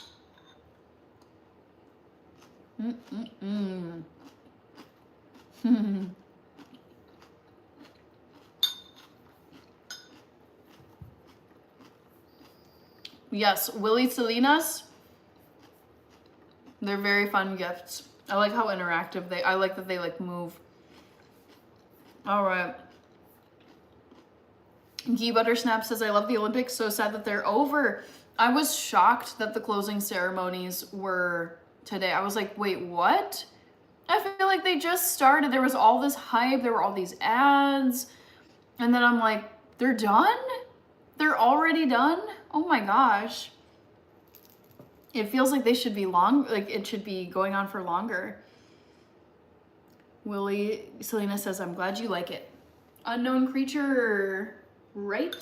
Yes, Willie Salinas. They're very fun gifts. I like how interactive I like that they like move. All right. Gee Buttersnap says, I love the Olympics, so sad that they're over. I was shocked that the closing ceremonies were today. I was like, wait, what? I feel like they just started. There was all this hype. There were all these ads. And then I'm like, they're done? They're already done? Oh my gosh. It feels like they should be it should be going on for longer. Willie Selena says, I'm glad you like it. Unknown creature, right?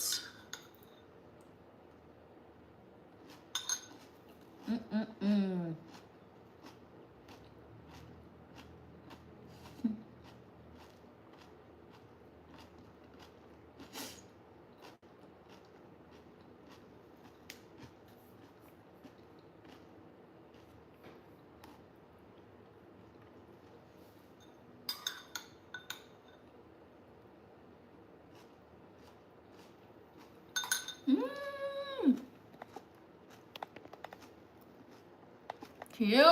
Cute.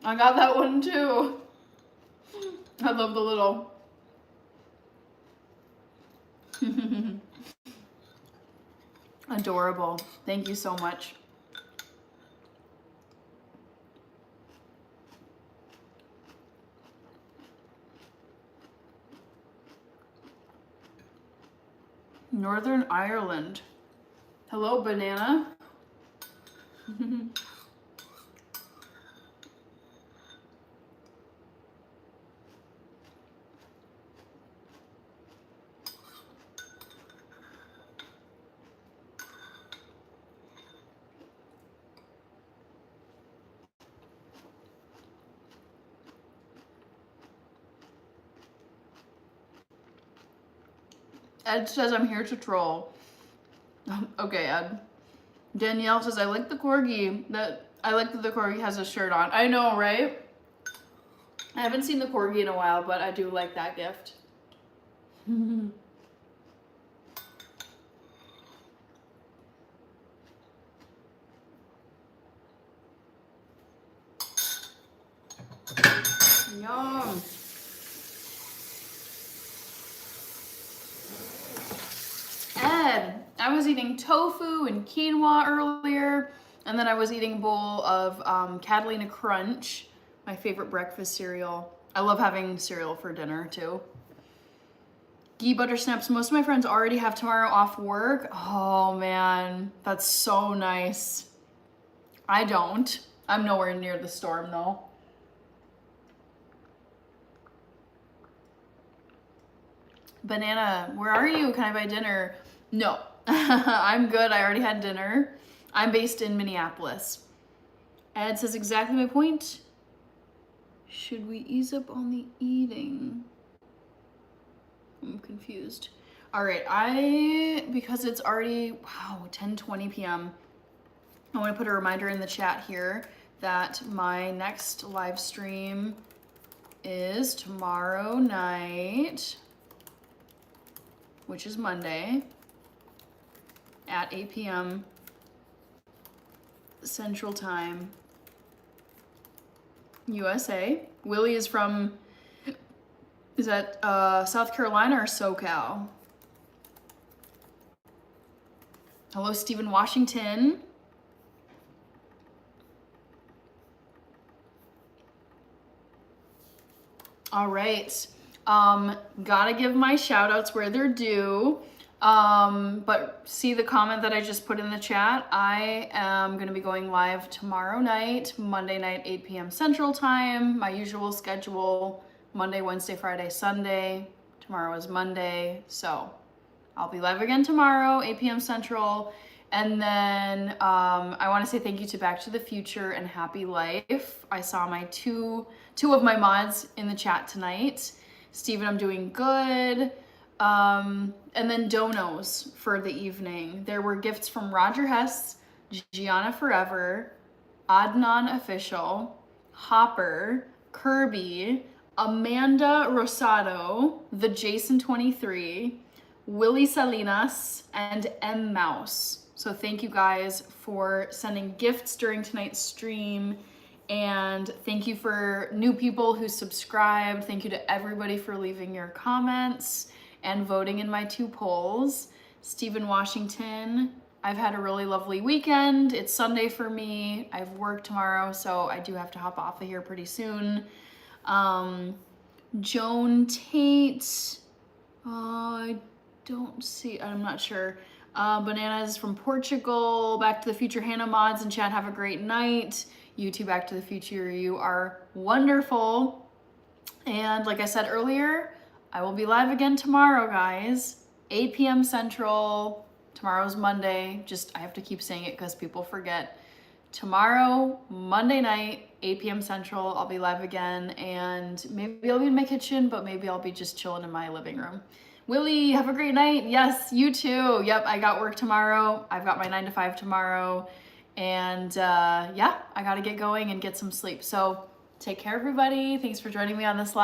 I got that one too. I love the little. Adorable. Thank you so much. Northern Ireland. Hello, banana. Ed says I'm here to troll. Okay, Ed. Danielle says I like the corgi. I like that the corgi has a shirt on. I know, right? I haven't seen the corgi in a while, but I do like that gift. Yum. Ed, I was eating tofu and quinoa earlier, and then I was eating a bowl of Catalina Crunch, my favorite breakfast cereal. I love having cereal for dinner too. Ghee butter snaps. Most of my friends already have tomorrow off work. Oh man, that's so nice. I don't. I'm nowhere near the storm though. Banana, where are you? Can I buy dinner? No, I'm good. I already had dinner. I'm based in Minneapolis. Ed says exactly my point. Should we ease up on the eating? I'm confused. All right, because it's already, wow, 10:20 p.m. I want to put a reminder in the chat here that my next live stream is tomorrow night, which is Monday, at 8 p.m. Central Time, USA. Willie is from, is that South Carolina or SoCal? Hello, Stephen Washington. All right. Gotta give my shout outs where they're due. But see the comment that I just put in the chat. I am going to be going live tomorrow night, Monday night, 8 p.m. Central Time, my usual schedule, Monday, Wednesday, Friday, Sunday. Tomorrow is Monday, so I'll be live again tomorrow, 8 p.m. Central. And then I want to say thank you to Back to the Future and Happy Life. I saw my two of my mods in the chat tonight. Steven, I'm doing good. And then donos for the evening. There were gifts from Roger Hess, Gianna Forever, Adnan Official, Hopper, Kirby, Amanda Rosado, the Jason 23, Willie Salinas, and M Mouse. So thank you guys for sending gifts during tonight's stream. And thank you for new people who subscribed. Thank you to everybody for leaving your comments and voting in my 2 polls. Stephen Washington, I've had a really lovely weekend. It's Sunday for me. I have work tomorrow, so I do have to hop off of here pretty soon. Joan Tate, I don't see, I'm not sure. Bananas from Portugal, Back to the Future Hannah mods and chat, have a great night. You too, Back to the Future, you are wonderful. And like I said earlier, I will be live again tomorrow, guys, 8 p.m. Central. Tomorrow's Monday. I have to keep saying it because people forget. Tomorrow, Monday night, 8 p.m. Central, I'll be live again. And maybe I'll be in my kitchen, but maybe I'll be just chilling in my living room. Willie, have a great night. Yes, you too. Yep, I got work tomorrow. I've got my 9 to 5 tomorrow. And yeah, I got to get going and get some sleep. So take care, everybody. Thanks for joining me on this live.